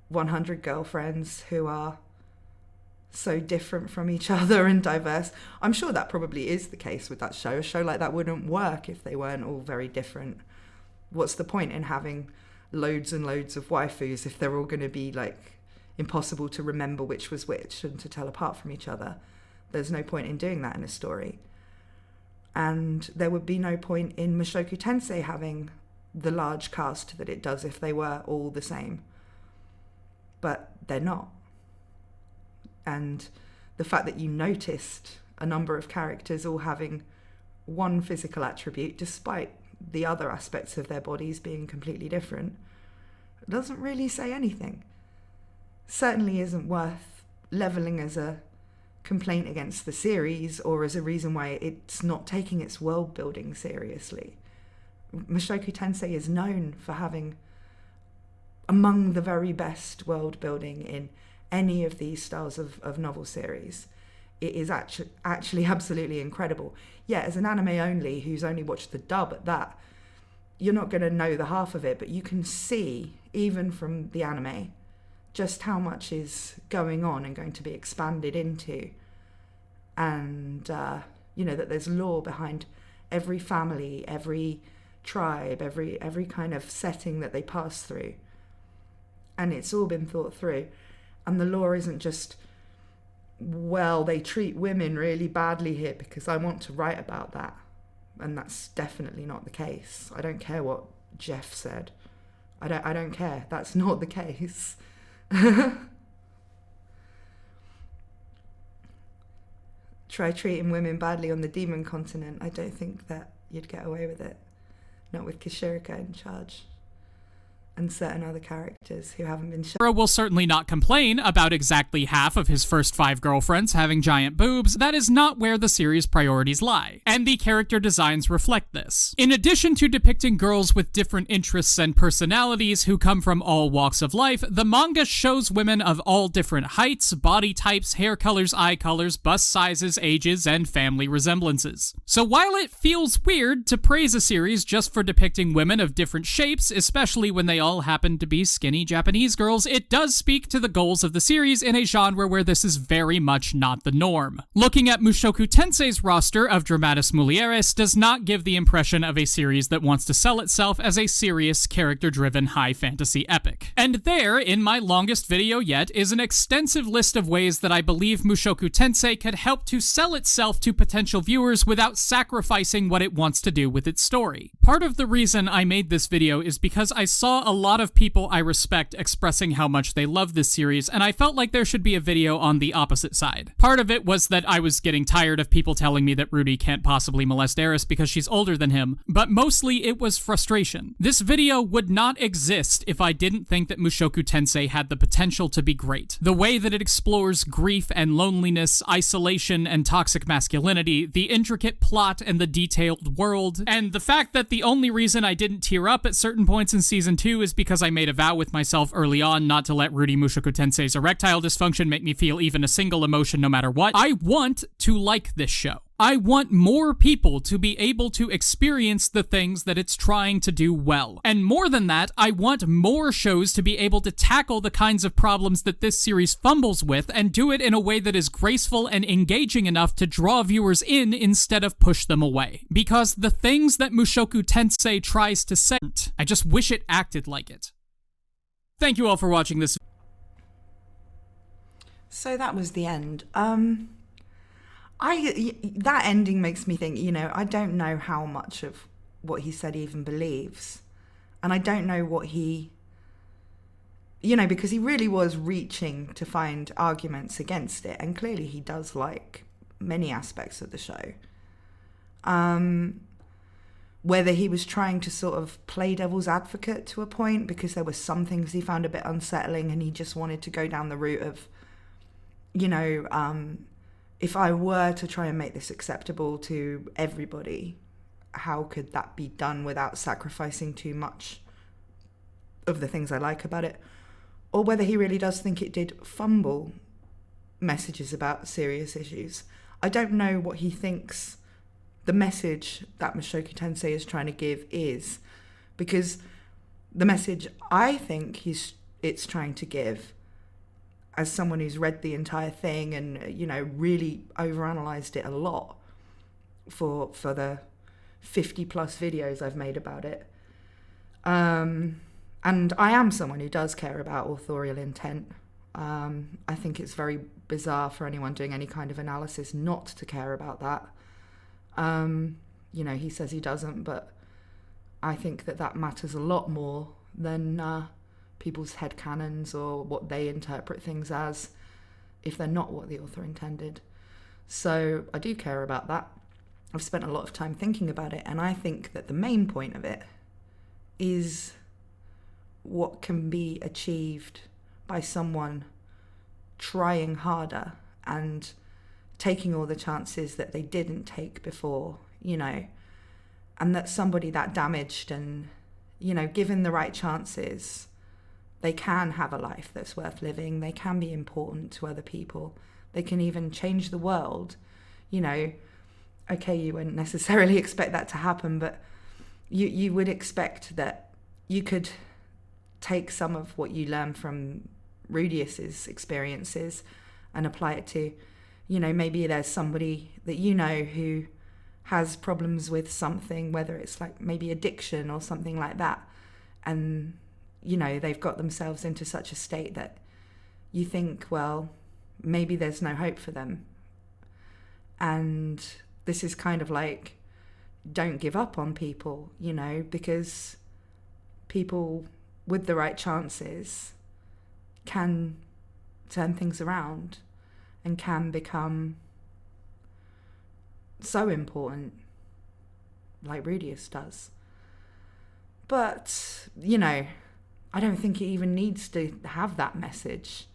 100 Girlfriends, who are so different from each other and diverse. I'm sure that probably is the case with that show. A show like that wouldn't work if they weren't all very different. What's the point in having loads and loads of waifus if they're all going to be like impossible to remember which was which and to tell apart from each other? There's no point in doing that in a story. And there would be no point in Mushoku Tensei having the large cast that it does if they were all the same. But they're not. And the fact that you noticed a number of characters all having one physical attribute, despite the other aspects of their bodies being completely different, doesn't really say anything. Certainly isn't worth levelling as a complaint against the series or as a reason why it's not taking its world building seriously. Mushoku Tensei is known for having among the very best world building in any of these styles of novel series. It is actually absolutely incredible. Yeah, as an anime only who's only watched the dub at that, you're not going to know the half of it, but you can see, even from the anime, just how much is going on and going to be expanded into. And, that there's lore behind every family, every tribe, every kind of setting that they pass through. And it's all been thought through. And the lore isn't just, well, they treat women really badly here because I want to write about that. And that's definitely not the case. I don't care what Jeff said. I don't care. That's not the case. Try treating women badly on the demon continent. I don't think that you'd get away with it. Not with Kishirika in charge. And certain other characters who haven't been shown. Hero will certainly not complain about exactly half of his first 5 girlfriends having giant boobs. That is not where the series' priorities lie, and the character designs reflect this. In addition to depicting girls with different interests and personalities who come from all walks of life, the manga shows women of all different heights, body types, hair colors, eye colors, bust sizes, ages, and family resemblances. So while it feels weird to praise a series just for depicting women of different shapes, especially when they all happen to be skinny Japanese girls, it does speak to the goals of the series in a genre where this is very much not the norm. Looking at Mushoku Tensei's roster of dramatis mulieres does not give the impression of a series that wants to sell itself as a serious, character-driven high fantasy epic. And there, in my longest video yet, is an extensive list of ways that I believe Mushoku Tensei could help to sell itself to potential viewers without sacrificing what it wants to do with its story. Part of the reason I made this video is because I saw a lot of people I respect expressing how much they love this series, and I felt like there should be a video on the opposite side. Part of it was that I was getting tired of people telling me that Rudy can't possibly molest Eris because she's older than him, but mostly it was frustration. This video would not exist if I didn't think that Mushoku Tensei had the potential to be great. The way that it explores grief and loneliness, isolation and toxic masculinity, the intricate plot and the detailed world, and the fact that the only reason I didn't tear up at certain points in season 2 is because I made a vow with myself early on not to let Rudy Mushoku Tensei's erectile dysfunction make me feel even a single emotion no matter what. I want to like this show. I want more people to be able to experience the things that it's trying to do well. And more than that, I want more shows to be able to tackle the kinds of problems that this series fumbles with and do it in a way that is graceful and engaging enough to draw viewers in instead of push them away. Because the things that Mushoku Tensei tries to say, I just wish it acted like it. Thank you all for watching this. So that was the end. That ending makes me think, I don't know how much of what he said he even believes. And I don't know what he, because he really was reaching to find arguments against it. And clearly he does like many aspects of the show. Whether he was trying to sort of play devil's advocate to a point because there were some things he found a bit unsettling and he just wanted to go down the route of, if I were to try and make this acceptable to everybody, how could that be done without sacrificing too much of the things I like about it? Or whether he really does think it did fumble messages about serious issues. I don't know what he thinks the message that Mushoku Tensei is trying to give is, because the message I think it's trying to give, as someone who's read the entire thing and, really overanalyzed it a lot for the 50 plus videos I've made about it. And I am someone who does care about authorial intent. I think it's very bizarre for anyone doing any kind of analysis not to care about that. He says he doesn't, but I think that matters a lot more than people's headcanons or what they interpret things as if they're not what the author intended. So I do care about that. I've spent a lot of time thinking about it, and I think that the main point of it is what can be achieved by someone trying harder and taking all the chances that they didn't take before, you know, and that somebody that damaged and, you know, given the right chances, they can have a life that's worth living. They can be important to other people. They can even change the world. You know, okay, you wouldn't necessarily expect that to happen, but you would expect that you could take some of what you learn from Rudeus's experiences and apply it to, you know, maybe there's somebody that you know who has problems with something, whether it's like maybe addiction or something like that, and you know they've got themselves into such a state that you think, well, maybe there's no hope for them. And this is kind of like, don't give up on people, you know, because people with the right chances can turn things around and can become so important, like Rudeus does. But, you know, I don't think it even needs to have that message.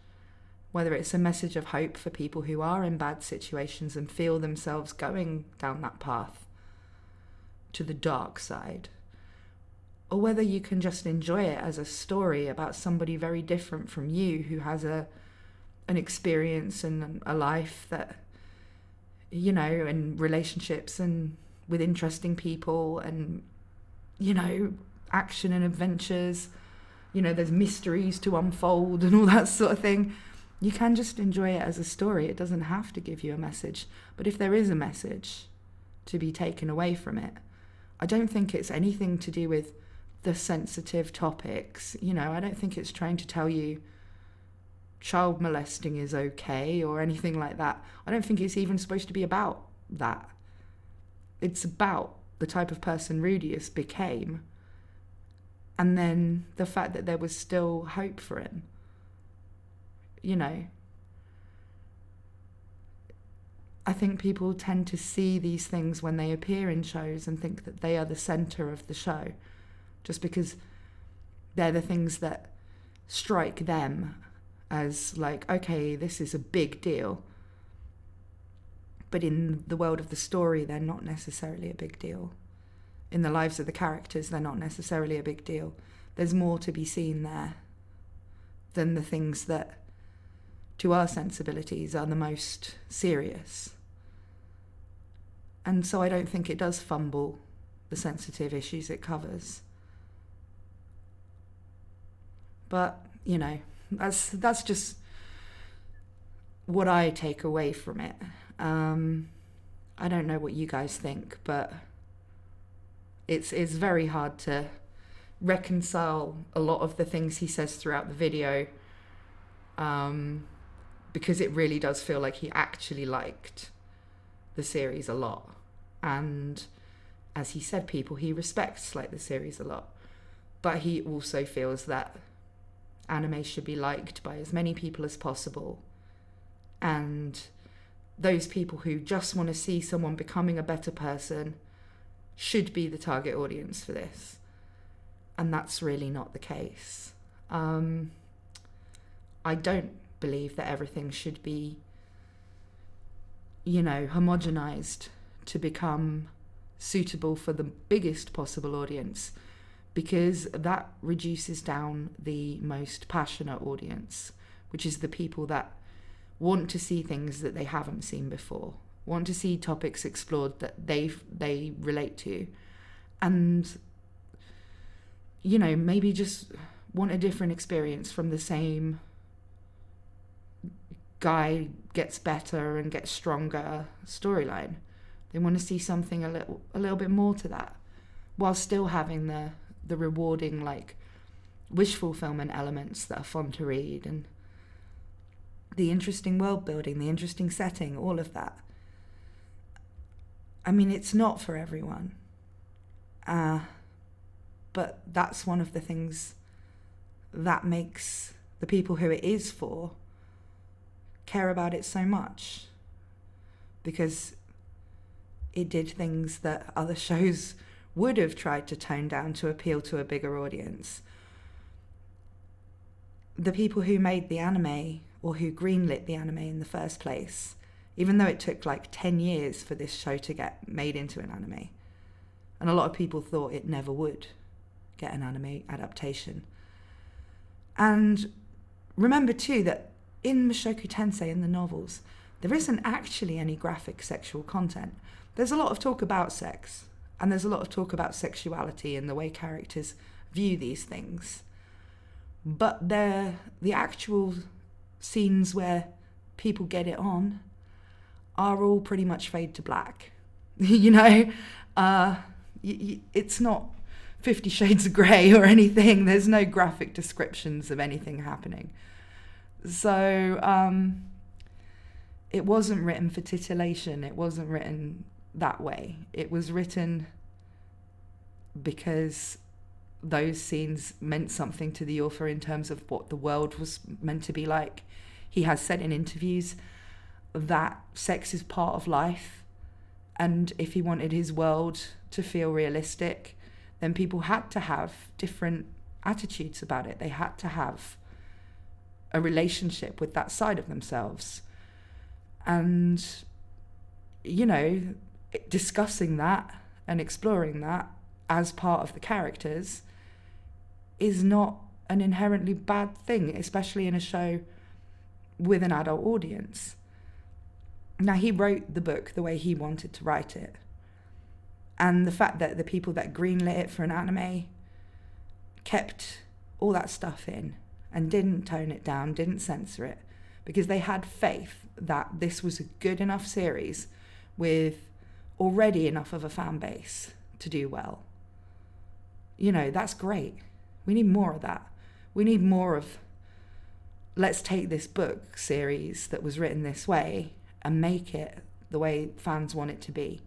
Whether it's a message of hope for people who are in bad situations and feel themselves going down that path to the dark side, or whether you can just enjoy it as a story about somebody very different from you who has an experience and a life that, you know, and relationships and with interesting people and, you know, action and adventures, you know, there's mysteries to unfold and all that sort of thing. You can just enjoy it as a story. It doesn't have to give you a message. But if there is a message to be taken away from it, I don't think it's anything to do with the sensitive topics. You know, I don't think it's trying to tell you child molesting is okay or anything like that. I don't think it's even supposed to be about that. It's about the type of person Rudeus became, and then the fact that there was still hope for him. You know, I think people tend to see these things when they appear in shows and think that they are the center of the show, just because they're the things that strike them as like, okay, this is a big deal. But in the world of the story, they're not necessarily a big deal. In the lives of the characters, they're not necessarily a big deal. There's more to be seen there than the things that, to our sensibilities, are the most serious. And so I don't think it does fumble the sensitive issues it covers. But, you know, that's just what I take away from it. I don't know what you guys think, but it's very hard to reconcile a lot of the things he says throughout the video, because it really does feel like he actually liked the series a lot. And as he said, people he respects like the series a lot. But he also feels that anime should be liked by as many people as possible. And those people who just want to see someone becoming a better person should be the target audience for this. And that's really not the case. I don't believe that everything should be, you know, homogenized to become suitable for the biggest possible audience, because that reduces down the most passionate audience, which is the people that want to see things that they haven't seen before, want to see topics explored that they relate to, and, you know, maybe just want a different experience from the same guy gets better and gets stronger storyline. They want to see something a little bit more to that, while still having the rewarding, like, wish fulfillment elements that are fun to read, and the interesting world building, the interesting setting, all of that. I mean, it's not for everyone. But that's one of the things that makes the people who it is for care about it so much, because it did things that other shows would have tried to tone down to appeal to a bigger audience. The people who made the anime, or who greenlit the anime in the first place, even though it took like 10 years for this show to get made into an anime. And a lot of people thought it never would get an anime adaptation. And remember too that in Mushoku Tensei, in the novels, there isn't actually any graphic sexual content. There's a lot of talk about sex, and there's a lot of talk about sexuality and the way characters view these things. But the actual scenes where people get it on are all pretty much fade to black. You know, it's not 50 Shades of Grey or anything. There's no graphic descriptions of anything happening. So it wasn't written for titillation. It wasn't written that way. It was written because those scenes meant something to the author in terms of what the world was meant to be like. He has said in interviews that sex is part of life, and if he wanted his world to feel realistic, then people had to have different attitudes about it. They had to have a relationship with that side of themselves. And, you know, discussing that and exploring that as part of the characters is not an inherently bad thing, especially in a show with an adult audience. Now, he wrote the book the way he wanted to write it. And the fact that the people that greenlit it for an anime kept all that stuff in and didn't tone it down, didn't censor it, because they had faith that this was a good enough series with already enough of a fan base to do well. You know, that's great. We need more of that. We need more of, let's take this book series that was written this way and make it the way fans want it to be.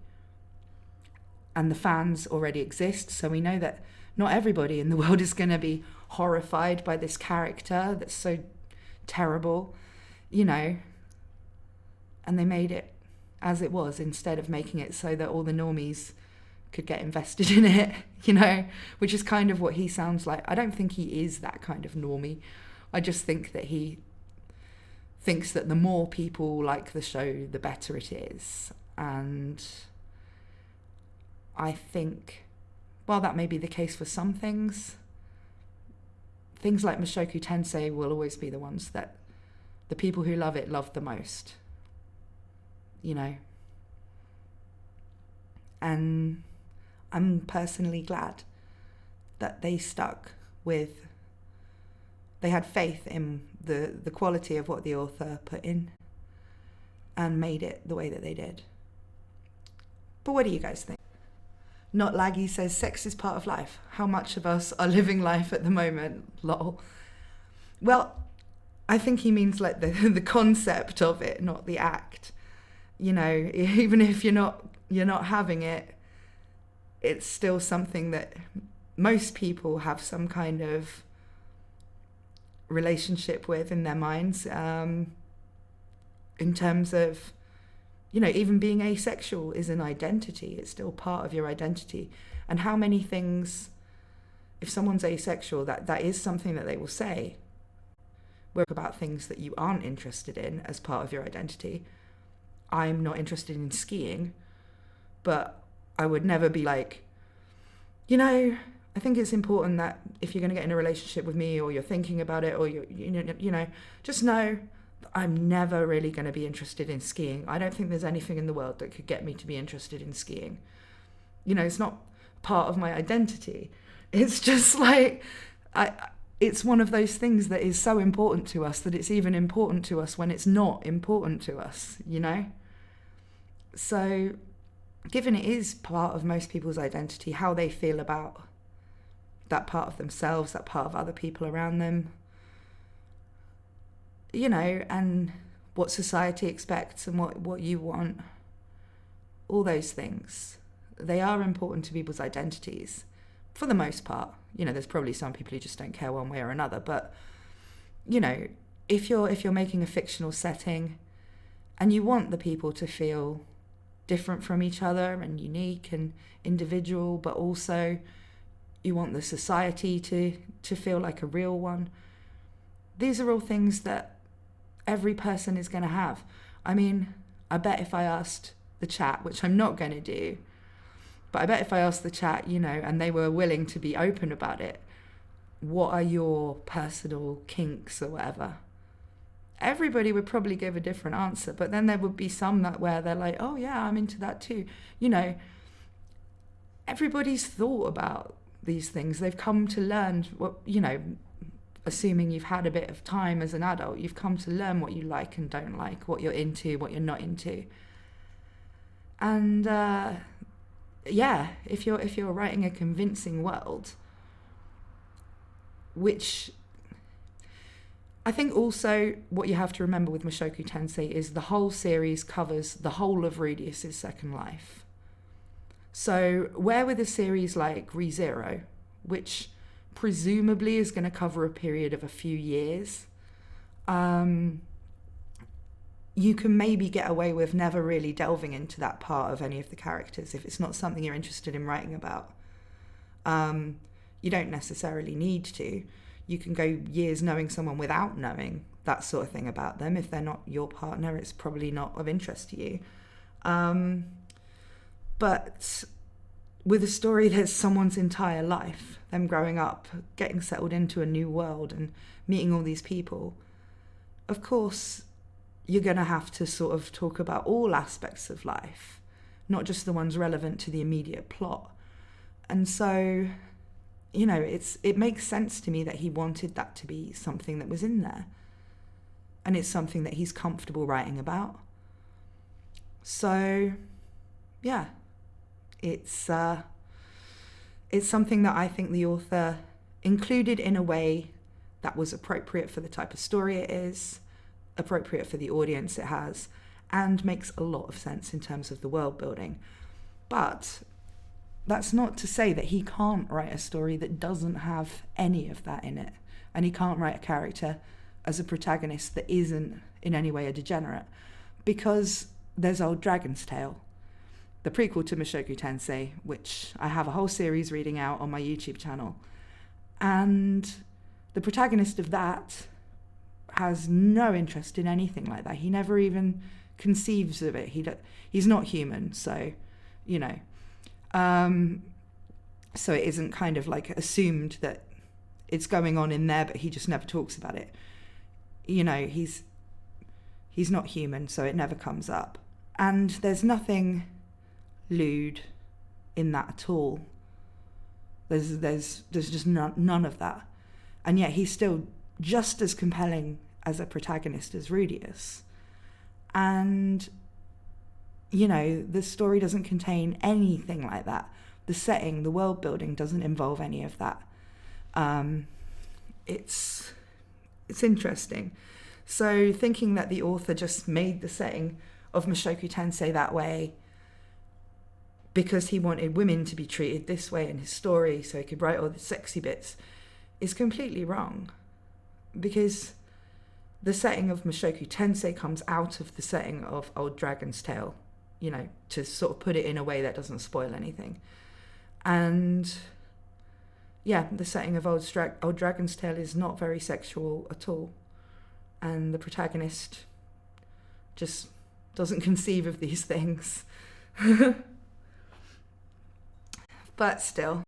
And the fans already exist, so we know that not everybody in the world is going to be horrified by this character that's so terrible, you know. And they made it as it was instead of making it so that all the normies could get invested in it, you know, which is kind of what he sounds like. I don't think he is that kind of normie. I just think that he thinks that the more people like the show, the better it is. And I think, while that may be the case for some things, things like Mushoku Tensei will always be the ones that the people who love it love the most, you know. And I'm personally glad that they stuck with, they had faith in the quality of what the author put in and made it the way that they did. But what do you guys think? Not Laggy says, sex is part of life. How much of us are living life at the moment? Lol. Well, I think he means like the concept of it, not the act. You know, even if you're not having it, it's still something that most people have some kind of relationship with in their minds, in terms of, you know, even being asexual is an identity. It's still part of your identity. And how many things, if someone's asexual, that is something that they will say. Work about things that you aren't interested in as part of your identity. I'm not interested in skiing, but I would never be like, you know, I think it's important that if you're going to get in a relationship with me, or you're thinking about it, or you know, just know that I'm never really going to be interested in skiing. I don't think there's anything in the world that could get me to be interested in skiing. You know, it's not part of my identity. It's just like, it's one of those things that is so important to us that it's even important to us when it's not important to us, you know? So, given it is part of most people's identity, how they feel about that part of themselves, that part of other people around them, you know, and what society expects and what you want, all those things, they are important to people's identities for the most part. You know, there's probably some people who just don't care one way or another, but, you know, if you're making a fictional setting and you want the people to feel different from each other and unique and individual, but also you want the society to feel like a real one, these are all things that every person is going to have. I mean, I bet if I asked the chat, which I'm not going to do, but I bet if I asked the chat, and they were willing to be open about it, what are your personal kinks or whatever? Everybody would probably give a different answer, but then there would be some where they're like, oh yeah, I'm into that too. Everybody's thought about these things. They've come to learn what, assuming you've had a bit of time as an adult, you've come to learn what you like and don't like, what you're into, what you're not into. And if you're writing a convincing world, which I think also what you have to remember with Mushoku Tensei is the whole series covers the whole of Rudeus' second life. So where with a series like ReZero, which presumably is going to cover a period of a few years, you can maybe get away with never really delving into that part of any of the characters if it's not something you're interested in writing about. You don't necessarily need to. You can go years knowing someone without knowing that sort of thing about them. If they're not your partner, it's probably not of interest to you. But with a story that's someone's entire life, them growing up, getting settled into a new world and meeting all these people, of course, you're going to have to sort of talk about all aspects of life, not just the ones relevant to the immediate plot. And so, it makes sense to me that he wanted that to be something that was in there. And it's something that he's comfortable writing about. So, yeah, it's something that I think the author included in a way that was appropriate for the type of story it is, appropriate for the audience it has, and makes a lot of sense in terms of the world building. But that's not to say that he can't write a story that doesn't have any of that in it. And he can't write a character as a protagonist that isn't in any way a degenerate. Because there's Old Dragon's Tale, the prequel to Mushoku Tensei, which I have a whole series reading out on my YouTube channel. And the protagonist of that has no interest in anything like that. He never even conceives of it. He's not human, so, so it isn't kind of like assumed that it's going on in there, but he just never talks about it. He's not human, so it never comes up. And there's nothing lewd in that at all. There's just none of that. And yet he's still just as compelling as a protagonist as Rudeus. And the story doesn't contain anything like that. The setting, the world building doesn't involve any of that. It's interesting. So thinking that the author just made the setting of Mushoku Tensei that way because he wanted women to be treated this way in his story so he could write all the sexy bits is completely wrong. Because the setting of Mushoku Tensei comes out of the setting of Old Dragon's Tale, to sort of put it in a way that doesn't spoil anything. And yeah, the setting of Old Dragon's Tale is not very sexual at all. And the protagonist just doesn't conceive of these things. But still,